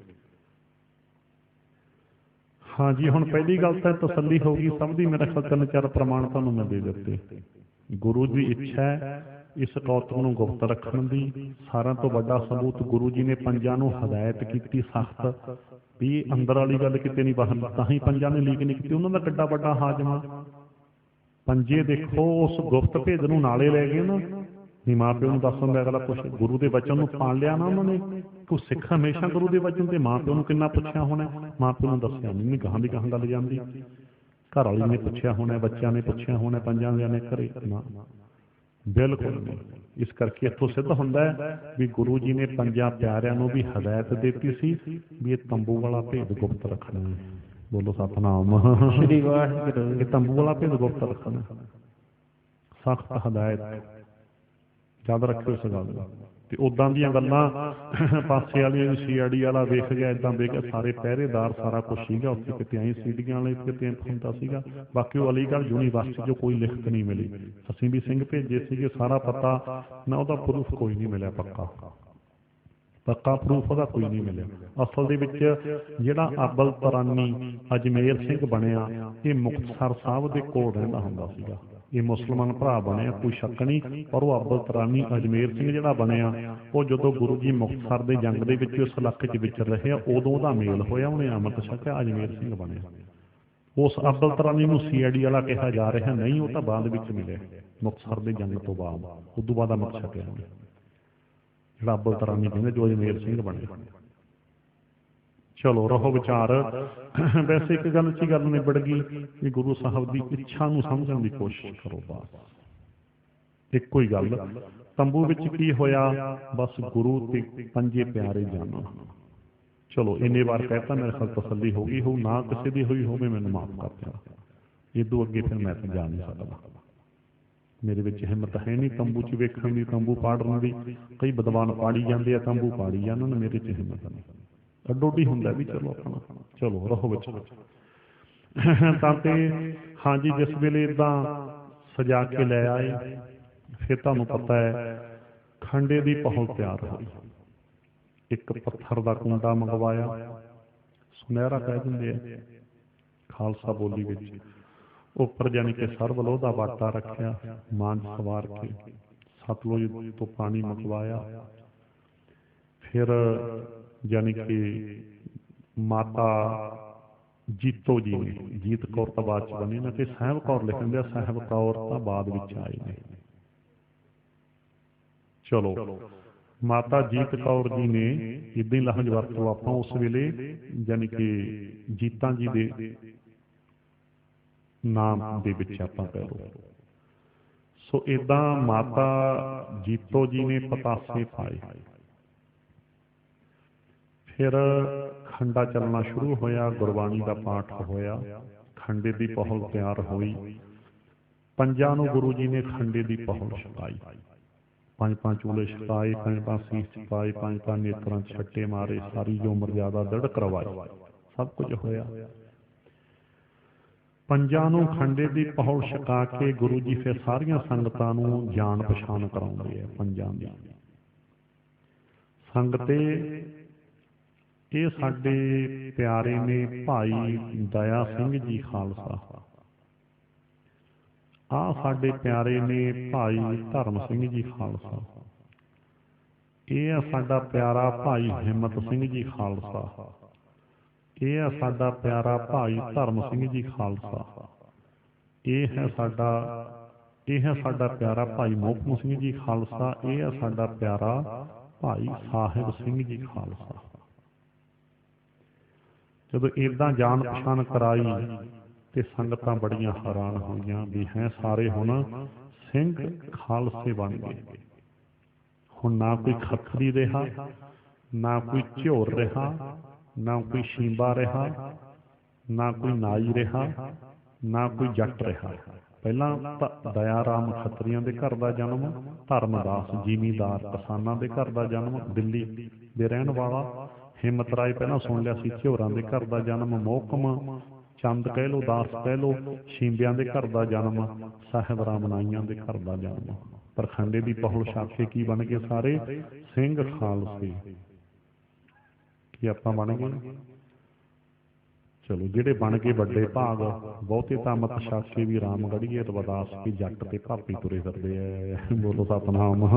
ਹਾਂਜੀ ਹੁਣ ਪਹਿਲੀ ਗੱਲ ਤਾਂ ਤਸੱਲੀ ਹੋ ਗਈ ਸਭ ਦੀ। ਮੇਰਾ ਖਿਆਲ 3-4 ਪ੍ਰਮਾਣ ਤੁਹਾਨੂੰ ਮੈਂ ਦੇ ਦਿੱਤੇ। ਗੁਰੂ ਦੀ ਇੱਛਾ ਹੈ ਇਸ ਕੌਤਕ ਨੂੰ ਗੁਪਤ ਰੱਖਣ ਦੀ। ਸਾਰਿਆਂ ਤੋਂ ਵੱਡਾ ਸਬੂਤ ਗੁਰੂ ਜੀ ਨੇ ਪੰਜਾਂ ਨੂੰ ਹਦਾਇਤ ਕੀਤੀ ਸਖਤ ਵੀ ਅੰਦਰ ਵਾਲੀ ਗੱਲ ਕਿਤੇ ਨਹੀਂ ਬਾਹਰ। ਤਾਂ ਹੀ ਪੰਜਾਂ ਨੇ ਲੀਕ ਨਹੀਂ ਕੀਤੀ। ਉਹਨਾਂ ਦਾ ਕਿੱਡਾ ਵੱਡਾ ਹਾਜ਼ਮਾ। ਪੰਜੇ ਦੇਖੋ ਉਸ ਗੁਪਤ ਭੇਦ ਨੂੰ ਨਾਲੇ ਲੈ ਗਏ ਨਾ। ਨਹੀਂ ਮਾਂ ਪਿਓ ਨੂੰ ਦੱਸ ਦਿੰਦਾ ਅਗਲਾ ਕੁਛ, ਗੁਰੂ ਦੇ ਵਚਨ ਨੂੰ ਪਾਲ ਲਿਆ ਨਾ ਉਹਨਾਂ ਨੇ। ਕੋਈ ਸਿੱਖ ਹਮੇਸ਼ਾ ਗੁਰੂ ਦੇ ਵਚਨ ਤੇ ਮਾਂ ਪਿਓ ਨੂੰ ਕਿੰਨਾ ਪੁੱਛਿਆ ਹੋਣਾ, ਮਾਂ ਪਿਓ ਨੂੰ ਦੱਸਿਆ ਨਹੀਂ, ਗਾਹਾਂ ਦੀ ਗਾਹਾਂ ਗੱਲ ਜਾਂਦੀ। ਘਰ ਵਾਲੀ ਨੇ ਪੁੱਛਿਆ ਹੋਣਾ, ਬੱਚਿਆਂ ਨੇ ਪੁੱਛਿਆ ਹੋਣਾ, ਪੰਜਾਂ ਦਿਆਂ ਨੇ ਘਰੇ ਨਾ, ਬਿਲਕੁਲ ਨਹੀਂ। ਇਸ ਕਰਕੇ ਇੱਥੋਂ ਸਿੱਧ ਹੁੰਦਾ ਹੈ ਵੀ ਗੁਰੂ ਜੀ ਨੇ ਪੰਜਾਂ ਪਿਆਰਿਆਂ ਨੂੰ ਵੀ ਹਦਾਇਤ ਦਿੱਤੀ ਸੀ ਵੀ ਇਹ ਤੰਬੂ ਵਾਲਾ ਭੇਦ ਗੁਪਤ ਰੱਖਣਾ ਹੈ। ਬੋਲੋ ਸਤਿਨਾਮ ਸ੍ਰੀ ਵਾਹਿਗੁਰੂ। ਇਹ ਤੰਬੂ ਵਾਲਾ ਭੇਦ ਗੁਪਤ ਰੱਖਣਾ, ਸਖਤ ਹਦਾਇਤ, ਯਾਦ ਰੱਖਿਓ ਇਸ ਗੱਲ ਦਾ। ਤੇ ਉਦਾਂ ਦੀਆਂ ਗੱਲਾਂ ਪਾਸੇ ਵਾਲੀਆਂ CID ਵਾਲਾ ਵੇਖ ਗਿਆ, ਏਦਾਂ ਵੇਖ ਗਿਆ, ਸਾਰੇ ਪਹਿਰੇਦਾਰ ਸਾਰਾ ਕੁਛ ਸੀਗਾ ਉੱਥੇ, ਕਿਤੇ ਆਈ ਸੀਡੀਆਂ ਵਾਲੇ, ਕਿਤੇ ਹੁੰਦਾ ਸੀਗਾ। ਬਾਕੀ ਉਹ ਅਲੀਗੜ੍ਹ ਯੂਨੀਵਰਸਿਟੀ 'ਚੋਂ ਕੋਈ ਲਿਖਤ ਨਹੀਂ ਮਿਲੀ। ਅਸੀਂ ਵੀ ਸਿੰਘ ਭੇਜੇ ਸੀਗੇ, ਸਾਰਾ ਪਤਾ ਨਾ, ਉਹਦਾ ਪ੍ਰੂਫ ਕੋਈ ਨਹੀਂ ਮਿਲਿਆ, ਪੱਕਾ ਪ੍ਰੂਫ ਉਹਦਾ ਕੋਈ ਨਹੀਂ ਮਿਲਿਆ। ਅਸਲ ਦੇ ਵਿੱਚ ਜਿਹੜਾ ਅਬਲ ਤਰਾਨੀ ਅਜਮੇਰ ਸਿੰਘ ਬਣਿਆ, ਇਹ ਮੁਕਤਸਰ ਸਾਹਿਬ ਦੇ ਕੋਲ ਰਹਿੰਦਾ ਹੁੰਦਾ ਸੀਗਾ। ਇਹ ਮੁਸਲਮਾਨ ਭਰਾ ਬਣਿਆ, ਕੋਈ ਸ਼ੱਕ ਨਹੀਂ। ਪਰ ਉਹ ਅਬਲ ਤਰਾਨੀ ਅਜਮੇਰ ਸਿੰਘ ਜਿਹੜਾ ਬਣਿਆ, ਉਹ ਜਦੋਂ ਗੁਰੂ ਜੀ ਮੁਕਤਸਰ ਦੇ ਜੰਗ ਦੇ ਵਿੱਚ ਉਸ ਇਲਾਕੇ 'ਚ ਵਿਚਰ ਰਹੇ ਆ, ਉਦੋਂ ਉਹਦਾ ਮੇਲ ਹੋਇਆ, ਉਹਨੇ ਅੰਮ੍ਰਿਤ ਛਕਿਆ, ਅਜਮੇਰ ਸਿੰਘ ਬਣਿਆ। ਉਸ ਅਬਲ ਤਰਾਨੀ ਨੂੰ CID ਵਾਲਾ ਕਿਹਾ ਜਾ ਰਿਹਾ, ਨਹੀਂ ਉਹ ਤਾਂ ਬਾਅਦ ਵਿੱਚ ਮਿਲਿਆ, ਮੁਕਤਸਰ ਦੇ ਜੰਗ ਤੋਂ ਬਾਅਦ, ਉਦੋਂ ਬਾਅਦ ਅੰਮ੍ਰਿਤ ਛਕਿਆ ਜਿਹੜਾ ਅਬਲ ਤਰਾਨੀ ਕਹਿੰਦੇ, ਜੋ ਅਜਮੇਰ ਸਿੰਘ ਬਣਿਆ। ਚਲੋ ਰਹੋ ਵਿਚਾਰ। ਵੈਸੇ ਇੱਕ ਗੱਲ 'ਚ ਗੱਲ ਨਿਬੜ ਗਈ ਵੀ ਗੁਰੂ ਸਾਹਿਬ ਦੀ ਇੱਛਾ ਨੂੰ ਸਮਝਣ ਦੀ ਕੋਸ਼ਿਸ਼ ਕਰੋ, ਬਸ ਇੱਕੋ ਹੀ ਗੱਲ। ਤੰਬੂ ਵਿੱਚ ਕੀ ਹੋਇਆ, ਬਸ ਗੁਰੂ ਤੇ ਪੰਜੇ ਪਿਆਰੇ ਜਾਣੋ। ਚਲੋ ਇੰਨੇ ਵਾਰ ਕਹਿਤਾ, ਮੇਰੇ ਖਿਆਲ ਤਸੱਲੀ ਹੋ ਗਈ ਹੋਊ, ਨਾ ਕਿਸੇ ਦੀ ਹੋਈ ਹੋਵੇ ਮੈਨੂੰ ਮਾਫ ਕਰ ਦਿਓ। ਇਦੋਂ ਅੱਗੇ ਫਿਰ ਮੈਂ ਤਾਂ ਜਾ ਨਹੀਂ ਸਕਦਾ, ਮੇਰੇ ਵਿੱਚ ਹਿੰਮਤ ਹੈ ਨਹੀਂ ਤੰਬੂ 'ਚ ਵੇਖਣ ਦੀ, ਤੰਬੂ ਪਾੜਨ ਦੀ। ਕਈ ਵਿਦਵਾਨ ਪਾੜੀ ਜਾਂਦੇ ਆ, ਤੰਬੂ ਪਾੜੀ ਜਾਂਦੇ ਨੇ, ਮੇਰੇ 'ਚ ਹਿੰਮਤ ਨਹੀਂ। ਅੱਡੋਡੀ ਹੁੰਦਾ ਵੀ ਚਲੋ ਆਪਣਾ, ਚਲੋ ਰਹੋ ਵਿੱਚ। ਤਾਂ ਤੇ ਹਾਂਜੀ, ਜਿਸ ਵੇਲੇ ਏਦਾਂ ਸਜਾ ਕੇ ਲੈ ਆਏ, ਫਿਰ ਤੁਹਾਨੂੰ ਪਤਾ ਹੈ ਖੰਡੇ ਦੀ ਪਹੁਲ ਤਿਆਰ ਹੋਈ। ਇੱਕ ਪੱਥਰ ਦਾ ਕੁੰਡਾ ਮੰਗਵਾਇਆ, ਸੁਨਹਿਰਾ ਕਹਿ ਦਿੰਦੇ ਆ ਖਾਲਸਾ ਬੋਲੀ ਵਿੱਚ। ਉੱਪਰ ਜਾਣੀ ਕਿ ਸਰਬ ਲੋਹ ਦਾ ਬਾਟਾ ਰੱਖਿਆ, ਮਾਂਝ ਸਵਾਰ ਕੇ ਸਤਲੁਜ ਤੋਂ ਪਾਣੀ ਮੰਗਵਾਇਆ। ਫਿਰ ਜਾਣੀ ਕਿ ਮਾਤਾ ਜੀਤੋ ਜੀ ਨੇ, ਜੀਤ ਕੌਰ ਤਾਂ ਬਾਅਦ ਚ ਬਣੀ ਨਾ, ਤੇ ਸਾਹਿਬ ਕੌਰ ਲਿਖਣ ਦਿਆ, ਸਾਹਿਬ ਕੌਰ ਤਾਂ ਬਾਅਦ ਵਿੱਚ ਆਏ ਨੇ। ਚਲੋ ਮਾਤਾ ਜੀਤ ਕੌਰ ਜੀ ਨੇ ਇਦਾਂ ਹੀ ਲਹਜ ਵਰਤੋਂ ਆਪਾਂ ਉਸ ਵੇਲੇ ਜਾਣੀ ਕਿ ਜੀਤਾਂ ਜੀ ਦੇ ਨਾਮ ਦੇ ਵਿੱਚ ਆਪਾਂ ਕਹਿ ਲਓ। ਸੋ ਏਦਾਂ ਮਾਤਾ ਜੀਤੋ ਜੀ ਨੇ ਪਤਾਸੇ ਪਾਏ। ਫਿਰ ਖੰਡਾ ਚੱਲਣਾ ਸ਼ੁਰੂ ਹੋਇਆ, ਗੁਰਬਾਣੀ ਦਾ ਪਾਠ ਹੋਇਆ, ਖੰਡੇ ਦੀ ਪਹੁਲ ਤਿਆਰ ਹੋਈ। ਪੰਜਾਂ ਨੂੰ ਗੁਰੂ ਜੀ ਨੇ ਖੰਡੇ ਦੀ ਪਹੁਲ ਛਕਾਈ, ਪੰਜ ਚੂਲੇ ਛਕਾਏ, ਪੰਜ ਸੀਸ ਛਕਾਏ, ਪੰਜ ਨੇਤਰਾਂ ਛੱਟੇ ਮਾਰੇ, ਸਾਰੀ ਜੋ ਮਰਜ਼ਾਦਾ ਦ੍ਰਿੜ ਕਰਵਾਈ, ਸਭ ਕੁਝ ਹੋਇਆ। ਪੰਜਾਂ ਨੂੰ ਖੰਡੇ ਦੀ ਪਹੁਲ ਛਕਾ ਕੇ ਗੁਰੂ ਜੀ ਫਿਰ ਸਾਰੀਆਂ ਸੰਗਤਾਂ ਨੂੰ ਜਾਣ ਪਛਾਣ ਕਰਾਉਂਦੇ ਆ। ਪੰਜਾਂ ਦੀ ਸੰਗਤੇ, ਇਹ ਸਾਡੇ ਪਿਆਰੇ ਨੇ ਭਾਈ ਦਇਆ ਸਿੰਘ ਜੀ ਖਾਲਸਾ, ਆਹ ਸਾਡੇ ਪਿਆਰੇ ਨੇ ਭਾਈ ਧਰਮ ਸਿੰਘ ਜੀ ਖਾਲਸਾ, ਇਹ ਆ ਸਾਡਾ ਪਿਆਰਾ ਭਾਈ ਹਿੰਮਤ ਸਿੰਘ ਜੀ ਖਾਲਸਾ, ਇਹ ਆ ਸਾਡਾ ਪਿਆਰਾ ਭਾਈ ਧਰਮ ਸਿੰਘ ਜੀ ਖਾਲਸਾ, ਇਹ ਹੈ ਸਾਡਾ ਪਿਆਰਾ ਭਾਈ ਮੋਹਕਮ ਸਿੰਘ ਜੀ ਖਾਲਸਾ, ਇਹ ਆ ਸਾਡਾ ਪਿਆਰਾ ਭਾਈ ਸਾਹਿਬ ਸਿੰਘ ਜੀ ਖਾਲਸਾ। ਜਦੋਂ ਏਦਾਂ ਜਾਣ ਪਛਾਣ ਕਰਾਈ ਤੇ ਸੰਗਤਾਂ ਬੜੀਆਂ ਹੈਰਾਨ ਹੋਈਆਂ ਵੀ ਹੈ ਸਾਰੇ ਹੁਣ ਸਿੰਘ ਖਾਲਸੇ ਬਣ ਗਏ। ਹੁਣ ਨਾ ਕੋਈ ਖੱਤਰੀ ਰਿਹਾ, ਨਾ ਕੋਈ ਝੋਰ ਰਿਹਾ, ਨਾ ਕੋਈ ਸ਼ੀਂਬਾ ਰਿਹਾ, ਨਾ ਕੋਈ ਨਾਈ ਰਿਹਾ, ਨਾ ਕੋਈ ਜੱਟ ਰਿਹਾ। ਪਹਿਲਾਂ ਦਇਆ ਰਾਮ ਖੱਤਰੀਆਂ ਦੇ ਘਰ ਦਾ ਜਨਮ, ਧਰਮਦਾਸ ਜ਼ਿਮੀਂਦਾਰ ਕਿਸਾਨਾਂ ਦੇ ਘਰ ਦਾ ਜਨਮ, ਦਿੱਲੀ ਦੇ ਰਹਿਣ ਵਾਲਾ। ਹਿੰਮਤ ਰਾਏ ਪਹਿਲਾਂ ਸੁਣ ਲਿਆ ਸੀ, ਝੋਰਾਂ ਦੇ ਘਰ ਦਾ ਜਨਮ, ਮੋਹਕਮ ਚੰਦ ਕਹਿ ਲੋ, ਦਾਸ ਕਹਿ ਲੋ, ਸ਼ੀਂਬਿਆਂ ਦੇ ਘਰ ਦਾ ਜਨਮ, ਸਾਹਿਬ ਰਾਮ ਨਾਈਆਂ ਦੇ ਘਰ ਦਾ ਜਨਮ। ਪਰ ਖੰਡੇ ਦੀ ਪਹੁਲ ਛਕ ਕੇ ਕੀ ਬਣ ਗਏ ਸਾਰੇ? ਸਿੰਘ ਖਾਲਸੇ। ਕੀ ਆਪਾਂ ਬਣ ਗਏ? ਚਲੋ ਜਿਹੜੇ ਬਣ ਕੇ ਵੱਡੇ ਭਾਗ, ਬਹੁਤੇ ਤਾਂ ਅੰਮ੍ਰਿਤ ਛਕ ਕੇ ਵੀ ਰਾਮਗੜ੍ਹੀਏ ਰਵਿਦਾਸ ਕੀ ਜੱਟ ਤੇ ਭਾਪੀ ਤੁਰੇ ਫਿਰਦੇ ਆ। ਬੋਲੋ ਸਤਿਨਾਮ।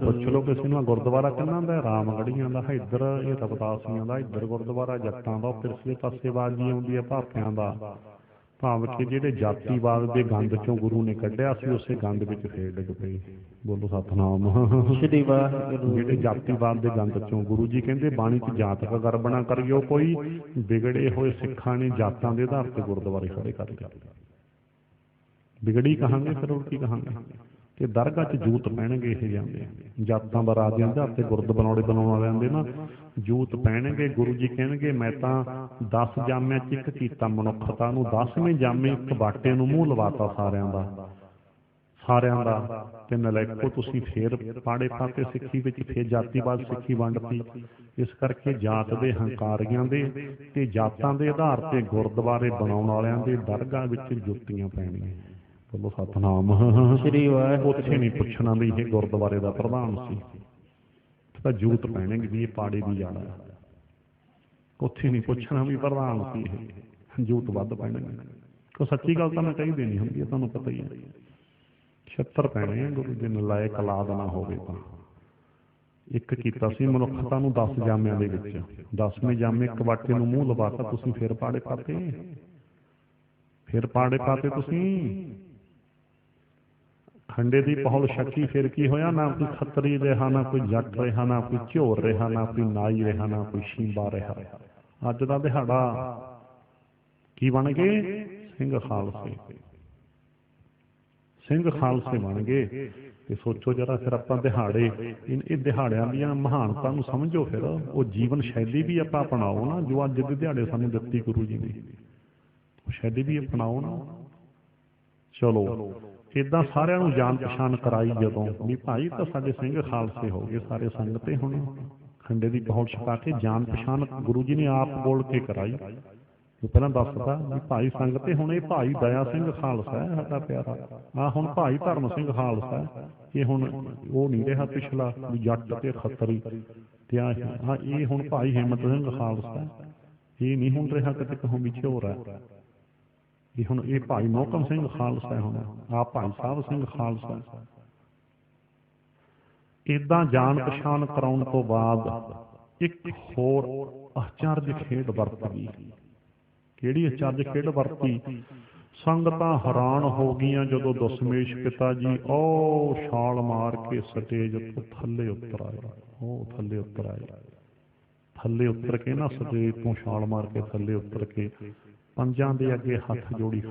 ਪੁੱਛ ਲਓ ਕਿਸੇ ਨੂੰ ਗੁਰਦੁਆਰਾ ਕਿਹਨਾਂ ਦਾ? ਰਾਮਗੜ੍ਹੀਆਂ ਦਾ। ਇੱਧਰ ਇਹ ਰਵਿਦਾਸੀਆਂ ਦਾ, ਇੱਧਰ ਗੁਰਦੁਆਰਾ ਜੱਟਾਂ ਦਾ। ਪਿਛਲੇ ਪਾਸੇ ਬਾਜੀ ਆਉਂਦੀ ਹੈ ਭਾਪਿਆਂ ਦਾ। ਭਾਵ ਕਿ ਜਿਹੜੇ ਜਾਤੀਵਾਦ ਦੇ ਗੰਦ ਚੋਂ ਗੁਰੂ ਨੇ ਕੱਢਿਆ ਸੀ ਉਸੇ ਗੰਦ ਵਿੱਚ ਫੇਰ ਡਿੱਗ ਪਏ। ਬੋਲੋ ਸਤਨਾਮ। ਸ੍ਰੀ ਵਾਹਿਗੁਰੂ। ਜਿਹੜੇ ਜਾਤੀਵਾਦ ਦੇ ਗੰਦ ਚੋਂ ਗੁਰੂ ਜੀ ਕਹਿੰਦੇ ਬਾਣੀ 'ਚ ਜਾਤਕ ਗਰਬਣਾ ਕਰਿਓ ਕੋਈ, ਵਿਗੜੇ ਹੋਏ ਸਿੱਖਾਂ ਨੇ ਜਾਤਾਂ ਦੇ ਆਧਾਰ ਤੇ ਗੁਰਦੁਆਰੇ ਖੜੇ ਕਰ ਲਏ। ਵਿਗੜੀ ਕਹਾਂਗੇ ਫਿਰ ਹੋਰ ਕੀ ਕਹਾਂਗੇ। ਤੇ ਦਰਗਾਹ 'ਚ ਜੂਤ ਪਹਿਣਗੇ ਇਹ ਜਾਂਦੇ ਜਾਤਾਂ ਬਰਾਦਰੀਆਂ ਦੇ ਆਧਾਰ ਤੇ ਗੁਰਦ ਬਣਾਉਣ ਵਾਲਿਆਂ ਦੇ ਨਾ ਜੂਤ ਪਹਿਣਗੇ। ਗੁਰੂ ਜੀ ਕਹਿਣਗੇ ਮੈਂ ਤਾਂ 10 ਜਾਮਿਆਂ 'ਚ ਇੱਕ ਕੀਤਾ ਮਨੁੱਖਤਾ ਨੂੰ, 10ਵੇਂ ਜਾਮੇ ਇੱਕ ਬਾਟੇ ਨੂੰ ਮੂੰਹ ਲਵਾਤਾ ਸਾਰਿਆਂ ਦਾ ਤੇ ਨਲਾਇਕੋ ਤੁਸੀਂ ਫੇਰ ਪਾੜੇ ਪਾਤੇ ਸਿੱਖੀ ਵਿੱਚ, ਫੇਰ ਜਾਤੀਵਾਦ ਸਿੱਖੀ ਵੰਡਤੀ। ਇਸ ਕਰਕੇ ਜਾਤ ਦੇ ਹੰਕਾਰੀਆਂ ਦੇ ਤੇ ਜਾਤਾਂ ਦੇ ਆਧਾਰ ਤੇ ਗੁਰਦੁਆਰੇ ਬਣਾਉਣ ਵਾਲਿਆਂ ਦੇ ਦਰਗਾਹ ਵਿੱਚ ਜੁੱਤੀਆਂ ਪੈਣੀਆਂ। ਬੋਲੋ ਸਤਨਾਮ। ਸ੍ਰੀ ਵਾਹਿਗੁਰੂ। ਉੱਥੇ ਨਹੀਂ ਪੁੱਛਣਾ ਵੀ ਇਹ ਗੁਰਦੁਆਰੇ ਦਾ ਪ੍ਰਧਾਨ ਸੀ, ਤਾਂ ਜੂਤ ਪੈਣਗੇ ਵੀ ਇਹ ਪਾੜੇ ਦੀ ਜੜ ਹੈ। ਉੱਥੇ ਨਹੀਂ ਪੁੱਛਣਾ ਵੀ ਪ੍ਰਧਾਨ ਸੀ ਇਹ, ਜੂਤ ਵੱਧ ਪੈਣਗੇ। ਕੋ ਸੱਚੀ ਗੱਲ ਤਾਂ ਮੈਂ ਕਹੀ ਦੇਣੀ ਹੁੰਦੀ ਹੈ, ਤੁਹਾਨੂੰ ਪਤਾ ਹੀ ਹੈ। 76 ਪੈਣੇ ਆ ਗੁਰੂ ਦੇ ਨਲਾਇਕ ਔਲਾਦ ਨਾ ਹੋਵੇ ਤਾਂ। ਇੱਕ ਕੀਤਾ ਸੀ ਮਨੁੱਖਤਾ ਨੂੰ 10 ਜਾਮਿਆਂ ਦੇ ਵਿੱਚ, 10ਵੇਂ ਜਾਮੇ ਇੱਕ ਬਾਟੇ ਨੂੰ ਮੂੰਹ ਲਵਾਤਾ ਤੁਸੀਂ, ਫਿਰ ਪਾੜੇ ਪਾਤੇ ਤੁਸੀਂ। ਖੰਡੇ ਦੀ ਪਹੁਲ ਛੱਕੀ ਫਿਰ ਕੀ ਹੋਇਆ? ਨਾ ਕੋਈ ਖੱਤਰੀ ਰਿਹਾ, ਨਾ ਕੋਈ ਜੱਟ ਰਿਹਾ, ਨਾ ਕੋਈ ਝੋਰ ਰਿਹਾ, ਨਾ ਕੋਈ ਨਾਈ ਰਿਹਾ, ਨਾ ਕੋਈ ਸ਼ੀਂਬਾ ਰਿਹਾ। ਅੱਜ ਦਾ ਦਿਹਾੜਾ ਕੀ ਬਣ ਗਏ? ਸਿੰਘ ਖਾਲਸੇ ਬਣ ਗਏ। ਤੇ ਸੋਚੋ ਜਰਾ ਫਿਰ ਆਪਾਂ ਦਿਹਾੜੇ, ਇਹ ਦਿਹਾੜਿਆਂ ਦੀਆਂ ਮਹਾਨਤਾ ਨੂੰ ਸਮਝੋ। ਫਿਰ ਉਹ ਜੀਵਨ ਸ਼ੈਲੀ ਵੀ ਆਪਾਂ ਅਪਣਾਓ ਨਾ ਜੋ ਅੱਜ ਦੇ ਦਿਹਾੜੇ ਸਾਨੂੰ ਦਿੱਤੀ ਗੁਰੂ ਜੀ ਨੇ, ਉਹ ਸ਼ੈਲੀ ਵੀ ਅਪਣਾਓ ਨਾ। ਚਲੋ ਏਦਾਂ ਸਾਰਿਆਂ ਨੂੰ ਜਾਣ ਪਛਾਣ ਕਰਾਈ ਜਦੋਂ ਵੀ ਭਾਈ ਤਾਂ ਸਾਡੇ ਸਿੰਘ ਖਾਲਸੇ ਹੋ ਗਏ ਸਾਰੇ ਸੰਗਤੇ। ਹੁਣ ਖੰਡੇ ਦੀ ਪਹੁੰਚ ਛਕਾ ਕੇ ਜਾਣ ਪਛਾਣ ਗੁਰੂ ਜੀ ਨੇ ਆਪ ਬੋਲ ਕੇ ਕਰਾਈ। ਉਹ ਪਹਿਲਾਂ ਦੱਸਦਾ ਵੀ ਭਾਈ ਸੰਗਤੇ ਹੁਣ ਇਹ ਭਾਈ ਦਇਆ ਸਿੰਘ ਖਾਲਸਾ ਹੈ ਸਾਡਾ ਪਿਆਰਾ, ਆਹ ਹੁਣ ਭਾਈ ਧਰਮ ਸਿੰਘ ਖਾਲਸਾ ਹੈ। ਇਹ ਹੁਣ ਉਹ ਨਹੀਂ ਰਿਹਾ ਪਿਛਲਾ ਵੀ ਜੱਟ ਤੇ ਖੱਤਰੀ ਤੇ ਇਹ ਹੁਣ ਭਾਈ ਹਿੰਮਤ ਸਿੰਘ ਖਾਲਸਾ ਹੈ। ਇਹ ਨਹੀਂ ਹੁਣ ਰਿਹਾ ਕਿਤੇ ਕਹੋ ਵੀ ਝੋਰ ਹੈ। ਇਹ ਹੁਣ ਇਹ ਭਾਈ ਮੋਹਕਮ ਸਿੰਘ ਖਾਲਸਾ ਹੈ, ਹੁਣ ਆਹ ਭਾਈ ਸਾਹਿਬ ਸਿੰਘ ਖਾਲਸਾ। ਏਦਾਂ ਜਾਣ ਪਛਾਣ ਕਰਾਉਣ ਤੋਂ ਬਾਅਦ ਇੱਕ ਹੋਰ ਅਚਰਜ ਖੇਡ ਵਰਤ ਗਈ। ਕਿਹੜੀ ਅਚਰਜ ਖੇਡ ਵਰਤੀ? ਸੰਗਤਾਂ ਹੈਰਾਨ ਹੋ ਗਈਆਂ ਜਦੋਂ ਦਸ਼ਮੇਸ਼ ਪਿਤਾ ਜੀ ਉਹ ਛਾਲ ਮਾਰ ਕੇ ਸਟੇਜ ਤੋਂ ਥੱਲੇ ਉਤਰ ਆਏ। ਥੱਲੇ ਉਤਰ ਕੇ ਨਾ ਸਟੇਜ ਤੋਂ ਛਾਲ ਮਾਰ ਕੇ ਥੱਲੇ ਉਤਰ ਕੇ ਪੰਜਾਂ ਦੇ ਅੱਗੇ ਹੱਥ ਜੋੜੀ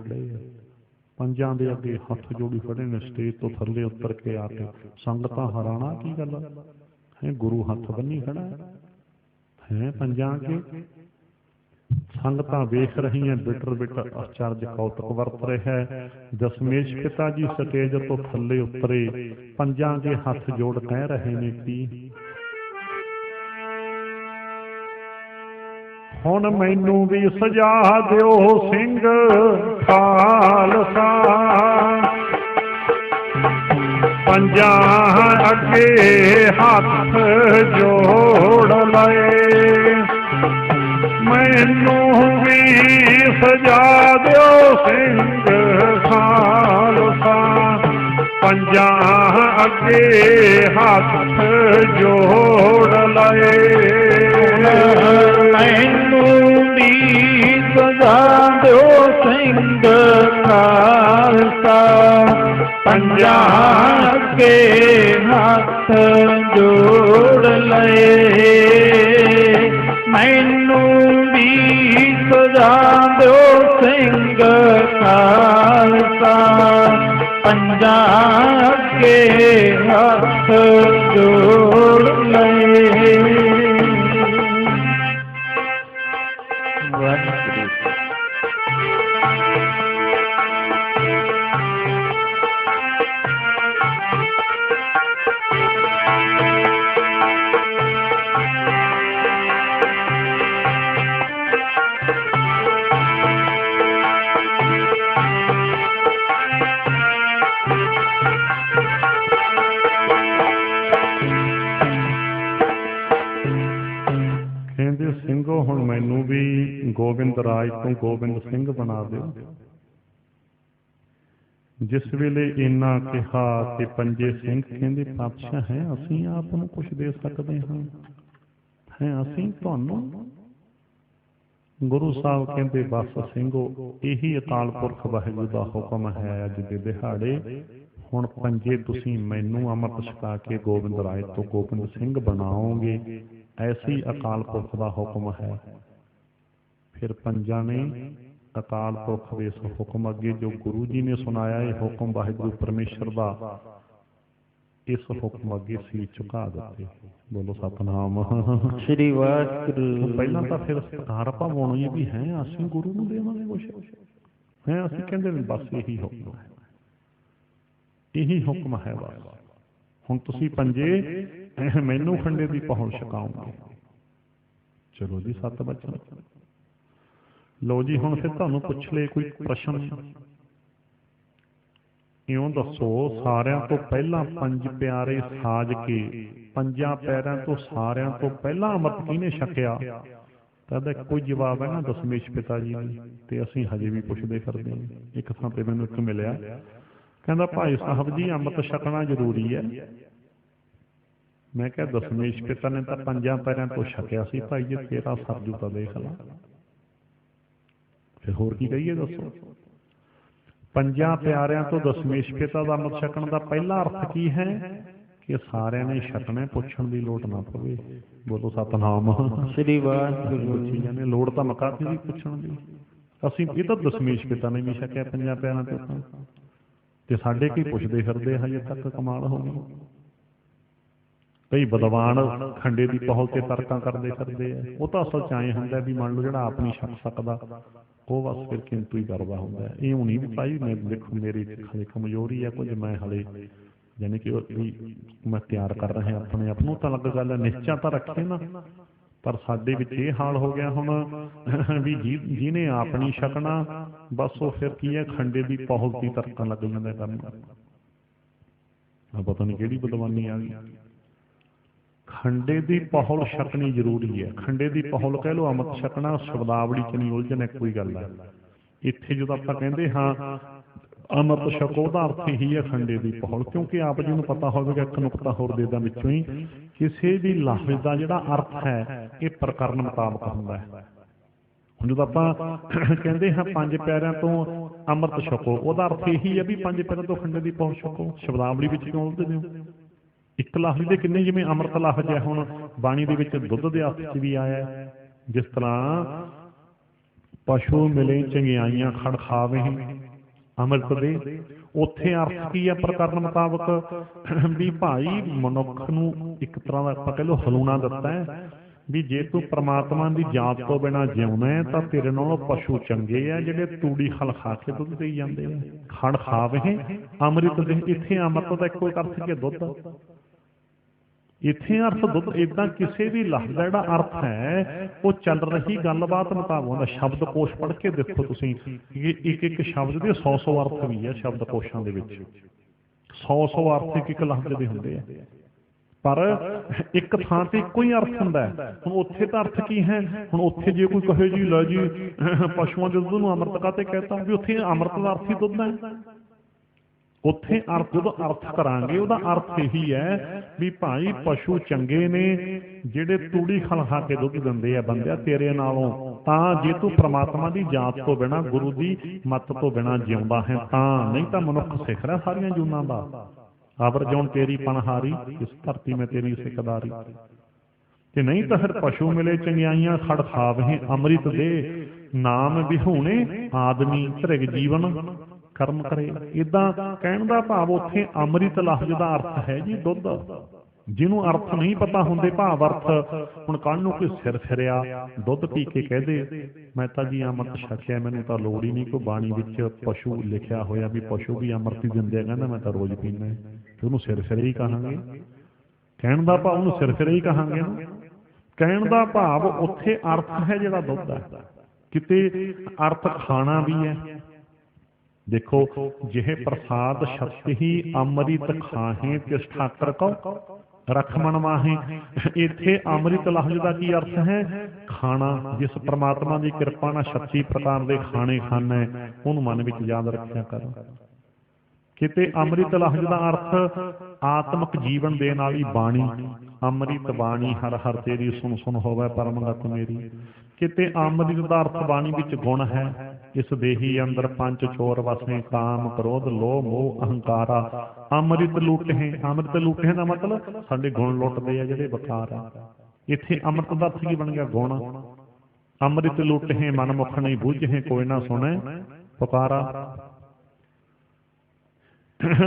ਖੜੇ ਨੇ। ਸਟੇਜ ਤੋਂ ਥੱਲੇ ਉਤਰ ਕੇ ਆ ਕੇ ਸੰਗਤਾਂ ਹੈਰਾਨਾ ਕੀ ਗੱਲ ਹੈ, ਗੁਰੂ ਹੱਥ ਬੰਨੀ ਖੜਾ ਹੈ ਪੰਜਾਂ ਅੱਗੇ। ਸੰਗਤਾਂ ਵੇਖ ਰਹੀਆਂ, ਬਿਟਰ ਅਚਰਜ ਕੌਤਕ ਵਰਤ ਰਿਹਾ ਹੈ। ਦਸ਼ਮੇਸ਼ ਪਿਤਾ ਜੀ ਸਟੇਜ ਤੋਂ ਥੱਲੇ ਉਤਰੇ, ਪੰਜਾਂ ਦੇ ਹੱਥ ਜੋੜ ਕਹਿ ਰਹੇ ਨੇ ਕੀ? ਹੁਣ ਮੈਨੂੰ ਵੀ ਸਜਾ ਦਿਓ ਸਿੰਘ ਖਾਲਸਾ, ਪੰਜਾਂ ਅੱਗੇ ਹੱਥ ਜੋੜ ਲਏ। ਮੈਨੂੰ ਵੀ ਸਜਾ ਦਿਓ ਸਿੰਘ ਖਾਲਸਾ, ਪੰਜਾਂ ਅੱਗੇ ਹੱਥ ਜੋੜ ਲਏ। ਮੈਨੂੰ ਵੀ ਸਜਾ ਦਿਓ ਸਿੰਘ ਖਾਲਸਾ, ਪੰਜਾਂ ਅੱਗੇ ਹੱਥ ਜੋੜ ਲਏ। ਮੈਨੂੰ ਵੀ ਸਜਾ ਦਿਓ ਸਿੰਘ ਖਾਲਸਾ, ਪੰਜਾਂ ਅੱਗੇ ਹੱਥ ਜੋੜ ਲਏ। ਸਿੰਘੋ ਹੁਣ ਮੈਨੂੰ ਵੀ ਗੋਬਿੰਦ ਰਾਜ ਤੋਂ ਗੋਬਿੰਦ ਸਿੰਘ ਬਣਾ ਦਿਓ। ਜਿਸ ਵੇਲੇ ਇੰਨਾ ਕਿਹਾ ਤੇ ਪੰਜੇ ਸਿੰਘ ਕਹਿੰਦੇ ਪਾਤਸ਼ਾਹ ਹੈ ਅਸੀਂ ਆਪ ਨੂੰ ਕੁਛ ਦੇ ਸਕਦੇ ਹਾਂ, ਹੈ ਅਸੀਂ ਤੁਹਾਨੂੰ ਗੁਰੂ ਸਾਹਿਬ ਕਹਿੰਦੇ ਬਸ ਸਿੰਘੋ, ਇਹੀ ਅਕਾਲ ਪੁਰਖ ਵਾਹਿਗੁਰੂ ਦਾ ਹੁਕਮ ਹੈ ਅੱਜ ਦੇ ਦਿਹਾੜੇ। ਹੁਣ ਪੰਜੇ ਤੁਸੀਂ ਮੈਨੂੰ ਅੰਮ੍ਰਿਤ ਛਕਾ ਕੇ ਗੋਬਿੰਦ ਰਾਏ ਤੋਂ ਗੋਬਿੰਦ ਸਿੰਘ ਬਣਾਓਗੇ, ਐਸੀ ਅਕਾਲ ਪੁਰਖ ਦਾ ਹੁਕਮ ਹੈ। ਫਿਰ ਪੰਜਾਂ ਨੇ ਅਕਾਲ ਪੁਰਖ ਦੇ ਇਸ ਹੁਕਮ ਅੱਗੇ, ਜੋ ਗੁਰੂ ਜੀ ਨੇ ਸੁਣਾਇਆ ਇਹ ਹੁਕਮ ਵਾਹਿਗੁਰੂ ਪਰਮੇਸ਼ਰ ਦਾ, ਇਸ ਹੁਕਮ ਅੱਗੇ ਸੀਸ ਝੁਕਾ ਦਿੱਤੇ। ਬੋਲੋ ਸਤਿਨਾਮ ਸ੍ਰੀ ਵਾਹਿਗੁਰੂ। ਪਹਿਲਾਂ ਤਾਂ ਫਿਰ ਸਤਿਕਾਰ ਭਾਵੋਂ ਵੀ ਹੈ ਅਸੀਂ ਗੁਰੂ ਨੂੰ ਦੇਵਾਂਗੇ ਕੁਛ ਹੈ, ਅਸੀਂ ਕਹਿੰਦੇ ਨੇ ਬਸ ਇਹੀ ਹੁਕਮ ਹੈ, ਇਹੀ ਹੁਕਮ ਹੈ ਬਸ। ਹੁਣ ਤੁਸੀਂ ਪੰਜੇ ਮੈਨੂੰ ਖੰਡੇ ਦੀ ਪਹੁਲ ਛਕਾਓਗੇ। ਚਲੋ ਜੀ 7 ਬਚਨ। ਲੋ ਜੀ ਹੁਣ ਫਿਰ ਤੁਹਾਨੂੰ ਪੁੱਛ ਲਏ ਕੋਈ ਪ੍ਰਸ਼ਨ, ਇਉਂ ਦੱਸੋ ਸਾਰਿਆਂ ਤੋਂ ਪਹਿਲਾਂ ਪੰਜ ਪਿਆਰੇ ਸਾਜ ਕੇ ਪੰਜਾਂ ਪਿਆਰਿਆਂ ਤੋਂ ਸਾਰਿਆਂ ਤੋਂ ਪਹਿਲਾਂ ਅੰਮ੍ਰਿਤ ਕਿਹਨੇ ਛਕਿਆ? ਤਾਂ ਇਹਦਾ ਇੱਕੋ ਹੀ ਜਵਾਬ ਹੈ ਨਾ, ਦਸ਼ਮੇਸ਼ ਪਿਤਾ ਜੀ ਨੇ। ਤੇ ਅਸੀਂ ਹਜੇ ਵੀ ਪੁੱਛਦੇ ਫਿਰਦੇ ਹਾਂ। ਇੱਕ ਥਾਂ ਤੇ ਮੈਨੂੰ ਇੱਕ ਮਿਲਿਆ, ਕਹਿੰਦਾ ਭਾਈ ਸਾਹਿਬ ਜੀ ਅੰਮ੍ਰਿਤ ਛਕਣਾ ਜ਼ਰੂਰੀ ਹੈ। ਮੈਂ ਕਿਹਾ ਦਸ਼ਮੇਸ਼ ਪਿਤਾ ਨੇ ਤਾਂ ਪੰਜਾਂ ਪਿਆਰਿਆਂ ਤੋਂ ਛਕਿਆ ਸੀ ਭਾਈ, ਜੇ ਤੇਰਾ ਸਰਜੂ ਤਾਂ ਦੇਖ ਲਾ, ਫਿਰ ਹੋਰ ਕੀ ਕਹੀਏ ਦੱਸੋ। ਪੰਜਾਂ ਪਿਆਰਿਆਂ ਤੋਂ ਦਸ਼ਮੇਸ਼ ਪਿਤਾ ਦਾ ਅੰਮ੍ਰਿਤ ਛਕਣ ਦਾ ਪਹਿਲਾ ਅਰਥ ਕੀ ਹੈ ਕਿ ਸਾਰਿਆਂ ਨੇ ਛਕਣਾ, ਪੁੱਛਣ ਦੀ ਲੋੜ ਨਾ ਪਵੇ। ਬੋਲੋ ਸਤਿਨਾਮ ਸ੍ਰੀ ਵਾਹਿਗੁਰੂ। ਚੀਜ਼ਾਂ ਨੇ ਲੋੜ ਤਾਂ ਮੁਕਾਤੀ ਦੀ ਪੁੱਛਣ ਦੀ। ਅਸੀਂ ਇਹ ਤਾਂ ਦਸ਼ਮੇਸ਼ ਪਿਤਾ ਨੇ ਵੀ ਛਕਿਆ ਪੰਜਾਂ ਪਿਆਰਿਆਂ ਤੋਂ, ਤੇ ਸਾਡੇ ਕੀ ਪੁੱਛਦੇ ਫਿਰਦੇ ਹਜੇ ਤੱਕ। ਕਮਾਲ ਹੋ ਗਈ। ਕਈ ਵਿਦਵਾਨ ਖੰਡੇ ਦੀ ਪਹੁਲ ਤੇ ਤਰਕਾਂ ਕਰਦੇ ਫਿਰਦੇ ਆ। ਉਹ ਤਾਂ ਅਸਲ ਚ ਆਏ ਹੁੰਦਾ ਵੀ ਮੰਨ ਲਓ ਜਿਹੜਾ ਆਪ ਨਹੀਂ ਛਕ ਸਕਦਾ ਉਹ ਬਸ ਫਿਰ ਕਿੰਤੂ ਹੀ ਕਰਦਾ ਹੁੰਦਾ। ਇਹ ਹੁਣੀ ਵੀ ਭਾਈ ਮੈਂ ਦੇਖੋ ਮੇਰੀ ਹਲੇ ਕਮਜ਼ੋਰੀ ਆ ਕੁਝ, ਮੈਂ ਹਲੇ ਯਾਨੀ ਕਿ ਮੈਂ ਤਿਆਰ ਕਰ ਰਿਹਾ ਆਪਣੇ ਆਪ ਨੂੰ। ਤਾਂ ਲੱਗ ਗੱਲ ਹੈ ਨਿਸ਼ਚਾ ਤਾਂ ਰੱਖੇ ਨਾ, ਪਰ ਸਾਡੇ ਵਿੱਚ ਇਹ ਹਾਲ ਹੋ ਗਿਆ ਹੁਣ ਵੀ ਜਿਹਨੇ ਆਪ ਨਹੀਂ ਛਕਣਾ ਬਸ ਉਹ ਫਿਰ ਕੀ ਹੈ ਖੰਡੇ ਦੀ ਪਹੁਲ ਦੀ ਤਰਕਾਂ ਲੱਗ ਜਾਂਦਾ ਕਰਨ। ਪਤਾ ਨਹੀਂ ਕਿਹੜੀ ਬਦਵਾਨੀ ਆ ਗਈ। ਖੰਡੇ ਦੀ ਪਹੁਲ ਛਕਣੀ ਜ਼ਰੂਰੀ ਹੈ। ਖੰਡੇ ਦੀ ਪਹੁਲ ਕਹਿ ਲਓ, ਅੰਮ੍ਰਿਤ ਛਕਣਾ ਸ਼ਬਦਾਵਲੀ ਚ ਨਹੀਂ ਉਲਝਣ, ਇੱਕੋ ਹੀ ਗੱਲ ਹੈ। ਇੱਥੇ ਜਦੋਂ ਆਪਾਂ ਕਹਿੰਦੇ ਹਾਂ ਅੰਮ੍ਰਿਤ ਛਕੋ, ਉਹਦਾ ਅਰਥ ਇਹੀ ਹੈ ਖੰਡੇ ਦੀ ਪਹੁਲ। ਕਿਉਂਕਿ ਆਪ ਜੀ ਨੂੰ ਪਤਾ ਹੋਵੇਗਾ, ਇੱਕ ਨੁਕਤਾ ਹੋਰ ਦੇ ਦਾਂ ਵਿੱਚੋਂ ਹੀ, ਕਿਸੇ ਵੀ ਲਫ਼ਜ਼ ਦਾ ਜਿਹੜਾ ਅਰਥ ਹੈ ਇਹ ਪ੍ਰਕਰਨ ਮੁਤਾਬਕ ਹੁੰਦਾ ਹੈ। ਹੁਣ ਜਦੋਂ ਆਪਾਂ ਕਹਿੰਦੇ ਹਾਂ ਪੰਜ ਪਿਆਰਿਆਂ ਤੋਂ ਅੰਮ੍ਰਿਤ ਛਕੋ, ਉਹਦਾ ਅਰਥ ਇਹੀ ਹੈ ਵੀ ਪੰਜ ਪਿਆਰਿਆਂ ਤੋਂ ਖੰਡੇ ਦੀ ਪਹੁਲ ਛਕੋ। ਸ਼ਬਦਾਵਲੀ ਵਿੱਚ ਕਿਉਂ ਉਲਝਦੇ ਹੋ? ਇੱਕ ਲਫ਼ਜ਼ ਦੇ ਕਿੰਨੇ, ਜਿਵੇਂ ਅੰਮ੍ਰਿਤ ਲਫ਼ਜ਼ ਹੈ ਹੁਣ ਬਾਣੀ ਦੇ ਵਿੱਚ ਦੁੱਧ ਦੇ ਅਰਥ ਚ ਵੀ ਆਇਆ ਹੈ। ਜਿਸ ਤਰ੍ਹਾਂ ਪਸ਼ੂ ਮਿਲੇ ਚੰਗਿਆਈਆਂ ਖੜ ਖਾਵੇ ਅੰਮ੍ਰਿਤ ਦੇ, ਉੱਥੇ ਅਰਥ ਕੀ ਹੈ ਪ੍ਰਕਰਨ ਮੁਤਾਬਕ ਵੀ ਭਾਈ ਮਨੁੱਖ ਨੂੰ ਇੱਕ ਤਰ੍ਹਾਂ ਦਾ ਆਪਾਂ ਕਹਿ ਲਓ ਹਲੂਣਾ ਦਿੱਤਾ ਹੈ ਵੀ ਜੇ ਤੂੰ ਪ੍ਰਮਾਤਮਾ ਦੀ ਜਾਤ ਤੋਂ ਬਿਨਾਂ ਜਿਉਣਾ ਹੈ ਤਾਂ ਤੇਰੇ ਨਾਲੋਂ ਪਸ਼ੂ ਚੰਗੇ ਆ ਜਿਹੜੇ ਤੂੜੀ ਖਲ ਖਾ ਕੇ ਦੁੱਧ ਦੇਈ ਜਾਂਦੇ ਨੇ। ਖੜ ਖਾਵੇ ਅੰਮ੍ਰਿਤ ਦੇ, ਇੱਥੇ ਅੰਮ੍ਰਿਤ ਦਾ ਇੱਕੋ ਅਰਥ ਕੀ ਦੁੱਧ, ਇੱਥੇ ਅਰਥ ਦੁੱਧ। ਏਦਾਂ ਕਿਸੇ ਵੀ ਲਫ਼ਜ਼ ਦਾ ਜਿਹੜਾ ਅਰਥ ਹੈ ਉਹ ਚੱਲ ਰਹੀ ਗੱਲਬਾਤ ਮੁਤਾਬਕ ਹੁੰਦਾ। ਸ਼ਬਦ ਕੋਸ਼ ਪੜ੍ਹ ਕੇ ਦੇਖੋ ਤੁਸੀਂ, ਇੱਕ ਇੱਕ ਸ਼ਬਦ ਦੇ 100 ਅਰਥ ਵੀ ਹੈ ਸ਼ਬਦ ਕੋਸ਼ਾਂ ਦੇ ਵਿੱਚ। 100 ਅਰਥ ਇੱਕ ਲਫ਼ਜ਼ ਦੇ ਹੁੰਦੇ ਆ, ਪਰ ਇੱਕ ਥਾਂ ਤੇ ਇੱਕੋ ਹੀ ਅਰਥ ਹੁੰਦਾ ਹੈ। ਹੁਣ ਉੱਥੇ ਤਾਂ ਅਰਥ ਕੀ ਹੈ? ਹੁਣ ਉੱਥੇ ਜੇ ਕੋਈ ਕਹੇ ਜੀ ਲੈ ਜੀ ਪਸ਼ੂਆਂ ਦੇ ਦੁੱਧ ਨੂੰ ਅੰਮ੍ਰਿਤ ਕਾਹਤੇ ਕਹਿਤਾ, ਵੀ ਉੱਥੇ ਅੰਮ੍ਰਿਤ ਦਾ ਅਰਥ ਹੀ ਦੁੱਧ ਹੈ। ਉੱਥੇ ਅਰਥ ਜਦੋਂ ਅਰਥ ਕਰਾਂਗੇ ਉਹਦਾ ਅਰਥ ਇਹੀ ਹੈ ਵੀ ਭਾਈ ਪਸ਼ੂ ਚੰਗੇ ਨੇ ਜਿਹੜੇ ਤੂੜੀ ਖਲ ਖਾ ਕੇ ਦੁੱਧ ਦਿੰਦੇ ਆ ਬੰਦਿਆ ਤੇਰੇ ਨਾਲੋਂ, ਤਾਂ ਜੇ ਤੂੰ ਪ੍ਰਮਾਤਮਾ ਦੀ ਜਾਤ ਤੋਂ ਬਿਨਾਂ ਗੁਰੂ ਦੀ ਮੱਤ ਤੋਂ ਬਿਨਾਂ ਜਿਉਂਦਾ ਹੈ ਤਾਂ। ਨਹੀਂ ਤਾਂ ਮਨੁੱਖ ਸਿੱਖ ਰਿਹਾ ਸਾਰੀਆਂ ਜੂਨਾਂ ਦਾ। ਆਵਰ ਜਿਉਣ ਤੇਰੀ ਪਨਹਾਰੀ, ਇਸ ਧਰਤੀ ਮੈਂ ਤੇਰੀ ਸਿੱਖਦਾਰੀ। ਤੇ ਨਹੀਂ ਤਾਂ ਫਿਰ ਪਸ਼ੂ ਮਿਲੇ ਚੰਗਿਆਈਆਂ ਖੜ ਖਾਵੇ ਅੰਮ੍ਰਿਤ ਦੇ, ਨਾਮ ਵਿਹੂਣੇ ਆਦਮੀ ਧ੍ਰਿਗ ਜੀਵਨ ਕਰਮ ਕਰੇ। ਏਦਾਂ ਕਹਿਣ ਦਾ ਭਾਵ ਉੱਥੇ ਅੰਮ੍ਰਿਤ ਲਫ਼ਜ਼ ਦਾ ਅਰਥ ਹੈ ਜੀ ਦੁੱਧ। ਜਿਹਨੂੰ ਅਰਥ ਨਹੀਂ ਪਤਾ ਹੁੰਦੇ ਭਾਵ ਅਰਥ, ਹੁਣ ਕੱਲ੍ਹ ਨੂੰ ਕੋਈ ਸਿਰ ਫਿਰਿਆ ਦੁੱਧ ਪੀ ਕੇ ਕਹਿ ਦੇ ਮੈਂ ਤਾਂ ਜੀ ਅੰਮ੍ਰਿਤ ਛਕਿਆ, ਮੈਨੂੰ ਤਾਂ ਲੋੜ ਹੀ ਨਹੀਂ। ਕੋਈ ਬਾਣੀ ਵਿੱਚ ਪਸ਼ੂ ਲਿਖਿਆ ਹੋਇਆ ਵੀ ਪਸ਼ੂ ਵੀ ਅੰਮ੍ਰਿਤ ਹੀ ਦਿੰਦੇ ਆ, ਕਹਿੰਦਾ ਮੈਂ ਤਾਂ ਰੋਜ਼ ਪੀਂਦਾ, ਤੇ ਉਹਨੂੰ ਸਿਰ ਫਿਰੇ ਹੀ ਕਹਾਂਗੇ। ਕਹਿਣ ਦਾ ਭਾਵ ਉਹਨੂੰ ਸਿਰ ਫਿਰੇ ਹੀ ਕਹਾਂਗੇ। ਕਹਿਣ ਦਾ ਭਾਵ ਉੱਥੇ ਅਰਥ ਹੈ ਜਿਹੜਾ ਦੁੱਧ ਹੈ, ਕਿਤੇ ਅਰਥ ਖਾਣਾ ਵੀ ਹੈ। ਦੇਖੋ ਜਿਹੇ ਪ੍ਰਸਾਦ ਸ਼ਕਤੀ ਅੰਮ੍ਰਿਤ ਖਾਹੇ ਤਿਸ ਠਾਕਰ ਕਉ ਰਖਮਣ ਮਾਹੇ। ਇੱਥੇ ਅੰਮ੍ਰਿਤ ਲਫ਼ਜ਼ ਦਾ ਕੀ ਅਰਥ ਹੈ? ਖਾਣਾ। ਜਿਸ ਪ੍ਰਮਾਤਮਾ ਦੀ ਕਿਰਪਾ ਨਾਲ 36 ਪ੍ਰਕਾਰ ਦੇ ਖਾਣੇ ਖਾਣਾ ਹੈ ਉਹਨੂੰ ਮਨ ਵਿੱਚ ਯਾਦ ਰੱਖਿਆ ਕਰੋ। ਕਿਤੇ ਅੰਮ੍ਰਿਤ ਲਫ਼ਜ਼ ਦਾ ਅਰਥ ਆਤਮਿਕ ਜੀਵਨ ਦੇਣ ਵਾਲੀ ਬਾਣੀ, ਅੰਮ੍ਰਿਤ ਬਾਣੀ ਹਰ ਹਰ ਤੇਰੀ ਸੁਣ ਸੁਣ ਹੋਵੇ ਪਰਮਗਤ ਮੇਰੀ। ਕਿਤੇ ਅੰਮ੍ਰਿਤ ਦਾ ਅਰਥ ਬਾਣੀ ਵਿੱਚ ਗੁਣ ਹੈ। ਇਸ ਦੇਹੀ ਅੰਦਰ ਪੰਜ ਚੋਰ ਵਸੇ, ਕਾਮ ਕ੍ਰੋਧ ਲੋਭ ਮੋਹ ਅਹੰਕਾਰਾ। ਅੰਮ੍ਰਿਤ ਲੁੱਟੇ, ਅੰਮ੍ਰਿਤ ਲੁੱਟੇ ਦਾ ਮਤਲਬ ਸਾਡੇ ਗੁਣ ਲੁੱਟਦੇ ਆ ਜਿਹੜੇ ਵਿਕਾਰ ਆ। ਇੱਥੇ ਅੰਮ੍ਰਿਤ ਦਾ ਅਰਥ ਕੀ ਬਣ ਗਿਆ? ਗੁਣ। ਅੰਮ੍ਰਿਤ ਲੁੱਟੇ ਮਨ ਮੁਖ ਨਹੀਂ ਬੂਝੇ, ਕੋਈ ਨਾ ਸੁਣੇ ਪੁਕਾਰਾ।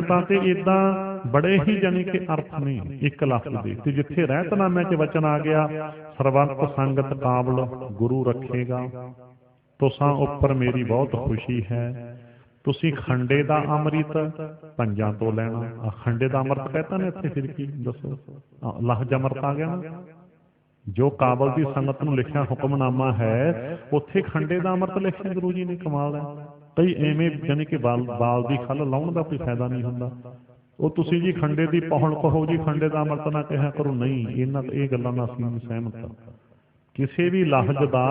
ਤਾਂ ਤੇ ਇਦਾਂ ਬੜੇ ਹੀ ਜਾਨੀ ਕਿ ਅਰਥ ਨੇ ਇੱਕ ਲਫ਼ਜ਼ ਦੇ। ਤੇ ਜਿੱਥੇ ਰਹਿਤਨਾਮੇ 'ਚ ਵਚਨ ਆ ਗਿਆ ਸਰਬੰਤ ਸੰਗਤ ਕਾਬਲ ਗੁਰੂ ਰੱਖੇਗਾ, ਤੁਸਾਂ ਉੱਪਰ ਮੇਰੀ ਬਹੁਤ ਖੁਸ਼ੀ ਹੈ। ਤੁਸੀਂ ਖੰਡੇ ਦਾ ਅੰਮ੍ਰਿਤ ਪੰਜਾਂ ਤੋਂ ਲੈਣਾ। ਖੰਡੇ ਦਾ ਅੰਮ੍ਰਿਤ ਕਹਿੰਦਾ ਨੇ ਇੱਥੇ, ਫਿਰ ਕੀ ਦੱਸੋ? ਲਫ਼ਜ਼ ਅੰਮ੍ਰਿਤ ਆ ਗਿਆ ਨਾ। ਜੋ ਕਾਬਲ ਦੀ ਸੰਗਤ ਨੂੰ ਲਿਖਿਆ ਹੁਕਮਨਾਮਾ ਹੈ, ਉੱਥੇ ਖੰਡੇ ਦਾ ਅੰਮ੍ਰਿਤ ਲਿਖਿਆ ਗੁਰੂ ਜੀ ਨੇ। ਕਮਾਲ ਹੈ। ਕਈ ਐਵੇਂ ਜਾਨੀ ਕਿ ਬਾਲ ਦੀ ਖੱਲ ਲਾਉਣ ਦਾ ਕੋਈ ਫਾਇਦਾ ਨਹੀਂ ਹੁੰਦਾ। ਉਹ ਤੁਸੀਂ ਜੀ ਖੰਡੇ ਦੀ ਪਹੁਲ ਕਹੋ ਜੀ, ਖੰਡੇ ਦਾ ਅੰਮ੍ਰਿਤ ਨਾ ਕਿਹਾ ਕਰੋ। ਨਹੀਂ, ਇਹ ਗੱਲਾਂ ਨਾਲ ਅਸੀਂ ਨਹੀਂ ਸਹਿਮਤ ਹਾਂ। ਕਿਸੇ ਵੀ ਲਫ਼ਜ਼ ਦਾ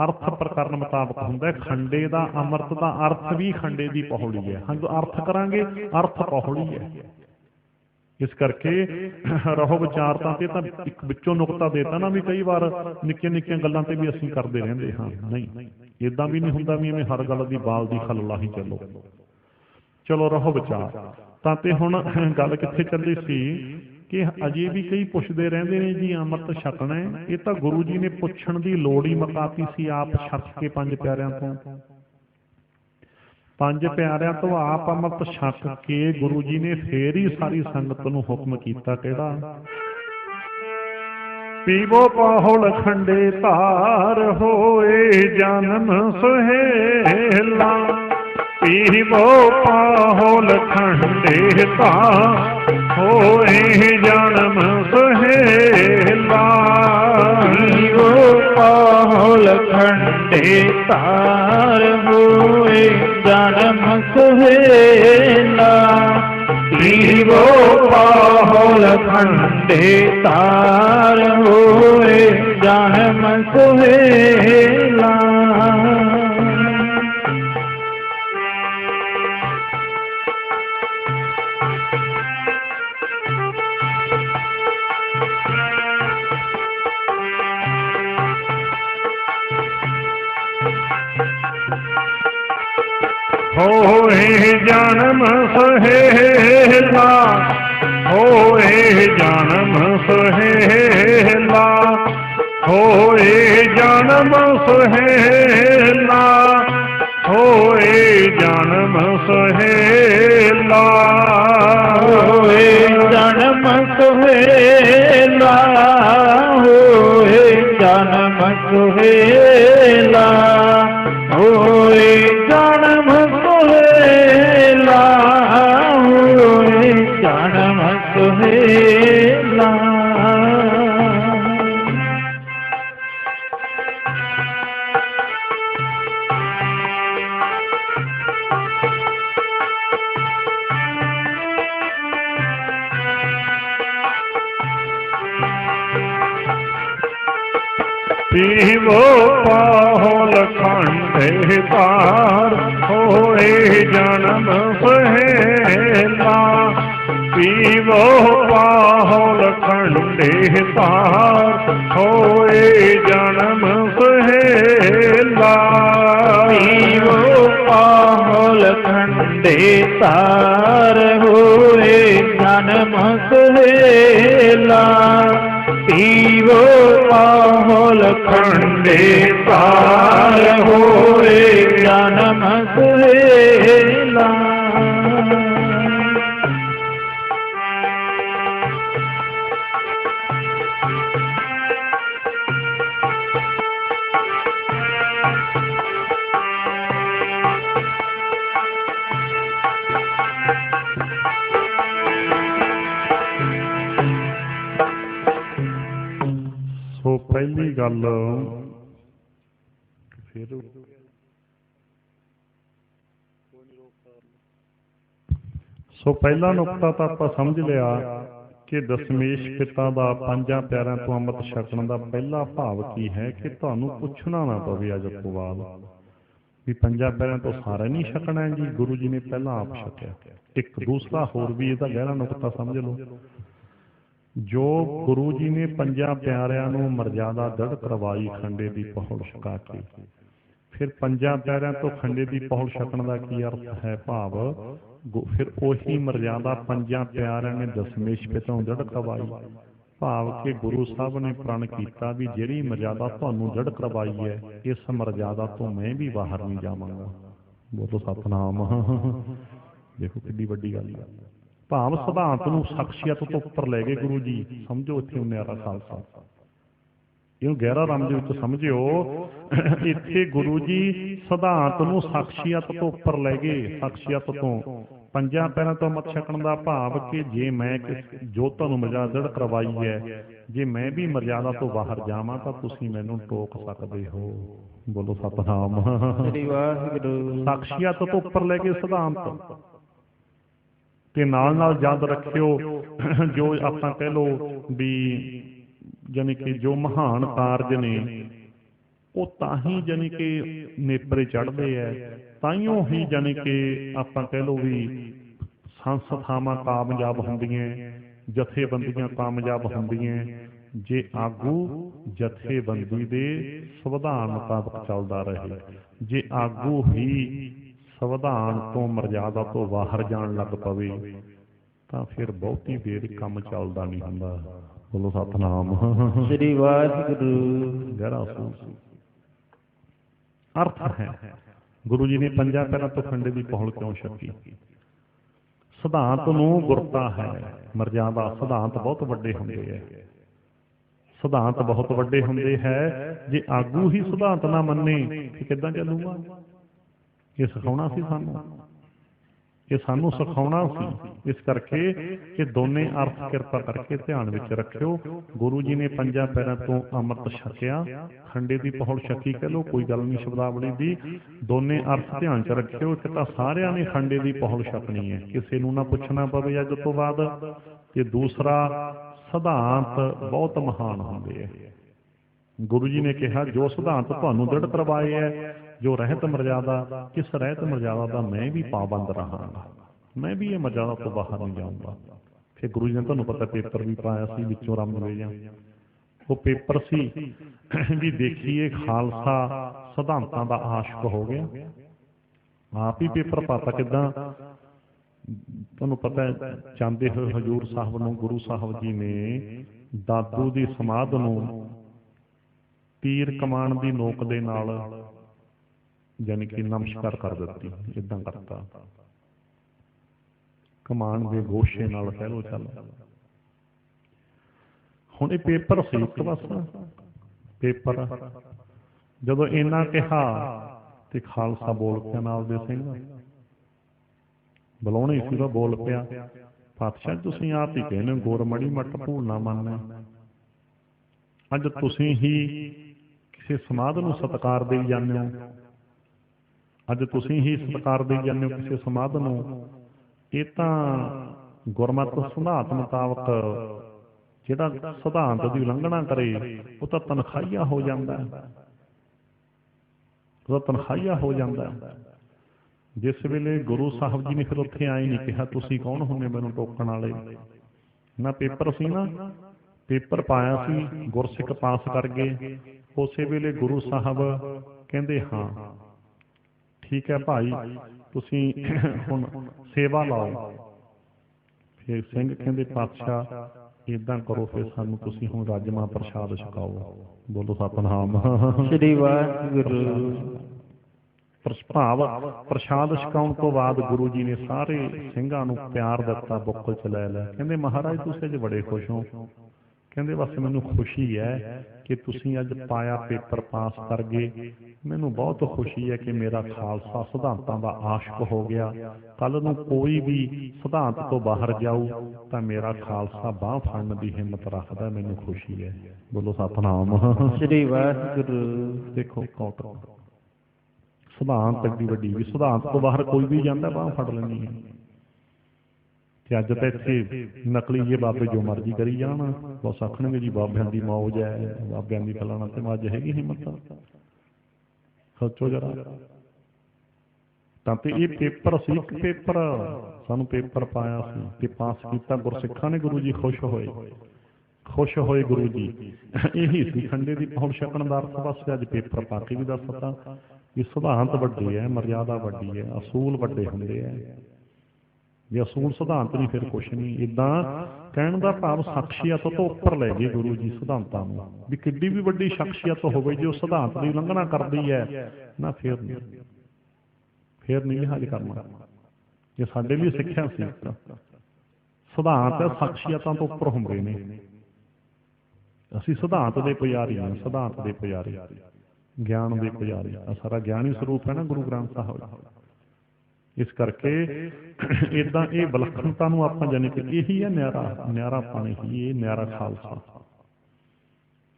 ਅਰਥ ਪ੍ਰਕਰਨ ਮੁਤਾਬਕ ਹੁੰਦਾ। ਖੰਡੇ ਦਾ ਅੰਮ੍ਰਿਤ ਦਾ ਅਰਥ ਵੀ ਖੰਡੇ ਦੀ ਪਹੁਲੀ ਹੈ। ਹਾਂ, ਜੋ ਅਰਥ ਕਰਾਂਗੇ ਅਰਥ ਪਹੁਲੀ ਹੈ। ਇਸ ਕਰਕੇ ਰਹੋ ਵਿਚਾਰਤਾ ਤੇ ਤਾਂ ਇੱਕ ਵਿੱਚੋਂ ਨੁਕਤਾ ਦੇਤਾ ਨਾ ਵੀ ਕਈ ਵਾਰ ਨਿੱਕੀਆਂ ਨਿੱਕੀਆਂ ਗੱਲਾਂ ਤੇ ਵੀ ਅਸੀਂ ਕਰਦੇ ਰਹਿੰਦੇ ਹਾਂ। ਨਹੀਂ, ਏਦਾਂ ਵੀ ਨਹੀਂ ਹੁੰਦਾ ਵੀ ਐਵੇਂ ਹਰ ਗੱਲ ਦੀ ਬਾਲ ਦੀ ਖੱਲ ਲਾਹੀ ਚੱਲੋ। ਚਲੋ ਰਹੋ ਵਿਚਾਰ। ਤਾਂ ਤੇ ਹੁਣ ਗੱਲ ਕਿੱਥੇ ਚੱਲੀ ਸੀ ਕਿ ਅਜੇ ਵੀ ਕਈ ਪੁੱਛਦੇ ਰਹਿੰਦੇ ਨੇ ਜੀ ਅੰਮ੍ਰਿਤ ਛਕਣਾ ਹੈ। ਇਹ ਤਾਂ ਗੁਰੂ ਜੀ ਨੇ ਪੁੱਛਣ ਦੀ ਲੋੜ ਹੀ ਮੁਕਾਤੀ ਸੀ ਆਪ ਛਕ ਕੇ ਪੰਜ ਪਿਆਰਿਆਂ ਤੋਂ। ਪੰਜ ਪਿਆਰਿਆਂ ਤੋਂ ਆਪ ਅੰਮ੍ਰਿਤ ਛਕ ਕੇ ਗੁਰੂ ਜੀ ਨੇ ਫੇਰ ਹੀ ਸਾਰੀ ਸੰਗਤ ਨੂੰ ਹੁਕਮ ਕੀਤਾ ਕਿਹੜਾ? ਪੀਵੋ ਪਾਹੁਲ ਖੰਡੇ ਧਾਰ, ਹੋਏ ਜਨਮ ਸੁਹੇਲਾ। ਪੀਵੋ ਪਾਹੁਲ ਖੰਡੇ ਧਾਰ, ਹੋਏ ਜਨਮ ਸੁਹੇਲਾ। ਪੀਵੋ ਪਾਹੁਲ ਖੰਡੇ ਧਾਰ, ਹੋਏ ਜਨਮ ਸੁਹੇਲਾ। ਪੀਵੋ ਪਾਹੁਲ ਖੰਡੇ ਧਾਰ, ਹੋਏ ਜਨਮ ਸੁਹੇਲਾ। ਹੋਏ ਜਨਮ ਸੁਹੇਲਾ, ਹੋਏ ਜਨਮ ਸੁਹੇਲਾ। ਹੋਏ ਜਨਮ ਸੁਹੇਲਾ, ਹੋਏ ਜਨਮ ਸੁਹੇਲਾ। ਹੋਏ ਜਨਮ ਸੁਹੇਲਾ, ਹੋਏ ਜਨਮ ਸੁਹੇਲਾ। ਹੋਏ ਜਨਮ ਸੁਹੇਲਾ, ਹੋਏ ਜਨਮ ਸੁਹੇਲਾ। ਪੀਵੋ ਪਾਹੁਲ ਖੰਡੇ ਧਾਰ, ਹੋਏ ਜਨਮ ਸੁਹੇਲਾ। ਪੀਵੋ ਪਾਹੁਲ ਖੰਡੇ ਧਾਰ, ਹੋਏ ਜਨਮ ਸੁਹੇਲਾ। ਪੀਵੋ ਪਾਹੁਲ ਖੰਡੇ ਧਾਰ, ਹੋਏ ਜਨਮ ਸੁਹੇਲਾ। ਪੀਵੋ ਪਾਹੁਲ ਖੰਡੇ ਧਾਰ, ਹੋਏ ਜਨਮ ਸੁਹੇਲਾ। ਸੋ ਪਹਿਲੀ ਗੱਲ ਫਿਰ ਸੋ ਪਹਿਲਾ ਨੁਕਤਾ ਤਾਂ ਆਪਾਂ ਸਮਝ ਲਿਆ ਕਿ ਦਸ਼ਮੇਸ਼ ਪਿਤਾ ਦਾ ਪੰਜਾਂ ਪਿਆਰਿਆਂ ਤੋਂ ਅੰਮ੍ਰਿਤ ਛਕਣ ਦਾ ਪਹਿਲਾ ਭਾਵ ਕੀ ਹੈ ਕਿ ਤੁਹਾਨੂੰ ਪੁੱਛਣਾ ਨਾ ਪਵੇ ਅੱਜ ਤੋਂ ਬਾਅਦ ਵੀ ਪੰਜਾਂ ਪਿਆਰਿਆਂ ਤੋਂ ਸਾਰਾ ਨਹੀਂ ਛਕਣਾ ਜੀ, ਗੁਰੂ ਜੀ ਨੇ ਪਹਿਲਾਂ ਆਪ ਛਕਿਆ। ਇੱਕ ਦੂਸਰਾ ਹੋਰ ਵੀ ਇਹਦਾ ਗਹਿਰਾ ਨੁਕਤਾ ਸਮਝ ਲਓ ਜੋ ਗੁਰੂ ਜੀ ਨੇ ਪੰਜਾਂ ਪਿਆਰਿਆਂ ਨੂੰ ਮਰਜ਼ਾਦਾ ਦ੍ਰਿੜ ਕਰਵਾਈ ਖੰਡੇ ਦੀ ਪਹੁਲ ਛਕਾ ਕੇ, ਫਿਰ ਪੰਜਾਂ ਪਿਆਰਿਆਂ ਤੋਂ ਖੰਡੇ ਦੀ ਪਹੁਲ ਛਕਣ ਦਾ ਕੀ ਅਰਥ ਹੈ? ਭਾਵ ਫਿਰ ਉਹੀ ਮਰਜ਼ਾਦਾ ਪੰਜਾਂ ਪਿਆਰਿਆਂ ਨੇ ਦਸਮੇਸ਼ ਪਿਤੋਂ ਦ੍ਰਿੜ ਕਰਵਾਈ। ਭਾਵ ਕਿ ਗੁਰੂ ਸਾਹਿਬ ਨੇ ਪ੍ਰਣ ਕੀਤਾ ਵੀ ਜਿਹੜੀ ਮਰਜ਼ਾਦਾ ਤੁਹਾਨੂੰ ਦ੍ਰਿੜ ਕਰਵਾਈ ਹੈ, ਇਸ ਮਰਜ਼ਾਦਾ ਤੋਂ ਮੈਂ ਵੀ ਬਾਹਰ ਨਹੀਂ ਜਾਵਾਂਗਾ। ਬੋਲੋ ਸਤਿਨਾਮ। ਦੇਖੋ ਕਿੱਡੀ ਵੱਡੀ ਗੱਲ ਹੈ। ਭਾਵ ਸਿਧਾਂਤ ਨੂੰ ਸ਼ਖਸੀਅਤ ਤੋਂ ਉੱਪਰ ਲੈ ਗਏ ਗੁਰੂ ਜੀ। ਸਮਝੋ ਇੱਥੇ ਉਨਿਆਰਾ ਖਾਲਸਾ, ਇਹਨੂੰ ਗਹਿਰਾ ਰਮ ਦੇ ਵਿੱਚ ਸਮਝਿਓ। ਇੱਥੇ ਗੁਰੂ ਜੀ ਸਿਧਾਂਤ ਨੂੰ ਸ਼ਖਸੀਅਤ ਤੋਂ ਉੱਪਰ ਲੈ ਗਏ। ਸ਼ਖਸੀਅਤ ਤੋਂ ਪੰਜਾਂ ਪੈਰਾਂ ਤੋਂ ਮਤ ਛਕਣ ਦਾ ਭਾਵ ਕਿ ਜੇ ਮੈਂ ਜੋ ਤੁਹਾਨੂੰ ਮਰਜ਼ਾਦਾ ਦ੍ਰਿੜ ਕਰਵਾਈ ਹੈ, ਜੇ ਮੈਂ ਵੀ ਮਰਜ਼ਾਦਾ ਤੋਂ ਬਾਹਰ ਜਾਵਾਂ ਤਾਂ ਤੁਸੀਂ ਮੈਨੂੰ ਟੋਕ ਸਕਦੇ ਹੋ। ਬੋਲੋ ਸਤਿਨਾਮ। ਸ਼ਖਸੀਅਤ ਤੋਂ ਉੱਪਰ ਲੈ ਕੇ ਸਿਧਾਂਤ ਤੇ ਨਾਲ ਨਾਲ ਯਾਦ ਰੱਖਿਓ, ਜੋ ਆਪਾਂ ਕਹਿ ਲਓ ਵੀ ਜਾਣੀ ਕਿ ਜੋ ਮਹਾਨ ਕਾਰਜ ਨੇ ਉਹ ਤਾਂ ਹੀ ਜਾਣੀ ਕਿ ਨੇਪਰੇ ਚੜ੍ਹਦੇ ਹੈ, ਤਾਈਓ ਹੀ ਜਾਣੀ ਕਿ ਆਪਾਂ ਕਹਿ ਲਓ ਵੀ ਸੰਸਥਾਵਾਂ ਕਾਮਯਾਬ ਹੁੰਦੀਆਂ, ਜਥੇਬੰਦੀਆਂ ਕਾਮਯਾਬ ਹੁੰਦੀਆਂ, ਜੇ ਆਗੂ ਜਥੇਬੰਦੀ ਦੇ ਸੰਵਿਧਾਨ ਮੁਤਾਬਕ ਚੱਲਦਾ ਰਹੇ। ਜੇ ਆਗੂ ਹੀ ਸੰਵਿਧਾਨ ਤੋਂ ਮਰਜ਼ਾਦਾ ਤੋਂ ਬਾਹਰ ਜਾਣ ਲੱਗ ਪਵੇ ਤਾਂ ਫਿਰ ਬਹੁਤੀ ਦੇਰ ਕੰਮ ਚੱਲਦਾ ਨਹੀਂ ਹੁੰਦਾ। ਬੋਲੋ ਸਤਿਨਾਮ। ਸ੍ਰੀ ਵਾਹਿਗੁਰੂ। ਗਹਿਰਾ ਅਰਥ ਹੈ ਗੁਰੂ ਜੀ ਨੇ ਪੰਜਾਂ ਪੈਰਾਂ ਤੋਂ ਖੰਡੇ ਦੀ ਪਹੁਲ ਕਿਉਂ ਛਕੀ? ਸਿਧਾਂਤ ਨੂੰ ਗੁਰਤਾ ਹੈ, ਮਰਜ਼ਾਦਾ। ਸਿਧਾਂਤ ਬਹੁਤ ਵੱਡੇ ਹੁੰਦੇ ਹੈ, ਸਿਧਾਂਤ ਬਹੁਤ ਵੱਡੇ ਹੁੰਦੇ ਹੈ। ਜੇ ਆਗੂ ਹੀ ਸਿਧਾਂਤ ਨਾ ਮੰਨੇ ਤੇ ਕਿੱਦਾਂ ਚੱਲੂਗਾ? ਇਹ ਸਿਖਾਉਣਾ ਸੀ ਸਾਨੂੰ, ਇਹ ਸਾਨੂੰ ਸਿਖਾਉਣਾ ਸੀ। ਇਸ ਕਰਕੇ ਇਹ ਦੋਨੇ ਅਰਥ ਕਿਰਪਾ ਕਰਕੇ ਧਿਆਨ ਵਿੱਚ ਰੱਖਿਓ। ਗੁਰੂ ਜੀ ਨੇ ਪੰਜਾਂ ਪੈਰਾਂ ਤੋਂ ਅੰਮ੍ਰਿਤ ਛਕਿਆ, ਖੰਡੇ ਦੀ ਪਹੁਲ ਛਕੀ, ਕਹਿ ਲਓ ਕੋਈ ਗੱਲ ਨਹੀਂ ਸ਼ਬਦਾਵਲੀ ਦੀ। ਦੋਨੇ ਅਰਥ ਧਿਆਨ ਚ ਰੱਖਿਓ। ਇੱਕ ਤਾਂ ਸਾਰਿਆਂ ਨੇ ਖੰਡੇ ਦੀ ਪਹੁਲ ਛਕਣੀ ਹੈ, ਕਿਸੇ ਨੂੰ ਨਾ ਪੁੱਛਣਾ ਪਵੇ ਅੱਜ ਤੋਂ ਬਾਅਦ। ਤੇ ਦੂਸਰਾ, ਸਿਧਾਂਤ ਬਹੁਤ ਮਹਾਨ ਹੁੰਦੇ ਹੈ। ਗੁਰੂ ਜੀ ਨੇ ਕਿਹਾ ਜੋ ਸਿਧਾਂਤ ਤੁਹਾਨੂੰ ਦ੍ਰਿੜ ਕਰਵਾਏ ਹੈ, ਜੋ ਰਹਿਤ ਮਰਜ਼ਾਦਾ, ਇਸ ਰਹਿਤ ਮਰਜ਼ਾਦਾ ਦਾ ਮੈਂ ਵੀ ਪਾਬੰਦ ਰਹਾਂਗਾ, ਮੈਂ ਵੀ ਇਹ ਮਰਜ਼ਾਦਾ ਤੋਂ ਬਾਹਰ ਨਹੀਂ ਜਾਊਂਗਾ। ਫਿਰ ਗੁਰੂ ਜੀ ਨੇ ਤੁਹਾਨੂੰ ਪਤਾ ਪੇਪਰ ਵੀ ਪਾਇਆ ਸੀ ਵਿੱਚੋਂ ਰਮਲੇ ਜਾਂ ਉਹ ਪੇਪਰ ਸੀ ਵੀ ਦੇਖੀਏ ਖਾਲਸਾ ਸਿਧਾਂਤਾਂ ਦਾ ਆਸ਼ਕ ਹੋ ਗਿਆ। ਆਪ ਹੀ ਪੇਪਰ ਪਾਤਾ ਕਿੱਦਾਂ? ਤੁਹਾਨੂੰ ਪਤਾ ਜਾਂਦੇ ਹੋਏ ਹਜ਼ੂਰ ਸਾਹਿਬ ਨੂੰ ਗੁਰੂ ਸਾਹਿਬ ਜੀ ਨੇ ਦਾਦੂ ਦੀ ਸਮਾਧ ਨੂੰ ਤੀਰ ਕਮਾਨ ਦੀ ਨੋਕ ਦੇ ਨਾਲ ਜਾਨੀ ਕਿ ਨਮਸਕਾਰ ਕਰ ਦਿੱਤੀ। ਏਦਾਂ ਕਰਤਾ, ਕਮਾਨ ਦੇ ਗੋਸ਼ੇ ਨਾਲ ਕਹਿ ਲੋ। ਚੱਲ ਹੁਣ ਇਹ ਪੇਪਰ ਸੀ ਇੱਕ ਪਾਸਾ ਪੇਪਰ। ਜਦੋਂ ਇਹਨਾਂ ਕਿਹਾ ਤੇ ਖਾਲਸਾ ਬੋਲ ਪਿਆ, ਨਾਲ ਦੇ ਸਿੰਘ ਬੁਲਾਉਣੇ ਸੀ ਤਾਂ ਬੋਲ ਪਿਆ, ਪਾਤਸ਼ਾਹ ਤੁਸੀਂ ਆਪ ਹੀ ਕਹਿੰਦੇ ਗੁਰ ਮੜੀ ਮੱਟ ਭੂਲ ਨਾ ਮੰਨਣਾ। ਅੱਜ ਤੁਸੀਂ ਹੀ ਕਿਸੇ ਸਮਾਧ ਨੂੰ ਸਤਿਕਾਰ ਦੇਈ ਜਾਂਦੇ ਹੋ, ਅੱਜ ਤੁਸੀਂ ਹੀ ਸਤਿਕਾਰ ਦੇਈ ਜਾਂਦੇ ਹੋ ਕਿਸੇ ਸਮਾਧ ਨੂੰ। ਇਹ ਤਾਂ ਗੁਰਮਤਿ ਸਿਧਾਂਤ ਮੁਤਾਬਕ ਜਿਹੜਾ ਸਿਧਾਂਤ ਦੀ ਉਲੰਘਣਾ ਕਰੇ ਉਹ ਤਾਂ ਤਨਖਾਹੀਆ ਹੋ ਜਾਂਦਾ, ਉਹਦਾ ਤਨਖਾਹੀਆ ਹੋ ਜਾਂਦਾ। ਜਿਸ ਵੇਲੇ ਗੁਰੂ ਸਾਹਿਬ ਜੀ ਨੇ ਫਿਰ ਉੱਥੇ ਆਏ ਨਹੀਂ ਕਿਹਾ ਤੁਸੀਂ ਕੌਣ ਹੁੰਦੇ ਮੈਨੂੰ ਟੋਕਣ ਵਾਲੇ। ਨਾ ਪੇਪਰ ਸੀ ਨਾ, ਪੇਪਰ ਪਾਇਆ ਸੀ, ਗੁਰਸਿੱਖ ਪਾਸ ਕਰ ਗਏ। ਉਸੇ ਵੇਲੇ ਗੁਰੂ ਸਾਹਿਬ ਕਹਿੰਦੇ ਹਾਂ ਠੀਕ ਹੈ ਭਾਈ ਤੁਸੀਂ ਹੁਣ ਸੇਵਾ ਲਾਓ। ਫਿਰ ਸਿੰਘ ਕਹਿੰਦੇ ਪਾਤਸ਼ਾਹ ਏਦਾਂ ਕਰੋ, ਫਿਰ ਸਾਨੂੰ ਤੁਸੀਂ ਹੁਣ ਰਾਜਮਾ ਪ੍ਰਸ਼ਾਦ ਛਕਾਓ। ਬੋਲੋ ਸਤਿਨਾਮ ਸ੍ਰੀ ਵਾਹਿਗੁਰੂ। ਭਾਵ ਪ੍ਰਸ਼ਾਦ ਛਕਾਉਣ ਤੋਂ ਬਾਅਦ ਗੁਰੂ ਜੀ ਨੇ ਸਾਰੇ ਸਿੰਘਾਂ ਨੂੰ ਪਿਆਰ ਦਿੱਤਾ, ਬੁੱਕਲ ਚ ਲੈ ਲੈ। ਕਹਿੰਦੇ ਮਹਾਰਾਜ ਤੁਸੀਂ ਅੱਜ ਬੜੇ ਖੁਸ਼ ਹੋ। ਕਹਿੰਦੇ ਬਸ ਮੈਨੂੰ ਖੁਸ਼ੀ ਹੈ ਕਿ ਤੁਸੀਂ ਅੱਜ ਪਾਇਆ ਪੇਪਰ ਪਾਸ ਕਰ ਗਏ। ਮੈਨੂੰ ਬਹੁਤ ਖੁਸ਼ੀ ਹੈ ਕਿ ਮੇਰਾ ਖਾਲਸਾ ਸਿਧਾਂਤਾਂ ਦਾ ਆਸ਼ਕ ਹੋ ਗਿਆ। ਕੱਲ ਨੂੰ ਕੋਈ ਵੀ ਸਿਧਾਂਤ ਤੋਂ ਬਾਹਰ ਜਾਊ ਤਾਂ ਮੇਰਾ ਖਾਲਸਾ ਬਾਂਹ ਫੜਨ ਦੀ ਹਿੰਮਤ ਰੱਖਦਾ, ਮੈਨੂੰ ਖੁਸ਼ੀ ਹੈ। ਬੋਲੋ ਸਤਿਨਾਮ ਸ੍ਰੀ ਵਾਹਿਗੁਰੂ। ਦੇਖੋ ਕੌਤਕ ਸਿਧਾਂਤ ਐਡੀ ਵੱਡੀ ਵੀ ਸਿਧਾਂਤ ਤੋਂ ਬਾਹਰ ਕੋਈ ਵੀ ਜਾਂਦਾ ਬਾਂਹ ਫੜ ਲੈਣੀ ਹੈ। ਤੇ ਅੱਜ ਤਾਂ ਇੱਥੇ ਨਕਲੀ ਜੇ ਬਾਬੇ ਜੋ ਮਰਜ਼ੀ ਕਰੀ ਜਾਣ, ਬਸ ਆਖਣਗੇ ਜੀ ਬਾਬਿਆਂ ਦੀ ਮੌਜ ਹੈ, ਬਾਬਿਆਂ ਦੀ ਫਲਾਣਾ। ਤੇ ਅੱਜ ਹੈਗੀ ਹਿੰਮਤ? ਸੋਚੋ ਜਰਾ। ਤਾਂ ਤੇ ਇਹ ਪੇਪਰ ਸੀ, ਇੱਕ ਪੇਪਰ ਸਾਨੂੰ ਪੇਪਰ ਪਾਇਆ ਸੀ ਤੇ ਪਾਸ ਕੀਤਾ ਗੁਰਸਿੱਖਾਂ ਨੇ। ਗੁਰੂ ਜੀ ਖੁਸ਼ ਹੋਏ। खुश होए गुरु जी। यही सी खंडे की पहुल छकण का अर्थ। बस अज पेपर पा के भी दसता कि सिद्धांत वड्डे है, मर्यादा वड्डी है, असूल वड्डे हुंदे है। जे असूल सिद्धांत नहीं फिर कुछ नहीं। इदा कहण दा भाव शख्सियत तो उपर लै गए गुरु जी सिद्धांतां नूं भी किड्डी भी वड्डी शख्सियत होवे जो सिद्धांत की उलंघना करदी है ना फिर नहीं लिहाज करना। ये साडे लिए सिੱਖਿਆ सी सिद्धांत शख्सियतां तो उपर हुंदे ने। ਅਸੀਂ सिद्धांत के पुजारी हाँ, सिद्धांत के पुजारी, ज्ञान के पुजारी। सारा ज्ञानी स्वरूप है ना गुरु ग्रंथ साहब। इस करके इदा ये विलक्षणता आप जाने कि यही है न्यारापन, ही ये न्यारा खालसा,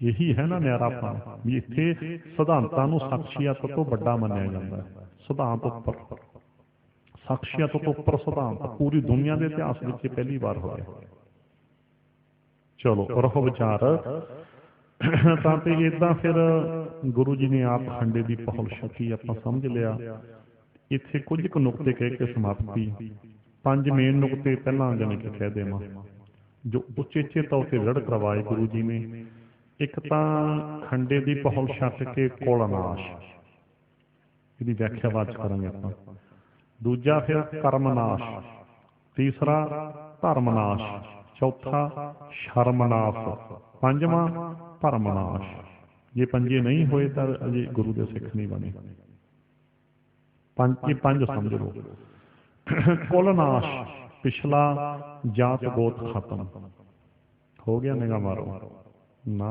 यही है ना न्यारापन भी इत्थे सिद्धांतां नूं शख्सियत तो वड्डा मन्निया जाता है। सिद्धांत उपर, शख्सियत तो उपर सिद्धांत पूरी दुनिया के इतिहास में पहली बार होया। चलो रहो विचार तां ते इदां फिर गुरु जी ने आप खंडे की पहुल छकी, आपां समझ लिया। इत्थे कुछ क नुकते कह के समाप्ति। 5 मेन नुकते पहला जाने कि कह देवां जो उचेचे तौर पर दृढ़ करवाए गुरु जी ने। एक तां खंडे की पहुल छक के कुलनाश, इसकी व्याख्या बाद करांगे आपां। दूजा फिर कर्मनाश, तीसरा धर्मनाश, चौथा शर्मनाश, पंजवां भरमनाश। जे पंजे नहीं होए तो अजे गुरु के सिख नहीं बने। पंज समझ लो। कुलनाश पिछला जात गोत खत्म हो गया, निगाह मारो ना।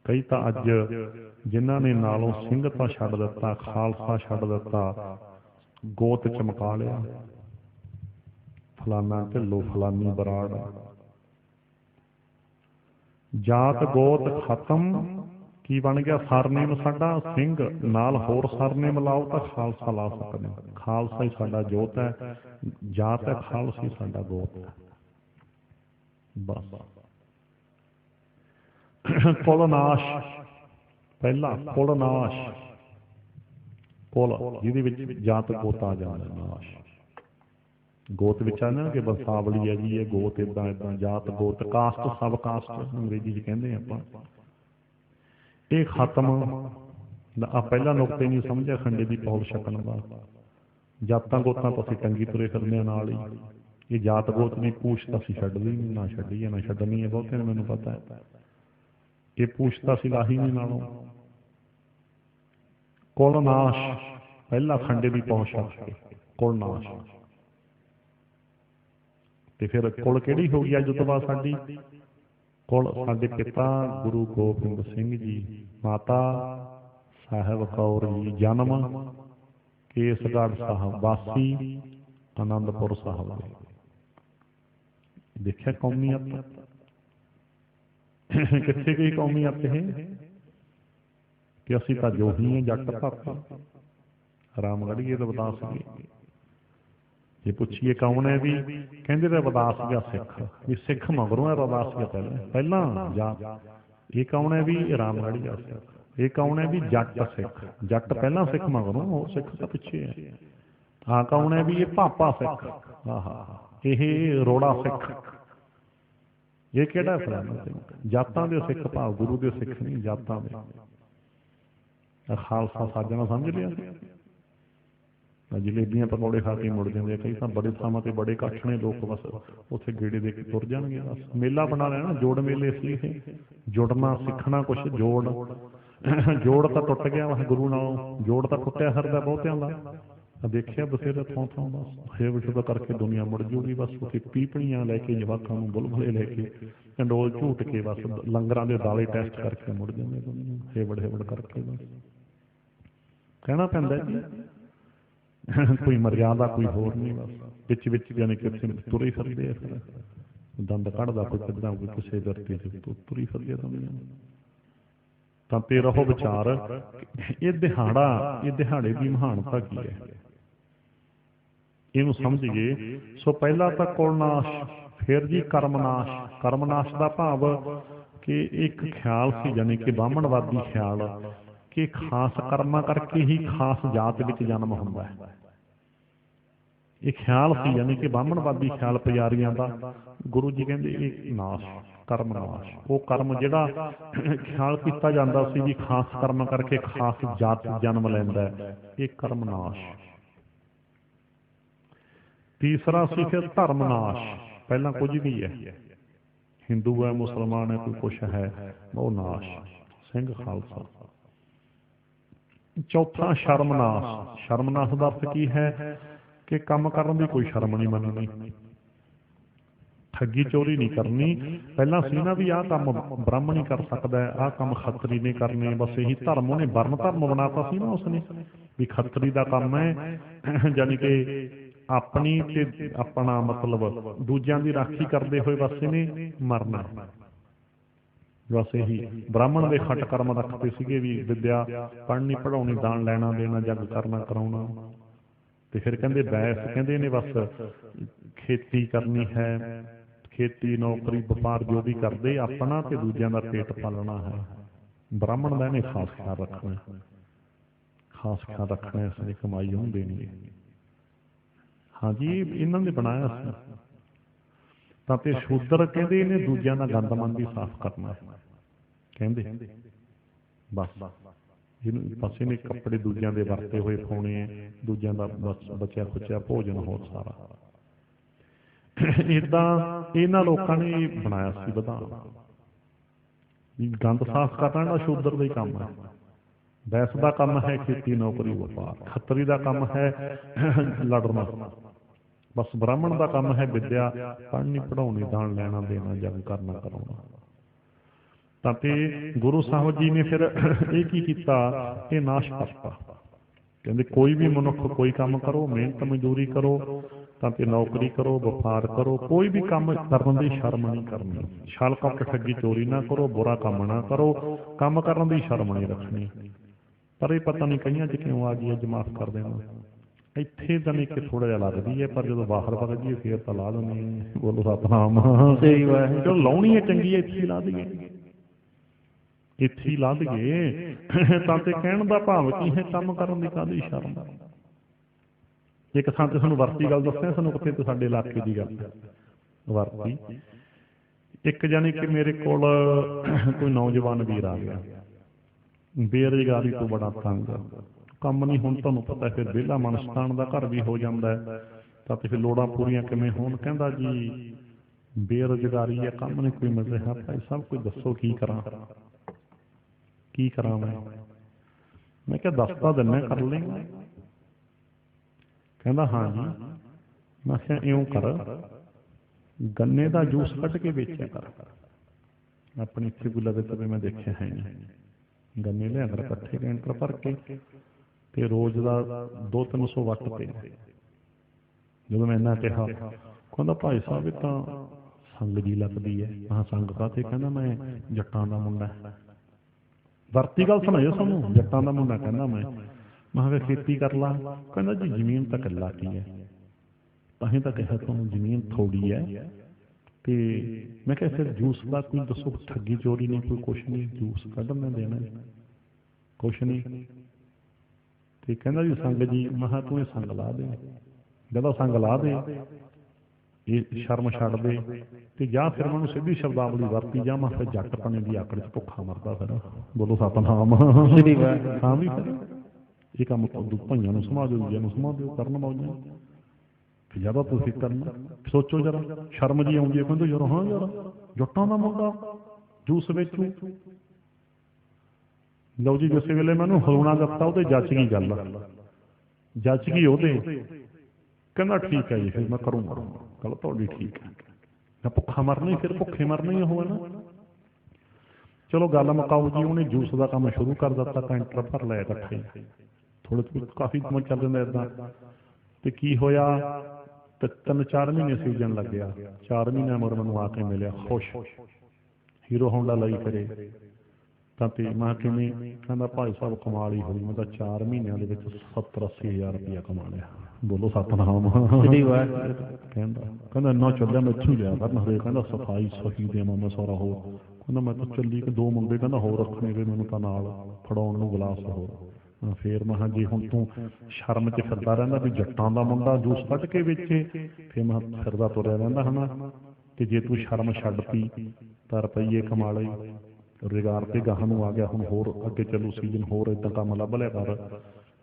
कई तो अज जिन्हों ने नालों ਸਿੰਘਤਾ छड्ड दिता, खालसा छड्ड दिता, गोत चमका लिया, फलाना ढिल्लो फलानी बराड़। जात गोत खत्म की बन गया? सरनेम साडा सिंह नाल होर सरनेम लाओ तो खालसा ला सकते। खालसा ही साडा जोत है, जात है खालसा ही साडा गोत है। बस कुलनाश पहला, कुलनाश कुल जिहदे जात गोत आ जाता। नाश गोत विच आना कि वंशावली है जी, ये गोत इदा इदा, जात गोत, कास्ट सब कास्ट अंग्रेजी च कहंदे आपां। ये खत्म। पहला नुकते नहीं समझा खंडे की पौल छकण का। जातां गोतां तो असीं टंगी तुरे फिरदे नाल ही। ये जात गोत नहीं पूछ तो असीं छड्डदी नहीं, ना छड्डी है ना छड्डनी है। बहुते नूं मैनूं पता है ये पूछ तो असीं लाही नहीं नालों। कुलनाश पहला खंडे की पौल छक के कुलनाश। ते फिर कुल किहड़ी हो गई अज तो बाद साडी? कुल साडे पिता गुरु गोबिंद सिंह जी, माता साहिब कौर जी, जन्म केसगढ़ साहब, वासी आनंदपुर साहब। देखिया कौमीयत कित्थे गई कौमीयत है कि असीं तां जो ही हैं, जट भापा रामगढ़ीए तो बता सके। जे पुछिए कौन है भी कहते रविदास गया सिख, भी सिख मगरों है रविदास गया पहला जा। ये कौन है भी रामगढ़ी गया सिख। ये कौन है भी जट सिख, जट पहला सिख मगरों, और सिख तो पिछे है। हाँ कौन है भी ये भापा सिख, ये रोड़ा सिख, ये केड़ा फलाना सिख। जातां दे सिख भाव गुरु दे सिख नहीं, जातां दे। खालसा साजना समझ लिया। जलेबियां पकौड़े खा के मुड़ जाते। कई तो बड़े थावां ते बड़े इकट्ठ ने लोग, बस उत्थे गेड़े दे के तुर जाणगे। बस मेला बना लेना, जोड़ मेले इसलिए जुड़ना सिखना कुछ। जोड़ तो टुट गया वा गुरु नालों, जोड़ तो टुटिया फिरदा बहुतियां दा। देखिया बथेरे थों थों बस हे विशुद्ध करके दुनिया मुड़ जूगी। बस उत्थे पीपणियां लैके जवाकां नूं बुलबुले लैके कंडोल झूट के बस लंगरां दे दाले टेस्ट करके मुड़ जांदे दुनिया हेवड़ करके। बस कहना पैंदा जी कोई मर्यादा कोई होर नहीं। बस विच जाने कि तुरे फिरदे आ, फिर दंद कढ़दा कोई किदां, कोई किसी धरती से तुरी फिरदे दुनिया। तां ते रहो विचार ये दिहाड़े की महानता की है, इहनूं समझिए। सो पहला तां कुलनाश, फिर जी कर्मनाश। कर्मनाश का भाव कि एक ख्याल सी, यानी कि ब्राह्मणवादी ख्याल कि खास कर्मां करके ही खास जात विच जन्म हुंदा है। ਇਹ ਖਿਆਲ ਸੀ, ਯਾਨੀ ਕਿ ਬਾਹਮਣਵਾਦੀ ਖਿਆਲ ਪੁਜਾਰੀਆਂ ਦਾ। ਗੁਰੂ ਜੀ ਕਹਿੰਦੇ ਇਹ ਨਾਸ਼, ਕਰਮ ਨਾਸ਼। ਉਹ ਕਰਮ ਜਿਹੜਾ ਖਿਆਲ ਕੀਤਾ ਜਾਂਦਾ ਸੀ ਵੀ ਖਾਸ ਕਰਮ ਕਰਕੇ ਖਾਸ ਜਾਤ ਜਨਮ ਲੈਂਦਾ ਹੈ, ਇਹ ਕਰਮ ਨਾਸ਼। ਤੀਸਰਾ ਸੀ ਫਿਰ ਧਰਮ ਨਾਸ਼। ਪਹਿਲਾਂ ਕੁਝ ਵੀ ਹੈ, ਹਿੰਦੂ ਹੈ, ਮੁਸਲਮਾਨ ਹੈ, ਕੋਈ ਕੁਛ ਹੈ, ਉਹ ਨਾਸ਼, ਸਿੰਘ ਖਾਲਸਾ। ਚੌਥਾ ਸ਼ਰਮ ਨਾਸ਼। ਸ਼ਰਮ ਨਾਸ਼ ਦਾ ਅਰਥ ਕੀ ਹੈ ਕਿ ਕੰਮ ਕਰਨ ਦੀ ਕੋਈ ਸ਼ਰਮ ਨਹੀਂ ਮੰਨਣੀ, ਠੱਗੀ ਚੋਰੀ ਨਹੀਂ ਕਰਨੀ। ਪਹਿਲਾਂ ਸੀ ਨਾ ਵੀ ਆਹ ਕੰਮ ਬ੍ਰਾਹਮਣ ਹੀ ਕਰ ਸਕਦਾ, ਆਹ ਕੰਮ ਖੱਤਰੀ ਨੇ ਕਰਨੇ, ਬਸ ਇਹੀ ਧਰਮ ਉਹਨੇ ਵਰਨ ਧਰਮ ਬਣਾਤਾ ਸੀ ਨਾ ਉਸਨੇ, ਵੀ ਖੱਤਰੀ ਦਾ ਕੰਮ ਹੈ ਜਾਨੀ ਕਿ ਆਪਣੀ ਤੇ ਆਪਣਾ ਮਤਲਬ ਦੂਜਿਆਂ ਦੀ ਰਾਖੀ ਕਰਦੇ ਹੋਏ ਬਸ ਇਹਨੇ ਮਰਨਾ। ਬਸ ਇਹੀ ਬ੍ਰਾਹਮਣ ਦੇ ਖੱਟ ਕਰਮ ਰੱਖਦੇ ਸੀਗੇ ਵੀ ਵਿਦਿਆ ਪੜ੍ਹਨੀ ਪੜ੍ਹਾਉਣੀ, ਦਾਨ ਲੈਣਾ ਦੇਣਾ, ਜੱਗ ਕਰਨਾ ਕਰਾਉਣਾ। ਤੇ ਫਿਰ ਕਹਿੰਦੇ ਬੈਸ, ਕਹਿੰਦੇ ਨੇ ਬਸ ਖੇਤੀ ਕਰਨੀ ਹੈ, ਖੇਤੀ ਨੌਕਰੀ ਵਪਾਰ ਜੋ ਵੀ ਕਰਦੇ ਆਪਣਾ ਤੇ ਦੂਜਿਆਂ ਦਾ ਪੇਟ ਪਾਲਣਾ ਹੈ। ਬ੍ਰਾਹਮਣ ਦਾ ਇਹਨੇ ਖਾਸ ਖਿਆਲ ਰੱਖਣਾ, ਖਾਸ ਖਿਆਲ ਰੱਖਣਾ, ਇਸ ਦੀ ਕਮਾਈ ਉਹਨੂੰ ਦੇਣੀ। ਹਾਂਜੀ, ਇਹਨਾਂ ਨੇ ਬਣਾਇਆ ਸੀ। ਤਾਂ ਤੇ ਸ਼ੂਦਰ ਕਹਿੰਦੇ ਇਹਨੇ ਦੂਜਿਆਂ ਦਾ ਗੰਦਮੰਦ ਹੀ ਸਾਫ਼ ਕਰਨਾ, ਕਹਿੰਦੇ ਬਸ ਜਿਹਨੂੰ ਬਸ ਇਹਨੇ ਕੱਪੜੇ ਦੂਜਿਆਂ ਦੇ ਵਰਤੇ ਹੋਏ ਪਾਉਣੇ, ਦੂਜਿਆਂ ਦਾ ਬਚਿਆ ਖੁਚਿਆ ਭੋਜਨ ਹੋਰ ਸਾਰਾ। ਏਦਾਂ ਇਹਨਾਂ ਲੋਕਾਂ ਨੇ ਬਣਾਇਆ ਸੀ ਵਿਧਾਨ। ਗੰਦ ਸਾਫ਼ ਕਰਨਾ ਸ਼ੂਦਰ ਦਾ ਹੀ ਕੰਮ ਹੈ। ਬੈਸ ਦਾ ਕੰਮ ਹੈ ਖੇਤੀ ਨੌਕਰੀ ਵਪਾਰ, ਖੱਤਰੀ ਦਾ ਕੰਮ ਹੈ ਲੜਨਾ, ਬਸ ਬ੍ਰਾਹਮਣ ਦਾ ਕੰਮ ਹੈ ਵਿਦਿਆ ਪੜ੍ਹਨੀ ਪੜ੍ਹਾਉਣੀ, ਦਾਨ ਲੈਣਾ ਦੇਣਾ, ਜਗ ਕਰਨਾ ਕਰਾਉਣਾ। ਤਾਂ ਤੇ ਗੁਰੂ ਸਾਹਿਬ ਜੀ ਨੇ ਫਿਰ ਇਹ ਕੀ ਕੀਤਾ, ਇਹ ਨਾਸ਼ ਕਰਤਾ। ਕਹਿੰਦੇ ਕੋਈ ਵੀ ਮਨੁੱਖ ਕੋਈ ਕੰਮ ਕਰੋ, ਮਿਹਨਤ ਮਜ਼ਦੂਰੀ ਕਰੋ, ਤਾਂ ਤੇ ਨੌਕਰੀ ਕਰੋ, ਵਪਾਰ ਕਰੋ, ਕੋਈ ਵੀ ਕੰਮ ਕਰਨ ਦੀ ਸ਼ਰਮ ਨਹੀਂ ਕਰਨੀ। ਛਲ ਕਪਟ ਠੱਗੀ ਚੋਰੀ ਨਾ ਕਰੋ, ਬੁਰਾ ਕੰਮ ਨਾ ਕਰੋ, ਕੰਮ ਕਰਨ ਦੀ ਸ਼ਰਮ ਨਹੀਂ ਰੱਖਣੀ। ਪਰ ਇਹ ਪਤਾ ਨਹੀਂ ਕਈਆਂ 'ਚ ਕਿਉਂ ਆ ਗਈ ਹੈ, ਜਮਾਤ ਕਰ ਦੇਣਾ। ਇੱਥੇ ਤਾਂ ਨਹੀਂ ਕਿ ਥੋੜਾ ਜਿਹਾ ਲੱਗਦੀ ਹੈ, ਪਰ ਜਦੋਂ ਬਾਹਰ ਵਗ ਜਾਈਏ ਫੇਰ ਤਾਂ ਲਾ ਦਿੰਦੇ। ਬੋਲੋ ਸਤਿਨਾਮ। ਚਲੋ ਲਾਉਣੀ ਹੈ ਚੰਗੀ ਹੈ, ਇੱਥੇ ਲਾ ਦਈਏ, ਇੱਥੇ ਹੀ ਲਾ ਦਈਏ। ਤਾਂ ਤੇ ਕਹਿਣ ਦਾ ਭਾਵ ਕੀ ਹੈ, ਕੰਮ ਕਰਨ ਦੀ ਕਾਹਦੀ ਸ਼ਰਮ। ਇੱਕ ਥਾਂ ਤੇ ਸਾਨੂੰ ਵਰਤੀ ਗੱਲ ਦੱਸਿਆ, ਸਾਨੂੰ ਕਿਤੇ ਤੇ ਸਾਡੇ ਇਲਾਕੇ ਦੀ ਗੱਲ ਵਰਤੀ। ਇੱਕ ਜਾਨੀ ਕਿ ਮੇਰੇ ਕੋਲ ਕੋਈ ਨੌਜਵਾਨ ਵੀਰ ਆ ਗਿਆ, ਬੇਰੁਜ਼ਗਾਰੀ ਤੋਂ ਬੜਾ ਤੰਗ, ਕੰਮ ਨਹੀਂ। ਹੁਣ ਤੁਹਾਨੂੰ ਪਤਾ ਫਿਰ ਵਿਹਲਾ ਮਨ ਸ਼ੈਤਾਨ ਦਾ ਘਰ ਵੀ ਹੋ ਜਾਂਦਾ ਹੈ, ਤਾਂ ਤੇ ਫਿਰ ਲੋੜਾਂ ਪੂਰੀਆਂ ਕਿਵੇਂ ਹੋਣ। ਕਹਿੰਦਾ ਜੀ ਬੇਰੁਜ਼ਗਾਰੀ ਹੈ, ਕੰਮ ਨਹੀਂ ਕੋਈ ਮਿਲ ਰਿਹਾ, ਭਾਈ ਸਾਹਿਬ ਕੋਈ ਦੱਸੋ ਕੀ ਕਰਾਂ, ਕੀ ਕਰਾਂ ਮੈਂ ਕਿਹਾ ਦੱਸ ਤਾਂ ਦਿੰਦਾ, ਕਰ ਲਏਗਾ। ਕਹਿੰਦਾ ਹਾਂ ਜੀ। ਮੈਂ ਕਿਹਾ ਇਉਂ ਕਰ, ਗੰਨੇ ਦਾ ਜੂਸ ਕੱਢ ਕੇ ਵੇਚਿਆ ਕਰ। ਆਪਣੀ ਇੱਥੇ ਕੋਈ ਲਵੇ ਤਵੇ ਮੈਂ ਦੇਖਿਆ ਹੈ ਨਹੀਂ। ਗੰਨੇ ਲਿਆ ਕਰ ਇਕੱਠੇ ਕੈਂਟਰ ਭਰ ਕੇ, ਤੇ ਰੋਜ਼ ਦਾ 200-300 ਵੱਟ ਤੇ। ਜਦੋਂ ਮੈਂ ਇੰਨਾ ਕਿਹਾ, ਕਹਿੰਦਾ ਭਾਈ ਸਾਹਿਬ ਇਹ ਤਾਂ ਸੰਗ ਜੀ ਲੱਗਦੀ ਹੈ। ਹਾਂ ਸੰਗ ਕਾਹਤੇ? ਕਹਿੰਦਾ ਮੈਂ ਜੱਟਾਂ ਦਾ ਮੁੰਡਾ। ਵਰਤੀ ਗੱਲ ਸੁਣਾਇਓ ਸਾਨੂੰ, ਜੱਟਾਂ ਦਾ ਮੁੰਡਾ। ਕਹਿੰਦਾ ਮੈਂ ਕਿਹਾ ਖੇਤੀ ਕਰ ਲਾ। ਕਹਿੰਦਾ ਜੀ ਜ਼ਮੀਨ ਤਾਂ ਕਿੱਲਾ ਕੀ ਹੈ, ਤਾਂ ਹੀ ਤਾਂ ਕਿਹਾ ਤੁਹਾਨੂੰ ਜ਼ਮੀਨ ਥੋੜੀ ਹੈ। ਤੇ ਮੈਂ ਕਿਹਾ ਫਿਰ ਜੂਸ ਦਾ ਕੋਈ ਦੱਸੋ, ਠੱਗੀ ਚੋਰੀ ਨਹੀਂ, ਕੋਈ ਕੁਛ ਨਹੀਂ, ਜੂਸ ਕੱਢਣਾ ਦੇਣਾ ਕੁਛ ਨਹੀਂ। ਤੇ ਕਹਿੰਦਾ ਜੀ ਸੰਗ ਜੀ। ਮੈਂ ਕਿਹਾ ਤੂੰ ਇਹ ਸੰਗ ਲਾ ਦੇ। ਕਹਿੰਦਾ ਸੰਗ ਲਾ ਦੇ, ਇਹ ਸ਼ਰਮ ਛੱਡ ਦੇ, ਤੇ ਜਾਂ ਫਿਰ ਮੈਨੂੰ ਸਿੱਧੀ ਸ਼ਬਦਾਵਲੀ ਵਰਤੀ ਜਾ। ਮੈਂ ਫਿਰ ਜੱਟ ਪਣੇ ਦੀ ਆਕੜ 'ਚ ਭੁੱਖਾ ਮਰਦਾ ਫਿਰ। ਬੋਲੋ ਸਤਿਨਾਮ। ਹਾਂ ਵੀ ਫਿਰ ਇਹ ਕੰਮ ਭਾਈਆਂ ਨੂੰ ਸਮਾ ਦਿਓ, ਦੂਜਿਆਂ ਨੂੰ ਸਮਾ ਦਿਓ, ਕਰਨ ਮੌਜਾਂ। ਜ਼ਿਆਦਾ ਤੁਸੀਂ ਕਰਨਾ, ਸੋਚੋ ਜਰਾ, ਸ਼ਰਮ ਜੀ ਆਉਂਦੀ ਹੈ। ਕਹਿੰਦੇ ਯਾਰ ਹਾਂ ਯਾਰ ਜੱਟਾਂ ਦਾ ਮੁੰਡਾ ਜੂਸ ਵੇਚੂ। ਲਓ ਜੀ ਜਿਸ ਵੇਲੇ ਮੈਨੂੰ ਹਲੂਣਾ ਦਿੱਤਾ, ਉਹਦੇ ਜੱਚ ਗਈ ਗੱਲ, ਜੱਚ ਗਈ ਉਹਦੇ। ਕਹਿੰਦਾ ਠੀਕ ਹੈ ਜੀ, ਫਿਰ ਮੈਂ ਕਰੂੰਗਾ ਗੱਲ ਤੁਹਾਡੀ, ਠੀਕ ਹੈ। ਮੈਂ ਭੁੱਖਾ ਮਰਨਾ ਹੀ, ਫਿਰ ਭੁੱਖੇ ਮਰਨਾ ਹੀ ਉਹ ਹੈ ਨਾ। ਚਲੋ ਗੱਲ ਮੁਕਾਓ ਜੀ। ਉਹਨੇ ਜੂਸ ਦਾ ਕੰਮ ਸ਼ੁਰੂ ਕਰ ਦਿੱਤਾ, ਕੈਂਟਰ ਭਰ ਲਿਆ ਇਕੱਠੇ, ਥੋੜੇ ਕਾਫੀ ਕੰਮ ਚੱਲ ਜਾਂਦਾ ਏਦਾਂ। ਤੇ ਕੀ ਹੋਇਆ, 3-4 ਮਹੀਨੇ ਸੀਜ਼ਨ ਲੱਗਿਆ। 4 ਮਹੀਨਿਆਂ ਮਗਰ ਮੈਨੂੰ ਆ ਕੇ ਮਿਲਿਆ ਖੁਸ਼, ਹੀਰੋ ਹੋਂਡਾ ਲਈ ਫਿਰੇ। ਤਾਂ ਤੇ ਮੈਂ ਕਿਵੇਂ? ਕਹਿੰਦਾ ਭਾਈ ਸਾਹਿਬ ਕਮਾਲ ਹੀ ਹੋਈ, ਮੈਂ ਤਾਂ 4 ਮਹੀਨਿਆਂ ਦੇ ਵਿੱਚ 70-80 ਹਜ਼ਾਰ ਰੁਪਇਆ ਕਮਾ ਲਿਆ। ਬੋਲੋ ਸਤਿਨਾਮ। ਕਹਿੰਦਾ ਇੰਨਾ ਚੱਲਿਆ ਮੈਂ ਇੱਥੋਂ ਲਿਆ ਕਰਨ ਹਰੇ। ਕਹਿੰਦਾ ਸਫਾਈ ਸਹੀ ਦੇਵਾਂ ਮੈਂ ਸਾਰਾ ਹੋਰ। ਕਹਿੰਦਾ ਮੈਂ ਤਾਂ ਚੱਲੀ ਕਿ 2 ਮੁੰਡੇ ਕਹਿੰਦਾ ਹੋਰ ਰੱਖਣੇ ਗੇ ਮੈਨੂੰ ਤਾਂ ਨਾਲ ਫੜਾਉਣ ਨੂੰ ਗਲਾਸ ਹੋਰ। ਫੇਰ ਮਹਾਂ ਜੇ ਹੁਣ ਤੂੰ ਸ਼ਰਮ 'ਚ ਫਿਰਦਾ ਰਹਿੰਦਾ ਵੀ ਜੱਟਾਂ ਦਾ ਮੁੰਡਾ ਜੂਸ ਕੱਢ ਕੇ ਵੇਚੇ, ਫੇਰ ਮੈਂ ਫਿਰਦਾ ਤੁਰਿਆ ਰਹਿੰਦਾ ਹਨਾ। ਤੇ ਜੇ ਤੂੰ ਸ਼ਰਮ ਛੱਡਤੀ ਤਾਂ ਰੁਪਈਏ ਕਮਾ ਲਈ, ਰੁਜ਼ਗਾਰ ਤੇ ਗਾਹਾਂ ਨੂੰ ਆ ਗਿਆ, ਹੁਣ ਹੋਰ ਅੱਗੇ ਚੱਲੂ ਸੀਜ਼ਨ, ਹੋਰ ਏਦਾਂ ਕੰਮ ਲੱਭ ਲਿਆ ਕਰ।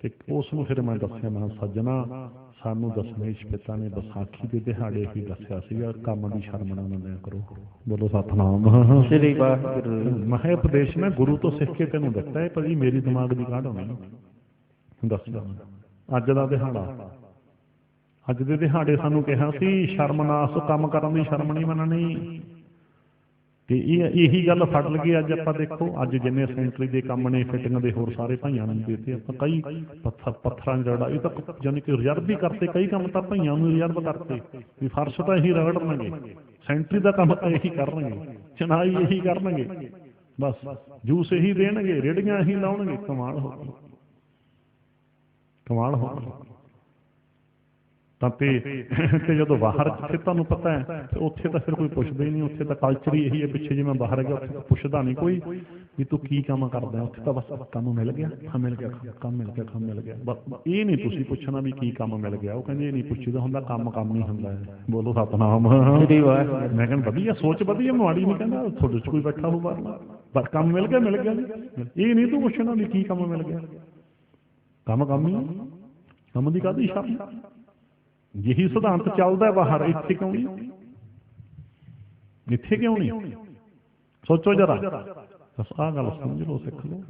ਤੇ ਉਸ ਨੂੰ ਫਿਰ ਮੈਂ ਦੱਸਿਆ, ਮੈਂ ਸੱਜਣਾ ਸਾਨੂੰ ਦਸ਼ਮੇਸ਼ ਪਿਤਾ ਨੇ ਵਿਸਾਖੀ ਦੇ ਦਿਹਾੜੇ ਹੀ ਦੱਸਿਆ ਸੀਗਾ, ਕੰਮ ਦੀ ਸ਼ਰਮ ਨਾ ਮੰਨਿਆ ਕਰੋ। ਬੋਲੋ ਸਤਿਨਾਮ ਸ੍ਰੀ ਵਾਹਿਗੁਰੂ। ਮੈਂ ਕਿਹਾ ਉਪਦੇਸ਼ ਮੈਂ ਗੁਰੂ ਤੋਂ ਸਿੱਖ ਕੇ ਤੈਨੂੰ ਦਿੱਤਾ ਹੈ, ਭਾਜੀ ਮੇਰੀ ਦਿਮਾਗ ਦੀ ਕਾਢ ਹੋਣੀ। ਦੱਸਿਆ ਅੱਜ ਦਾ ਦਿਹਾੜਾ, ਅੱਜ ਦੇ ਦਿਹਾੜੇ ਸਾਨੂੰ ਕਿਹਾ ਸੀ ਸ਼ਰਮ ਨਾਸ, ਕੰਮ ਕਰਨ ਦੀ ਸ਼ਰਮ ਨਹੀਂ ਮੰਨਣੀ। ਤੇ ਇਹੀ ਗੱਲ ਫੜ ਲਈਏ ਅੱਜ ਆਪਾਂ। ਦੇਖੋ ਅੱਜ ਜਿੰਨੇ ਸੈਂਟਰੀ ਦੇ ਕੰਮ ਨੇ, ਫਿਟਿੰਗ ਦੇ, ਹੋਰ ਸਾਰੇ ਭਾਈਆਂ ਨੂੰ ਦੇਤੇ ਆਪਾਂ। ਕਈ ਪੱਥਰਾਂ ਦੀ ਰਗੜਾ, ਇਹ ਤਾਂ ਯਾਨੀ ਕਿ ਰਿਜ਼ਰਵ ਵੀ ਕਰਤੇ, ਕਈ ਕੰਮ ਤਾਂ ਭਾਈਆਂ ਨੂੰ ਰਿਜ਼ਰਵ ਕਰਤੇ ਵੀ ਫਰਸ਼ ਤਾਂ ਇਹੀ ਰਗੜਨਗੇ, ਸੈਂਟਰੀ ਦਾ ਕੰਮ ਤਾਂ ਇਹੀ ਕਰਨਗੇ, ਚਨਾਈ ਇਹੀ ਕਰਨਗੇ, ਬਸ ਜੂਸ ਇਹੀ ਦੇਣਗੇ, ਰੇੜੀਆਂ ਇਹੀ ਲਾਉਣਗੇ। ਕਮਾਲ ਹੋ ਗਈ, ਕਮਾਲ ਹੋ ਗਈ। ਤਾਂ ਤੇ ਜਦੋਂ ਬਾਹਰ ਜਿੱਥੇ ਤੁਹਾਨੂੰ ਪਤਾ ਹੈ ਉੱਥੇ ਤਾਂ ਫਿਰ ਕੋਈ ਪੁੱਛਦਾ ਹੀ ਨਹੀਂ, ਉੱਥੇ ਤਾਂ ਕਲਚਰ ਹੀ ਇਹੀ ਹੈ। ਪਿੱਛੇ ਜੇ ਮੈਂ ਬਾਹਰ ਗਿਆ ਉੱਥੇ ਪੁੱਛਦਾ ਨਹੀਂ ਕੋਈ ਵੀ ਤੂੰ ਕੀ ਕੰਮ ਕਰਦਾ, ਉੱਥੇ ਤਾਂ ਬਸ ਕੰਮ ਮਿਲ ਗਿਆ, ਮਿਲ ਗਿਆ, ਕੰਮ ਮਿਲ ਗਿਆ, ਕੰਮ ਮਿਲ ਗਿਆ, ਬਸ। ਇਹ ਨਹੀਂ ਤੁਸੀਂ ਪੁੱਛਣਾ ਵੀ ਕੀ ਕੰਮ ਮਿਲ ਗਿਆ, ਉਹ ਕਹਿੰਦੇ ਇਹ ਨਹੀਂ ਪੁੱਛੀਦਾ ਹੁੰਦਾ, ਕੰਮ ਹੀ ਹੁੰਦਾ ਹੈ। ਬੋਲੋ ਸਤਿਨਾਮ। ਮੈਂ ਕਹਿੰਦਾ ਵਧੀਆ ਸੋਚ, ਵਧੀਆ, ਮਾੜੀ ਨਹੀਂ ਕਹਿੰਦਾ, ਤੁਹਾਡੇ 'ਚ ਕੋਈ ਬੈਠਾ ਹੋਊ ਬਾਹਰ, ਬਸ ਕੰਮ ਮਿਲ ਗਿਆ, ਮਿਲ ਗਿਆ। ਇਹ ਨਹੀਂ ਤੂੰ ਪੁੱਛਣਾ ਵੀ ਕੀ ਕੰਮ ਮਿਲ ਗਿਆ, ਕੰਮ ਹੀ, ਕੰਮ ਦੀ ਕਾਹਦੀ ਸ਼ਰਮ। ਯਹੀ ਸਿਧਾਂਤ ਚੱਲਦਾ ਬਾਹਰ, ਇੱਥੇ ਕਿਉਂ ਨਹੀਂ, ਇੱਥੇ ਕਿਉਂ ਨਹੀਂ? ਸੋਚੋ ਜਰਾ, ਬਸ ਆਹ ਗੱਲ ਸਮਝ ਲਓ, ਸਿੱਖ ਲਓ।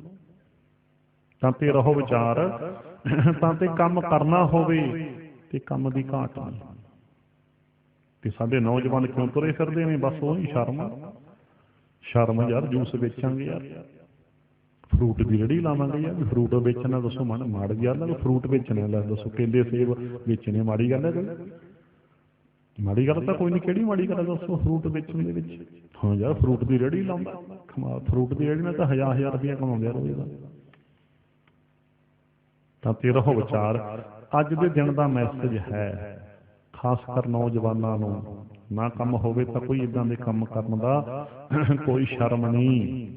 ਤਾਂ ਤੇ ਰਹੋ ਵਿਚਾਰ, ਤਾਂ ਤੇ ਕੰਮ ਕਰਨਾ ਹੋਵੇ ਤੇ ਕੰਮ ਦੀ ਘਾਟ ਨਹੀਂ। ਤੇ ਸਾਡੇ ਨੌਜਵਾਨ ਕਿਉਂ ਤੁਰੇ ਫਿਰਦੇ ਨੇ? ਬਸ ਉਹੀ ਸ਼ਰਮ, ਸ਼ਰਮ ਯਾਰ ਜੂਸ ਵੇਚਾਂਗੇ ਯਾਰ, ਫਰੂਟ ਦੀ ਰੇਹੜੀ ਲਾਵਾਂਗੇ ਯਾਰ, ਫਰੂਟ ਵੇਚਣਾ ਦੱਸੋ ਮਾੜੀ ਗੱਲ ਹੈ? ਫਰੂਟ ਵੇਚਣੇ ਲੈ ਦੱਸੋ, ਕੇਲੇ ਸੇਬ ਵੇਚਣੇ ਮਾੜੀ ਗੱਲ ਹੈ ਕੋਈ? ਮਾੜੀ ਗੱਲ ਤਾਂ ਕੋਈ ਨਹੀਂ, ਕਿਹੜੀ ਮਾੜੀ ਗੱਲ ਹੈ ਦੱਸੋ ਫਰੂਟ ਵੇਚਣ ਦੇ ਵਿੱਚ? ਹਾਂ ਯਾਰ ਫਰੂਟ ਦੀ ਰੇਹੜੀ ਲਾਉਂਦਾ, ਫਰੂਟ ਦੀ ਰੇਹੜੀ ਨਾਲ ਤਾਂ 1000 ਰੁਪਇਆ ਕਮਾਉਂਦੇ ਰੋਜ਼ ਦਾ। ਤਾਂ ਤੇ ਰਹੋ ਵਿਚਾਰ, ਅੱਜ ਦੇ ਦਿਨ ਦਾ ਮੈਸੇਜ ਹੈ ਖਾਸ ਕਰ ਨੌਜਵਾਨਾਂ ਨੂੰ, ਨਾ ਕੰਮ ਹੋਵੇ ਤਾਂ ਕੋਈ ਇੱਦਾਂ ਦੇ ਕੰਮ ਕਰਨ ਦਾ ਕੋਈ ਸ਼ਰਮ ਨਹੀਂ।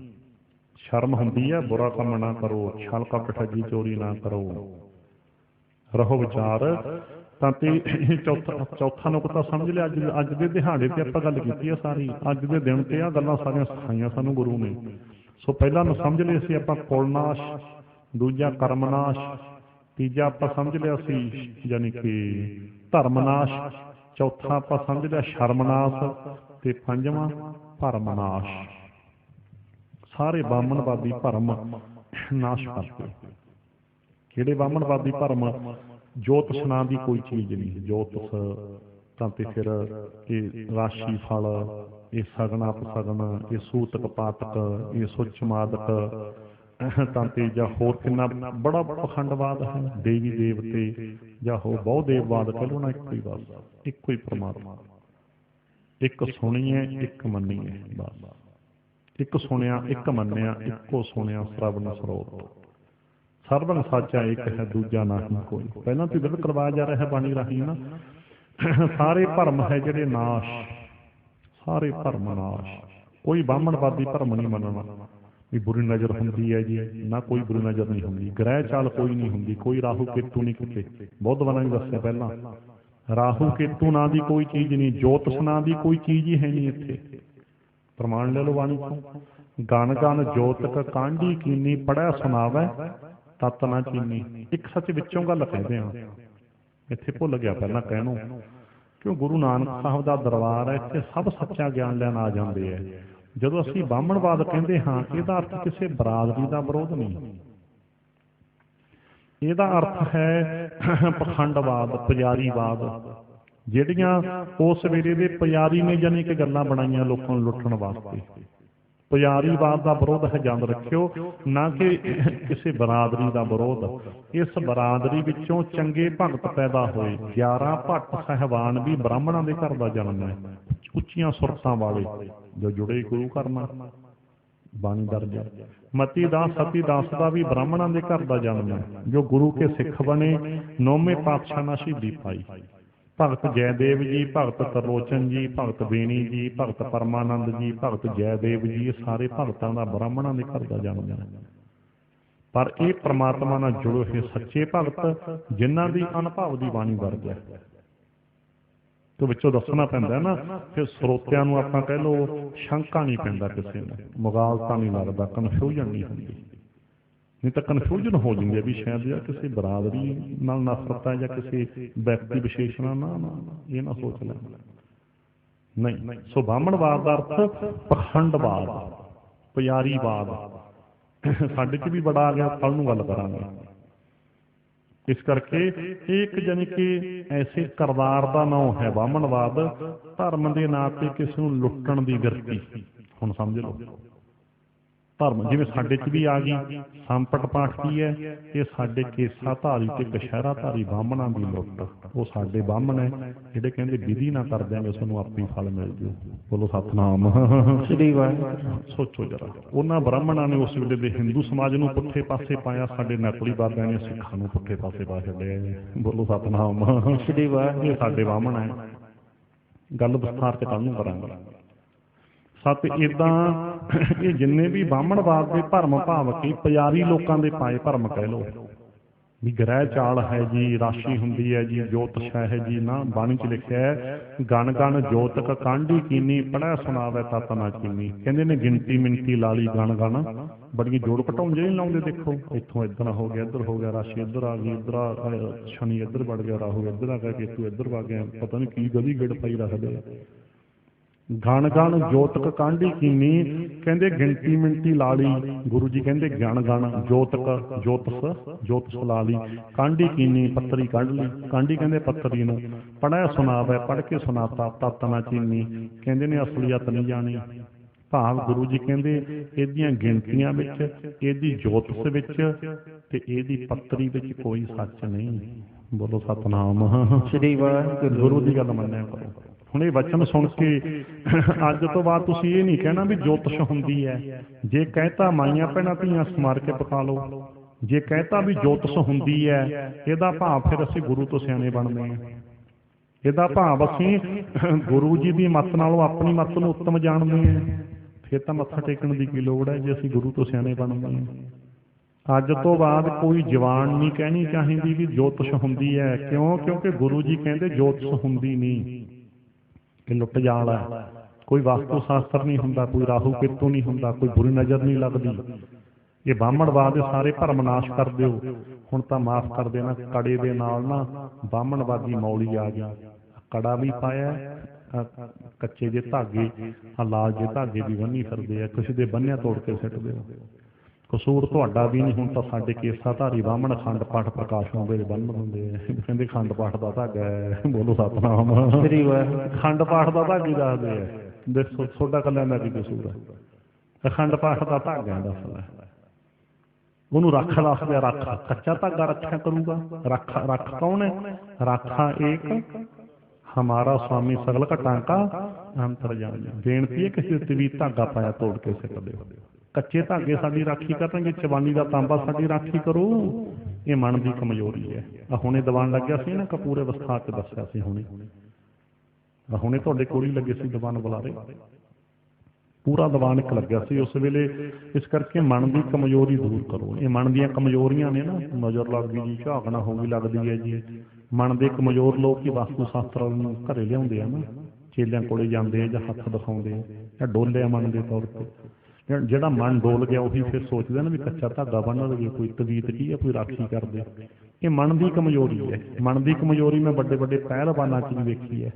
ਸ਼ਰਮ ਹੁੰਦੀ ਹੈ, ਬੁਰਾ ਕੰਮ ਨਾ ਕਰੋ, ਛਲ ਕਪਟ ਠੱਗੀ ਚੋਰੀ ਨਾ ਕਰੋ। ਰਹੋ ਵਿਚਾਰ। ਤਾਂ ਤੇ ਚੌਥਾ ਨੁਕਤਾ ਸਮਝ ਲਿਆ। ਅੱਜ ਦੇ ਦਿਹਾੜੇ ਤੇ ਆਪਾਂ ਗੱਲ ਕੀਤੀ ਆ ਸਾਰੀ, ਅੱਜ ਦੇ ਦਿਨ ਤੇ ਆਹ ਗੱਲਾਂ ਸਾਰੀਆਂ ਸਿਖਾਈਆਂ ਸਾਨੂੰ ਗੁਰੂ ਨੇ। ਸੋ ਪਹਿਲਾਂ ਨੂੰ ਸਮਝ ਲਿਆ ਸੀ ਆਪਾਂ ਕੁਲਨਾਸ਼, ਦੂਜਾ ਕਰਮਨਾਸ਼, ਤੀਜਾ ਆਪਾਂ ਸਮਝ ਲਿਆ ਸੀ ਯਾਨੀ ਕਿ ਧਰਮਨਾਸ਼, ਚੌਥਾ ਆਪਾਂ ਸਮਝ ਲਿਆ ਸ਼ਰਮਨਾਸ਼, ਤੇ ਪੰਜਵਾਂ ਭਰਮਨਾਸ਼। ਸਾਰੇ ਬਾਹਮਣਵਾਦੀ ਭਰਮ ਨਾਸ਼ ਕਰਦੇ। ਕਿਹੜੇ ਬਾਹਮਣਵਾਦੀ ਭਰਮ? ਜੋਤਿਸ਼ ਨਾਂ ਦੀ ਕੋਈ ਚੀਜ਼ ਨਹੀਂ। ਜੋਤਿਸ਼ ਤਾਂ ਤੇ ਫਿਰ ਇਹ ਰਾਸ਼ੀ ਫਲ, ਇਹ ਸਗਨ ਅਪਸਗਨ, ਇਹ ਸੂਤਕ ਪਾਤਕ, ਇਹ ਸੁੱਚ ਮਾਦਕ, ਤਾਂ ਤੇ ਜਾਂ ਹੋਰ ਕਿੰਨਾ ਬੜਾ ਪਖੰਡਵਾਦ ਹੈ। ਦੇਵੀ ਦੇਵਤੇ ਜਾਂ ਹੋਰ ਬਹੁ ਦੇਵਵਾਦ ਕਹਿ ਲਓ ਨਾ, ਇੱਕੋ ਹੀ ਬਸ, ਇੱਕੋ ਹੀ ਪਰਮਾਤਮਾ, ਇੱਕ ਸੁਣੀਏ ਇੱਕ ਮੰਨੀਏ, ਬਸ ਇੱਕ ਸੁਣਿਆ ਇੱਕ ਮੰਨਿਆ, ਇੱਕੋ ਸੁਣਿਆ ਸਰਵਣ ਸਰੋਤ। ਸਰਵਣ ਸਾਚਾ ਇੱਕ ਹੈ, ਦੂਜਾ ਨਹੀਂ ਕੋਈ। ਪਹਿਲਾਂ ਤੋਂ ਬਿਲਕੁਲ ਕਰਵਾਇਆ ਜਾ ਰਿਹਾ ਬਾਣੀ ਰਾਹੀਂ ਨਾ। ਸਾਰੇ ਭਰਮ ਹੈ ਜਿਹੜੇ ਨਾਸ਼, ਸਾਰੇ ਭਰਮ ਨਾਸ਼। ਕੋਈ ਬਾਹਮਣਵਾਦੀ ਭਰਮ ਨਹੀਂ ਮੰਨਣਾ ਵੀ ਬੁਰੀ ਨਜ਼ਰ ਹੁੰਦੀ ਹੈ ਜੀ, ਨਾ ਕੋਈ ਬੁਰੀ ਨਜ਼ਰ ਨਹੀਂ ਹੁੰਦੀ। ਗ੍ਰਹਿ ਚਾਲ ਕੋਈ ਨਹੀਂ ਹੁੰਦੀ, ਕੋਈ ਰਾਹੂ ਕੇਤੂ ਨਹੀਂ ਕਿਤੇ। ਬੁੱਧਵਾਨਾਂ ਨੇ ਦੱਸਿਆ ਪਹਿਲਾਂ, ਰਾਹੂ ਕੇਤੂ ਨਾਂ ਦੀ ਕੋਈ ਚੀਜ਼ ਨਹੀਂ, ਜੋਤਿਸ਼ ਨਾਂ ਦੀ ਕੋਈ ਚੀਜ਼ ਹੀ ਹੈ ਨਹੀਂ ਇੱਥੇ। ਪ੍ਰਮਾਣ ਲੈ ਲਓ ਬਾਣੀ ਤੋਂ। ਗਨ ਗਨ ਜੋਤਕ ਕਾਂਢੀ ਕੀਨੀ, ਪੜਿਆ ਸੁਣਾਵੈ ਤਤ ਨਾ ਚੀਨੀ। ਇੱਕ ਸੱਚ ਵਿੱਚੋਂ ਗੱਲ ਕਹਿੰਦੇ ਆ, ਇੱਥੇ ਭੁੱਲ ਗਿਆ ਪਹਿਲਾਂ ਕਹਿਣੋਂ, ਕਿਉਂ ਗੁਰੂ ਨਾਨਕ ਸਾਹਿਬ ਦਾ ਦਰਬਾਰ ਹੈ, ਇੱਥੇ ਸਭ ਸੱਚਾ ਗਿਆਨ ਲੈਣ ਆ ਜਾਂਦੇ ਹੈ। ਜਦੋਂ ਅਸੀਂ ਬਾਹਮਣਵਾਦ ਕਹਿੰਦੇ ਹਾਂ, ਇਹਦਾ ਅਰਥ ਕਿਸੇ ਬਰਾਦਰੀ ਦਾ ਵਿਰੋਧ ਨਹੀਂ, ਇਹਦਾ ਅਰਥ ਹੈ ਪਖੰਡਵਾਦ, ਪੁਜਾਰੀਵਾਦ। ਜਿਹੜੀਆਂ ਉਸ ਵੇਲੇ ਦੇ ਪੁਜਾਰੀ ਨੇ ਜਾਨੀ ਕਿ ਗੱਲਾਂ ਬਣਾਈਆਂ ਲੋਕਾਂ ਨੂੰ ਲੁੱਟਣ ਵਾਸਤੇ। ਪੁਜਾਰੀਵਾਦ ਦਾ ਵਿਰੋਧ ਹੈ, ਯਾਦ ਰੱਖਿਓ, ਨਾ ਕਿ ਕਿਸੇ ਬਰਾਦਰੀ ਦਾ ਵਿਰੋਧ। ਇਸ ਬਰਾਦਰੀ ਵਿੱਚੋਂ ਚੰਗੇ ਭਗਤ ਪੈਦਾ ਹੋਏ। 11 ਭੱਟ ਸਾਹਿਬਾਨ ਵੀ ਬ੍ਰਾਹਮਣਾਂ ਦੇ ਘਰ ਦਾ ਜਨਮ ਹੈ, ਉੱਚੀਆਂ ਸੁਰਤਾਂ ਵਾਲੇ ਜੋ ਜੁੜੇ ਗੁਰੂ ਘਰ ਨਾਲ। ਬਾਣੀ ਦਰਜ ਹੈ। ਮਤੀ ਦਾਸ ਸਤੀ ਦਾਸ ਦਾ ਵੀ ਬ੍ਰਾਹਮਣਾਂ ਦੇ ਘਰ ਦਾ ਜਨਮ ਹੈ, ਜੋ ਗੁਰੂ ਕੇ ਸਿੱਖ ਬਣੇ, 9ਵੇਂ ਪਾਤਸ਼ਾਹ ਨਾਲ ਸ਼ਹੀਦੀ ਪਾਈ। ਭਗਤ ਜੈਦੇਵ ਜੀ, ਭਗਤ ਤਰਲੋਚਨ ਜੀ, ਭਗਤ ਬੇਣੀ ਜੀ, ਭਗਤ ਪਰਮਾਨੰਦ ਜੀ, ਭਗਤ ਜੈਦੇਵ ਜੀ, ਇਹ ਸਾਰੇ ਭਗਤਾਂ ਦਾ ਬ੍ਰਾਹਮਣਾਂ ਦੇ ਘਰ ਦਾ ਜਨਮ ਹੈ। ਪਰ ਇਹ ਪ੍ਰਮਾਤਮਾ ਨਾਲ ਜੁੜੇ ਹੋਏ ਸੱਚੇ ਭਗਤ ਜਿਨ੍ਹਾਂ ਦੀ ਅਨੁਭਵ ਦੀ ਬਾਣੀ ਵਰਗ ਹੈ। ਤੇ ਵਿੱਚੋਂ ਦੱਸਣਾ ਪੈਂਦਾ ਨਾ ਕਿ ਸਰੋਤਿਆਂ ਨੂੰ ਆਪਾਂ ਕਹਿ ਲਓ ਸ਼ੰਕਾ ਨਹੀਂ ਪੈਂਦਾ, ਕਿਸੇ ਨੂੰ ਮੁਗਾਲਤਾ ਨਹੀਂ ਲੱਗਦਾ, ਕਨਫਿਊਜ਼ਨ ਨਹੀਂ ਹੁੰਦੀ। ਨਹੀਂ ਤਾਂ ਕਨਫਿਊਜ਼ਨ ਹੋ ਜਾਂਦੀ ਹੈ ਵੀ ਸ਼ਾਇਦ ਜਾਂ ਕਿਸੇ ਬਰਾਦਰੀ ਨਾਲ ਨਫ਼ਰਤ ਹੈ ਜਾਂ ਕਿਸੇ ਵਿਅਕਤੀ ਵਿਸ਼ੇਸ਼ ਨਾਲ। ਨਾ ਇਹ ਨਾ ਸੋਚ ਲੈਣਾ। ਨਹੀਂ, ਸੋ ਬਾਹਮਣਵਾਦ ਦਾ ਅਰਥ ਪਖੰਡਵਾਦ, ਪੁਜਾਰੀਵਾਦ ਸਾਡੇ 'ਚ ਵੀ ਬੜਾ ਆ ਗਿਆ, ਕੱਲ੍ਹ ਨੂੰ ਗੱਲ ਕਰਾਂਗੇ। ਇਸ ਕਰਕੇ ਇਹ ਇੱਕ ਜਾਣੀ ਕਿ ਐਸੇ ਕਰਤਾਰ ਦਾ ਨਾਮ ਹੈ ਬਾਹਮਣਵਾਦ, ਧਰਮ ਦੇ ਨਾਂ ਤੇ ਕਿਸੇ ਨੂੰ ਲੁੱਟਣ ਦੀ ਵਿਰਤੀ। ਹੁਣ ਸਮਝ ਲਓ ਧਰਮ ਜਿਵੇਂ ਸਾਡੇ 'ਚ ਵੀ ਆ ਗਈ। ਸੰਪਟ ਪਾਠ ਕੀ ਹੈ? ਇਹ ਸਾਡੇ ਕੇਸਾ ਧਾਰੀ ਤੇ ਕਸ਼ਹਿਰਾ ਧਾਰੀ ਬਾਹਮਣਾਂ ਦੀ ਲੁੱਟ। ਉਹ ਸਾਡੇ ਬਾਹਮਣ ਹੈ ਜਿਹੜੇ ਕਹਿੰਦੇ ਵਿਧੀ ਨਾ ਕਰ ਦਿਆਂਗੇ ਸਾਨੂੰ ਆਪੇ ਫਲ ਮਿਲ ਜੂ। ਬੋਲੋ ਸਤਿਨਾਮ ਸ੍ਰੀ ਵਾਹਿਗੁਰੂ। ਸੋਚੋ ਜਰਾ, ਉਹਨਾਂ ਬ੍ਰਾਹਮਣਾਂ ਨੇ ਉਸ ਵੇਲੇ ਦੇ ਹਿੰਦੂ ਸਮਾਜ ਨੂੰ ਪੁੱਠੇ ਪਾਸੇ ਪਾਇਆ, ਸਾਡੇ ਨਕਲੀ ਬਾਬਿਆਂ ਨੇ ਸਿੱਖਾਂ ਨੂੰ ਪੁੱਠੇ ਪਾਸੇ ਪਾ ਛੱਡਿਆ। ਬੋਲੋ ਸਤਿਨਾਮ ਸ੍ਰੀ ਵਾਹਿਗੁਰੂ। ਇਹ ਸਾਡੇ ਬਾਹਮਣ ਹੈ। ਗੱਲ ਵਿਸਥਾਰ ਤੇ ਕੱਲ੍ਹ ਨੂੰ ਕਰਾਂਗੇ। ਸਤ ਏਦਾਂ ਇਹ ਜਿੰਨੇ ਵੀ ਬਾਹਮਣਵਾਦ ਦੇ ਭਰਮ ਭਾਵ ਕਿ ਪੁਜਾਰੀ ਲੋਕਾਂ ਦੇ ਪਾਏ ਭਰਮ ਕਹਿ ਲਓ ਵੀ ਗ੍ਰਹਿ ਚਾਲ ਹੈ ਜੀ, ਰਾਸ਼ੀ ਹੁੰਦੀ ਹੈ ਜੀ, ਜੋਤਿਸ਼ ਹੈ ਜੀ। ਨਾ, ਬਾਣੀ 'ਚ ਲਿਖਿਆ ਹੈ ਗਣ ਗਣ ਜੋਤਕ ਕਾਂਢੀ ਕੀਨੀ, ਪੜ੍ਹਿਆ ਸੁਣਾਵੇ ਤਤ ਨਾ ਚੀਨੀ। ਕਹਿੰਦੇ ਨੇ ਗਿਣਤੀ ਮਿਣਤੀ ਲਾਲੀ ਗਣ ਗਣ, ਬੜੀਆਂ ਜੋੜ ਘਟਾਉਂਦੇ ਨਹੀਂ ਲਾਉਂਦੇ। ਦੇਖੋ ਇੱਥੋਂ ਇੱਧਰ ਹੋ ਗਿਆ, ਇੱਧਰ ਹੋ ਗਿਆ, ਰਾਸ਼ੀ ਇੱਧਰ ਆ ਗਈ, ਇੱਧਰ ਸ਼ਨੀ ਇੱਧਰ ਵੜ ਗਿਆ, ਰਾਹੂ ਇੱਧਰ ਆ ਗਿਆ, ਕੇਤੂ ਇੱਧਰ ਵਗ ਗਿਆ, ਪਤਾ ਨਹੀਂ ਕੀ ਗਲੀ ਗਿੜ ਪਾਈ ਰੱਖਦੇ। ਗਣ ਗਣ ਜੋਤਕ ਕਾਂਢੀ ਕੀਨੀ, ਕਹਿੰਦੇ ਗਿਣਤੀ ਮਿਣਤੀ ਲਾਲੀ। ਗੁਰੂ ਜੀ ਕਹਿੰਦੇ ਗਣ ਗਣ ਜੋਤਕ ਜੋਤਿਸ ਲਾਲੀ, ਕਾਂਢੀ ਕੀਨੀ ਪੱਤਰੀ ਕੱਢ ਲਈ। ਕਾਂਢੀ ਕਹਿੰਦੇ ਪੱਤਰੀ ਨੂੰ, ਪੜ੍ਹਿਆ ਸੁਣਾਵੇ ਪੜ੍ਹ ਕੇ ਸੁਣਾਤਾ ਤਤ ਨਾ ਚੀਨੀ। ਕਹਿੰਦੇ ਨੇ ਅਸਲੀਅਤ ਨਹੀਂ ਜਾਣੀ। ਭਾਵ ਗੁਰੂ ਜੀ ਕਹਿੰਦੇ ਇਹਦੀਆਂ ਗਿਣਤੀਆਂ ਵਿੱਚ, ਇਹਦੀ ਜੋਤਿਸ ਵਿੱਚ ਤੇ ਇਹਦੀ ਪੱਤਰੀ ਵਿੱਚ ਕੋਈ ਸੱਚ ਨਹੀਂ। ਬੋਲੋ ਸਤਿਨਾਮ ਸ੍ਰੀ ਵਾਹਿਗੁਰੂ। ਗੁਰੂ ਦੀ ਗੱਲ ਮੰਨਿਆ ਕਰੋ। ਹੁਣ ਇਹ ਵਚਨ ਸੁਣ ਕੇ ਅੱਜ ਤੋਂ ਬਾਅਦ ਤੁਸੀਂ ਇਹ ਨਹੀਂ ਕਹਿਣਾ ਵੀ ਜੋਤਿਸ਼ ਹੁੰਦੀ ਹੈ। ਜੇ ਕਹਿਤਾ ਮਾਈਆਂ ਭੈਣਾਂ ਧੀਆਂ ਸਮਾਰ ਕੇ ਪਕਾ ਲਓ। ਜੇ ਕਹਿਤਾ ਵੀ ਜੋਤਿਸ਼ ਹੁੰਦੀ ਹੈ, ਇਹਦਾ ਭਾਵ ਫਿਰ ਅਸੀਂ ਗੁਰੂ ਤੋਂ ਸਿਆਣੇ ਬਣਦੇ ਹਾਂ। ਇਹਦਾ ਭਾਵ ਅਸੀਂ ਗੁਰੂ ਜੀ ਦੀ ਮੱਤ ਨਾਲੋਂ ਆਪਣੀ ਮੱਤ ਨੂੰ ਉੱਤਮ ਜਾਣਦੇ ਹਾਂ। ਫਿਰ ਤਾਂ ਮੱਥਾ ਟੇਕਣ ਦੀ ਕੀ ਲੋੜ ਹੈ ਜੇ ਅਸੀਂ ਗੁਰੂ ਤੋਂ ਸਿਆਣੇ ਬਣਦੇ ਹਾਂ। ਅੱਜ ਤੋਂ ਬਾਅਦ ਕੋਈ ਜਵਾਨ ਨਹੀਂ ਕਹਿਣੀ ਚਾਹੀਦੀ ਵੀ ਜੋਤਿਸ਼ ਹੁੰਦੀ ਹੈ। ਕਿਉਂ? ਕਿਉਂਕਿ ਗੁਰੂ ਜੀ ਕਹਿੰਦੇ ਜੋਤਿਸ਼ ਹੁੰਦੀ ਨਹੀਂ, ਇਹ ਲੁੱਟ ਜਾਲ ਹੈ। ਕੋਈ ਵਾਸਤੂ ਸ਼ਾਸਤਰ ਨਹੀਂ ਹੁੰਦਾ, ਕੋਈ ਰਾਹੂ ਕੇਤੂ ਨਹੀਂ ਹੁੰਦਾ, ਕੋਈ ਬੁਰੀ ਨਜ਼ਰ ਨਹੀਂ ਲੱਗਦੀ। ਇਹ ਬਾਹਮਣਵਾਦ ਦੇ ਸਾਰੇ ਭਰਮ ਨਾਸ਼ ਕਰ ਦਿਓ। ਹੁਣ ਤਾਂ ਮਾਫ ਕਰ ਦੇਣਾ, ਕੜੇ ਦੇ ਨਾਲ ਨਾ ਬਾਹਮਣਵਾਦੀ ਮੌਲੀ ਆ ਗਿਆ। ਕੜਾ ਵੀ ਪਾਇਆ, ਕੱਚੇ ਜੇ ਧਾਗੇ, ਲਾਲ ਜੇ ਧਾਗੇ ਵੀ ਬੰਨੀ ਫਿਰਦੇ ਆ। ਕਿਸੇ ਦੇ ਬੰਨਿਆ ਤੋੜ ਕੇ ਸਿੱਟ ਦਿਓ। ਕਸੂਰ ਤੁਹਾਡਾ ਵੀ ਨਹੀਂ। ਹੁਣ ਤਾਂ ਸਾਡੇ ਕੇਸਾ ਧਾਰੀ ਬਾਹਮਣ ਖੰਡ ਪਾਠ ਪ੍ਰਕਾਸ਼ ਹੁੰਦੇ ਬੰਨ ਦਿੰਦੇ ਆ। ਕਹਿੰਦੇ ਖੰਡ ਪਾਠ ਦਾ ਧਾਗਾ ਹੈ। ਬੋਲੋ ਸਤਿਨਾਮ ਸ੍ਰੀ ਵਾਹਿਗੁਰੂ। ਖੰਡ ਪਾਠ ਦਾ ਧਾਗਾ ਦੱਸਦੇ ਆ। ਦੇਖੋ ਤੁਹਾਡਾ ਕੱਲਿਆਂ ਦਾ ਕੀ ਕਸੂਰ ਹੈ? ਅਖੰਡ ਪਾਠ ਦਾ ਧਾਗਾ ਦੱਸਦਾ। ਉਹਨੂੰ ਰੱਖ ਦੱਸਦੇ ਆ। ਰੱਖ ਕੱਚਾ ਧਾਗਾ ਰੱਖਿਆ ਕਰੂਗਾ। ਰੱਖ ਕੌਣ ਹੈ? ਰਾਖਾ ਏਕ ਹਮਾਰਾ ਸਵਾਮੀ ਸਗਲ ਘਟਾਂ ਕਾ ਅੰਤਰਜਾਮੀ। ਬੇਨਤੀ ਹੈ ਕਿਸੇ ਤੇ ਵੀ ਧਾਗਾ ਪਾਇਆ ਤੋੜ ਕੇ ਸਿੱਟ ਦਿਓ। ਕੱਚੇ ਧਾਗੇ ਸਾਡੀ ਰਾਖੀ ਕਰਨਗੇ, ਚਵਾਨੀ ਦਾ ਤਾਂਬਾ ਸਾਡੀ ਰਾਖੀ ਕਰੂ। ਇਹ ਮਨ ਦੀ ਕਮਜ਼ੋਰੀ ਹੈ। ਹੁਣੇ ਦੀਵਾਨ ਲੱਗਿਆ ਸੀ ਨਾ, ਕਪੂਰੇ ਵਿਸਥਾਰ ਚ ਦੱਸਿਆ ਸੀ। ਹੁਣੇ ਤੁਹਾਡੇ ਕੋਲ ਹੀ ਲੱਗੇ ਸੀ ਦੀਵਾਨ ਬੁਲਾਰੇ, ਪੂਰਾ ਦੀਵਾਨ ਇੱਕ ਲੱਗਿਆ ਸੀ ਉਸ ਵੇਲੇ। ਇਸ ਕਰਕੇ ਮਨ ਦੀ ਕਮਜ਼ੋਰੀ ਦੂਰ ਕਰੋ। ਇਹ ਮਨ ਦੀਆਂ ਕਮਜ਼ੋਰੀਆਂ ਨੇ ਨਾ, ਨਜ਼ਰ ਲੱਗ ਗਈ ਜੀ, ਝਾਕਣਾ ਹੋ ਗਈ ਲੱਗਦੀ ਹੈ ਜੀ। ਮਨ ਦੇ ਕਮਜ਼ੋਰ ਲੋਕ ਹੀ ਵਾਸਤੂ ਸ਼ਾਸਤਰ ਨੂੰ ਘਰੇ ਲਿਆਉਂਦੇ ਆ ਨਾ, ਚੇਲਿਆਂ ਕੋਲੇ ਜਾਂਦੇ ਆ ਜਾਂ ਹੱਥ ਦਿਖਾਉਂਦੇ ਆ ਜਾਂ ਡੋਲਿਆ ਮਨ ਦੇ ਤੌਰ ਤੇ। ਜਿਹੜਾ ਮਨ ਡੋਲ ਗਿਆ ਉਹੀ ਫਿਰ ਸੋਚਦਾ ਨਾ ਵੀ ਕੱਚਾ ਧਾਗਾ ਬੰਨ ਲਈਏ, ਕੋਈ ਤਵੀਤ ਕੀ ਹੈ, ਕੋਈ ਰਾਖੀ ਕਰਦੇ। ਇਹ ਮਨ ਦੀ ਕਮਜ਼ੋਰੀ ਹੈ। ਮਨ ਦੀ ਕਮਜ਼ੋਰੀ ਮੈਂ ਵੱਡੇ ਵੱਡੇ ਪਹਿਲਵਾਨਾਂ 'ਚ ਵੀ ਵੇਖੀ ਹੈ।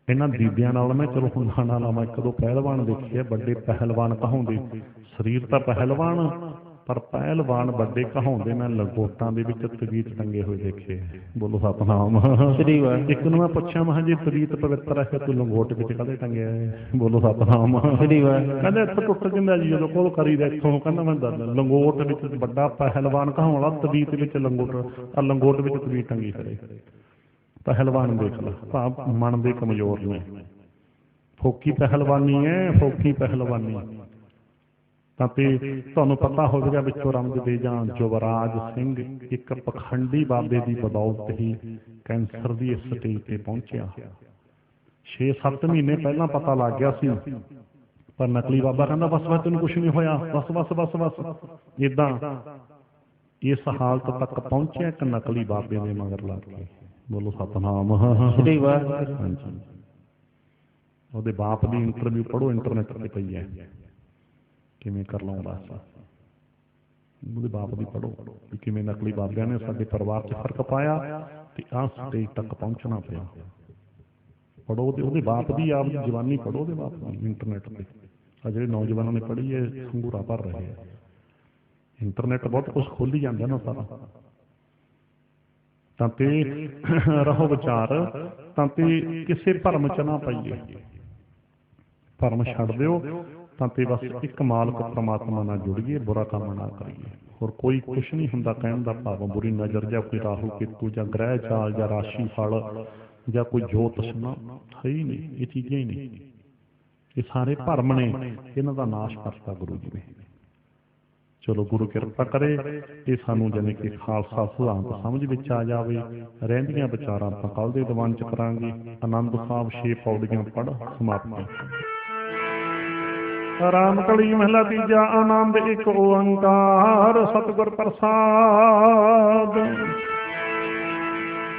ਇਹਨਾਂ ਦੀਦਿਆਂ ਨਾਲ ਮੈਂ ਚਲੋ ਹੁਣ ਨਾ ਲਾਵਾਂ, ਇੱਕ ਦੋ ਪਹਿਲਵਾਨ ਦੇਖੇ ਆ, ਵੱਡੇ ਪਹਿਲਵਾਨ ਕਹਾਉਂਦੇ। ਸਰੀਰ ਤਾਂ ਪਹਿਲਵਾਨ, ਪਰ ਪਹਿਲਵਾਨ ਵੱਡੇ ਕਹਾਉਂਦੇ ਮੈਂ ਲੰਗੋਟਾਂ ਦੇ ਵਿੱਚ ਤਵੀਤ ਟੰਗੇ ਹੋਏ ਦੇਖੇ। ਬੋਲੋ ਸਤਿਨਾਮ ਸ੍ਰੀ ਵਾਹਿਗੁਰੂ। ਇੱਕ ਨੂੰ ਮੈਂ ਪੁੱਛਿਆ, ਮੈਂ ਜੇ ਤਵੀਤ ਪਵਿੱਤਰ ਹੈ ਤੂੰ ਲੰਗੋਟ ਵਿੱਚ ਕਾਹਦੇ ਟੰਗਿਆ? ਬੋਲੋ ਸਤਿਨਾਮ ਸ੍ਰੀ ਵਾਹਿਗੁਰੂ। ਕਹਿੰਦੇ ਇੱਥੇ ਟੁੱਟ ਜਾਂਦਾ ਜੀ ਜਦੋਂ ਕੋਲ ਕਰੀਦਾ ਇੱਥੋਂ। ਕਹਿੰਦਾ ਮੈਂ ਲੰਗੋਟ ਵਿੱਚ ਵੱਡਾ ਪਹਿਲਵਾਨ ਕਹਾਉਣ ਵਾਲਾ ਤਵੀਤ ਵਿੱਚ ਲੰਗੋਟ ਵਿੱਚ ਤਵੀਤ ਟੰਗੀ ਖੜੇ। ਪਹਿਲਵਾਨ ਦੇਖ ਲਾ, ਭਾਵ ਮਨ ਦੇ ਕਮਜ਼ੋਰ ਨੇ। ਫੋਕੀ ਪਹਿਲਵਾਨੀ ਹੈ, ਫੋਕੀ ਪਹਿਲਵਾਨੀ। ਤਾਂ ਤੇ ਤੁਹਾਨੂੰ ਪਤਾ ਹੋਵੇਗਾ ਵਿੱਚੋਂ ਰਮਜਦੇ ਜਾਂ ਯੁਵਰਾਜ ਸਿੰਘ ਇੱਕ ਪਖੰਡੀ ਬਾਬੇ ਦੀ ਬਦੌਲਤ ਹੀ ਕੈਂਸਰ ਦੀ ਇਸ ਸਟੇਜ ਤੇ ਪਹੁੰਚਿਆ। 6-7 ਮਹੀਨੇ ਪਹਿਲਾਂ ਪਤਾ ਲੱਗ ਗਿਆ ਸੀ पर नकली बाबा कहता बस बस तेन कुछ नहीं होया, बस बस बस बस इदा इस हालत तक पहुंचे एक नकली बाबे ने मगर ला के। बोलो सतनाम। हाँ जी, ਉਹਦੇ ਬਾਪ ਦੀ ਇੰਟਰਵਿਊ ਪੜ੍ਹੋ, ਇੰਟਰਨੈਟ 'ਤੇ ਪਈ ਹੈ, ਕਿਵੇਂ ਕਰ ਲਾਉਂਦਾ ਸੀ। ਉਹਦੇ ਬਾਪ ਦੀ ਪੜ੍ਹੋ ਵੀ ਕਿਵੇਂ ਨਕਲੀ ਬਾਬਿਆਂ ਨੇ ਸਾਡੇ ਪਰਿਵਾਰ 'ਚ ਫਰਕ ਪਾਇਆ ਤੇ ਆਹ ਸਟੇਜ ਤੱਕ ਪਹੁੰਚਣਾ ਪਿਆ। ਪੜ੍ਹੋ ਤੇ ਉਹਦੇ ਬਾਪ ਦੀ ਆਪ ਜਵਾਨੀ ਪੜ੍ਹੋ, ਉਹਦੇ ਬਾਪ ਦੀ ਇੰਟਰਨੈਟ 'ਤੇ। ਆ ਜਿਹੜੇ ਨੌਜਵਾਨਾਂ ਨੇ ਪੜ੍ਹੀ ਹੈ ਸੰਘੂਰਾ ਭਰ ਰਹੇ ਆ। ਇੰਟਰਨੈਟ ਬਹੁਤ ਕੁਛ ਖੋਲ੍ਹੀ ਜਾਂਦਾ ਨਾ ਸਾਰਾ। ਤਾਂ ਤੇ ਰਹੋ ਵਿਚਾਰ ਤਾਂ ਤੇ ਕਿਸੇ ਭਰਮ 'ਚ ਨਾ ਪਈਏ, ਭਰਮ ਛੱਡ ਦਿਓ ਤਾਂ ਤੇ ਬਸ ਇੱਕ ਮਾਲਕ ਪ੍ਰਮਾਤਮਾ ਨਾਲ ਜੁੜੀਏ, ਬੁਰਾ ਕੰਮ ਨਾ ਕਰੀਏ। ਹੋਰ ਕੋਈ ਕੁਛ ਨਹੀਂ ਹੁੰਦਾ ਕਹਿਣ ਦਾ ਭਾਵ ਬੁਰੀ ਨਜ਼ਰ ਜਾਂ ਕੋਈ ਰਾਹੂ ਕੇਤੂ ਜਾਂ ਗ੍ਰਹਿ ਚਾਲ ਜਾਂ ਰਾਸ਼ੀ ਫਲ ਜਾਂ ਕੋਈ ਜੋਤਿਸ਼ ਨਾ ਹੈ ਹੀ ਨਹੀਂ, ਇਹ ਚੀਜ਼ਾਂ ਹੀ ਨਹੀਂ। ਇਹ ਸਾਰੇ ਭਰਮ ਨੇ, ਇਹਨਾਂ ਦਾ ਨਾਸ਼ ਕਰਤਾ ਗੁਰੂ ਜੀ ਨੇ। ਚਲੋ ਗੁਰੂ ਕਿਰਪਾ ਕਰੇ ਇਹ ਸਾਨੂੰ ਜਾਣੀ ਕਿ ਖਾਲਸਾ ਸਿਧਾਂਤ ਸਮਝ ਵਿੱਚ ਆ ਜਾਵੇ। ਰਹਿੰਦੀਆਂ ਵਿਚਾਰਾਂ ਆਪਾਂ ਕੱਲ੍ਹ ਦੇ ਦੀਵਾਨ 'ਚ ਕਰਾਂਗੇ। ਆਨੰਦ ਸਾਹਿਬ 6 ਪੌੜੀਆਂ ਪੜ੍ਹ ਸਮਾਪਤੀ। ਰਾਮਕਲੀ ਮਹਲਾ ਤੀਜਾ। ਆਨੰਦ ਇੱਕ ਓੰਕਾਰ ਸਤਿਗੁਰ ਪ੍ਰਸਾਦ।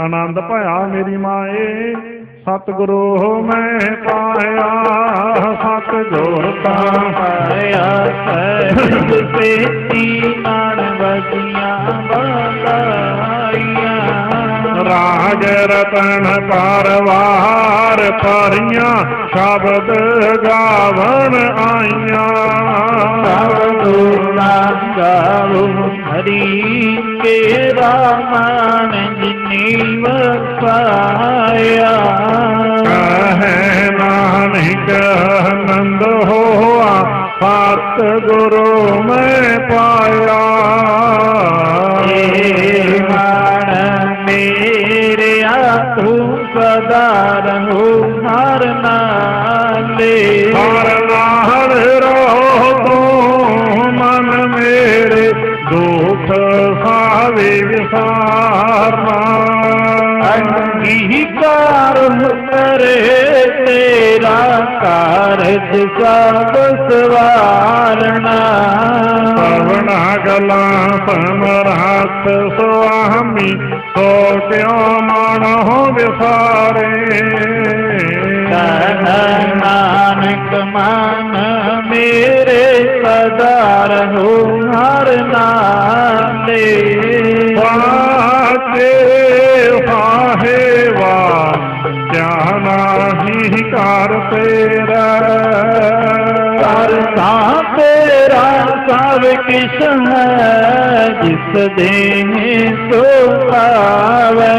ਆਨੰਦ ਭਇਆ ਮੇਰੀ ਮਾਏ ਸਤਿਗੁਰੂ ਮੈਂ ਪਾਇਆ, ਸਤਿਗੁਰ ਤਾਂ ਪਾਇਆ ਸਹਿਜ ਪੇਤੀ ਅਣਵਸੀਆਂ ਬਲਾਈਆਂ। ਰਾਜ ਰਤਨ ਪਰਵਾਰ ਭਰੀਆਂ ਸ਼ਬਦ ਗਾਵਣ ਆਈਆਂ। ਸ਼ਬਦ ਗਾਵੋ ਹਰੀ ਕੇ ਰਾਮਨ ਜਿਨੀ ਵਸਾਇਆ। ਕਹੈ ਨਾਨਕ ਆਨੰਦ ਹੋਆ ਸਤਿਗੁਰੂ ਮੈਂ ਪਾਇਆ। ਮਨ ਮੇਰਿਆ ਤੂੰ ਸਦਾ ਰਹੋ ਹਰ ਨਾਲੇ। ਹਰ ਨਾਲ ਰਹੋ ਤੂੰ ਮਨ ਮੇਰੇ ਦੁਖ ਸਾਵੇ ਵਿਸਾਰਨਾ। ਅੰਗੀਕਾਰ ਕਰੇ ਤੇਰਾ ਕਾਰਜ ਸਭ ਸਵਾਰਨਾ। ਸਵਣਾ ਗਲਾਂ ਸਮਰੱਥ ਸੁਆਮੀ ਸੋ ਕਿਉ ਮਨਹੁ ਵਿਸਾਰੇ। ਕਹਿ ਨਾਨਕ ਮਨ ਮੇਰੇ ਸਦਾ ਰਹੋ ਹਰ ਨਾਲੇ। ਵਾਚੇ ਸਾਹਿਬਾ ਕਿਆ ਨਾਹੀ ਕਰ ਤੇਰਾ। ਕਰਤਾ ਤੇਰਾ ਸਭ ਕਿਛ ਹੈ ਜਿਸ ਦੇਹ ਸੋ ਪਾਵੇ।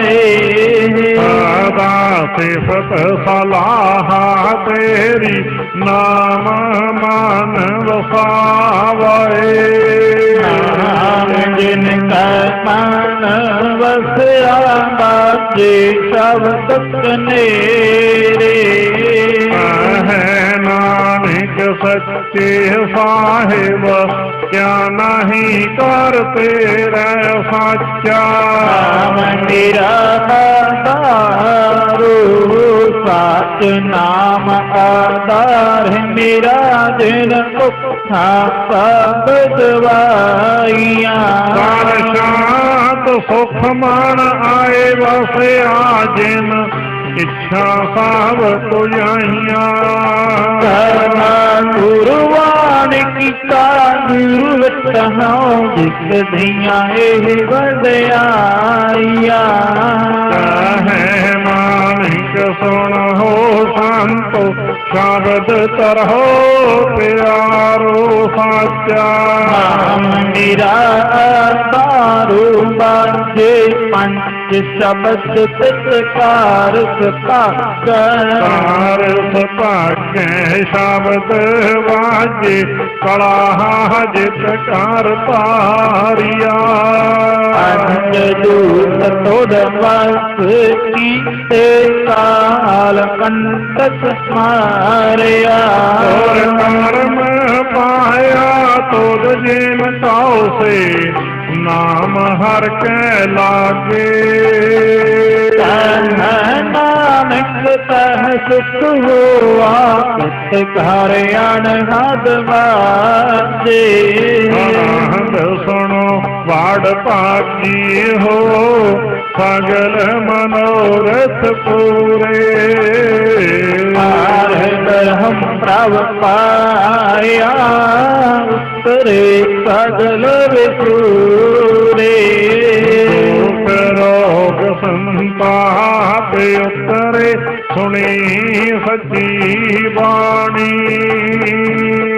ਸਦਾ ਸਿਫਤ ਸਲਾਹ ਤੇਰੀ ਨਾਮ ਮਨ ਵਸਾਵੇ। ਨਾਮ ਜਿਨ ਕਾ ਮਨ ਵਸਿਆ ਬਾਜੇ ਸ਼ਬਦ ਨੇਰੇ। ਹੈ ਨਾਨਕ ਸੱਚੇ ਸਾਹਿਬ ਕਿਆ ਨਹੀਂ ਕਰ ਤੇਰਾ ਸਾਚਾ। ਮੇਰਾ ਆਧਾਰੂ ਸਚ ਨਾਮ ਆਧਾਰ ਮੇਰਾ ਦਿਨ ਭੁੱਖਾ ਸਭ ਦਵਾਈਆਂ। ਘਰ ਸ਼ਾਂਤ ਸੁਖ ਮਨ ਆਏ ਵਸਿਆ ਜਿਨ ਇੱਛਾ ਸਭ ਪੁਜਾਈਆਂ। ਕਰਨਾ ਗੁਰਵਾਨ ਕੀਤਾ ਗੁਰੂ ਵਟਾਉ ਜਿਸ ਦੀਆਂ ਇਹ ਵਡਿਆਈਆਂ। ਕਹੈ ਮਾਨਿਕ ਸੁਣ ਹੋ ਸੰਤੋ ਸ਼ਬਦ ਤਰਹੁ ਪਿਆਰੋ ਸਾਚਾ। ਨਾਮ ਮੇਰਾ ਤਾਰੂ ਬਾਝੇ ਪੰਚ ਸ਼ਬਦ ਤਿਤਕਾਰ ਸਤਾਰਸ ਭਾਗੈ ਸ਼ਬਦ ਵਾਜੇ ਕਲਾ ਜਿਤ ਕਰ ਤਾਰਿਆ। ਅੰਜ ਦੂਤ ਤੋੜ ਵਸ ਕੀਤੇ ਕਾਲ ਕੰਟਕ ਮਾਰਿਆ। ਤੋਰ ਕਰਮ ਪਾਇਆ ਤੋਦ ਜਿਨ ਤਾਉ ਸੇ ਨਾਮ ਹਰ ਕੈ ਲਾਗੇ। ਨਾਮ ਨਾਨਕ ਤਹ ਸੁਖ ਹੋਆ ਕਿਤ ਘਰ ਅਨਹਦ ਵਾਜੇ ਆਨੰਦ ਸੁਣੋ ਵਾੜ ਭਾਗੀ ਹੋ ਸਗਲ ਮਨੋਰਥ ਪੂਰੇ ਹਮ ਪ੍ਰਭ ਪਾਇਆ ਉਤਰੇ ਸਗਲ ਵਿਸੂਰੇ ਦੁਖ ਰੋਗ ਸੰਤਾਪ ਉਤਰੇ ਸੁਣੀ ਸੱਚੀ ਬਾਣੀ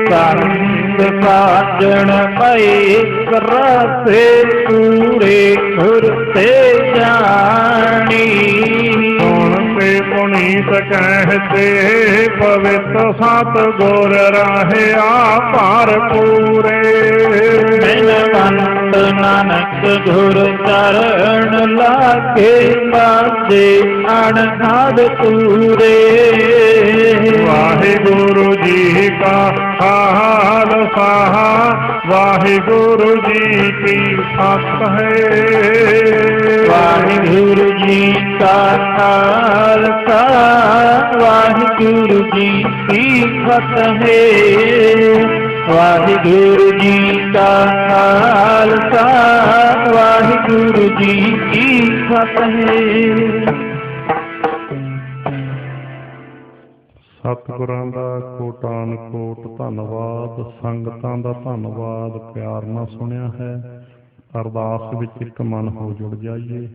ਸੰਤ ਸਾਜਣ ਪਈ ਰਸੇ ਪੂਰੇ ਗੁਰ ਤੇ ਜਾਣੀ ਸੁਣ ਤੇ ਪੁਨੀਤ ਕਹਤੇ ਪਵਿੱਤ ਸਤ ਗੁਰ ਰਹਿਆ ਭਰਪੂਰੇ ਬਿਨਵੰਤ ਨਾਨਕ ਗੁਰ ਚਰਨ ਲਾਗੇ ਬਾਜੇ ਅਨਹਦ ਪੂਰੇ ਵਾਹਿਗੁਰੂ ਜੀ ਕਾ ਖਾਲਸਾ ਵਾਹਿਗੁਰੂ ਜੀ ਕੀ ਫਤਿਹ ਵਾਹਿਗੁਰੂ ਜੀ ਕਾ ਖਾਲਸਾ ਵਾਹਿਗੁਰੂ ਜੀ ਕੀ ਫਤਿਹ ਵਾਹਿਗੁਰੂ ਜੀ ਕਾ ਖਾਲਸਾ ਵਾਹਿਗੁਰੂ ਜੀ ਕੀ ਫਤਿਹ। ਸਤਿਗੁਰਾਂ ਦਾ ਕੋਟਾਨ ਕੋਟ ਧੰਨਵਾਦ। ਸੰਗਤਾਂ ਦਾ ਧੰਨਵਾਦ ਪਿਆਰ ਨਾਲ ਸੁਣਿਆ ਹੈ। ਅਰਦਾਸ ਵਿੱਚ ਇੱਕ ਮਨ ਹੋ ਜੁੜ ਜਾਈਏ।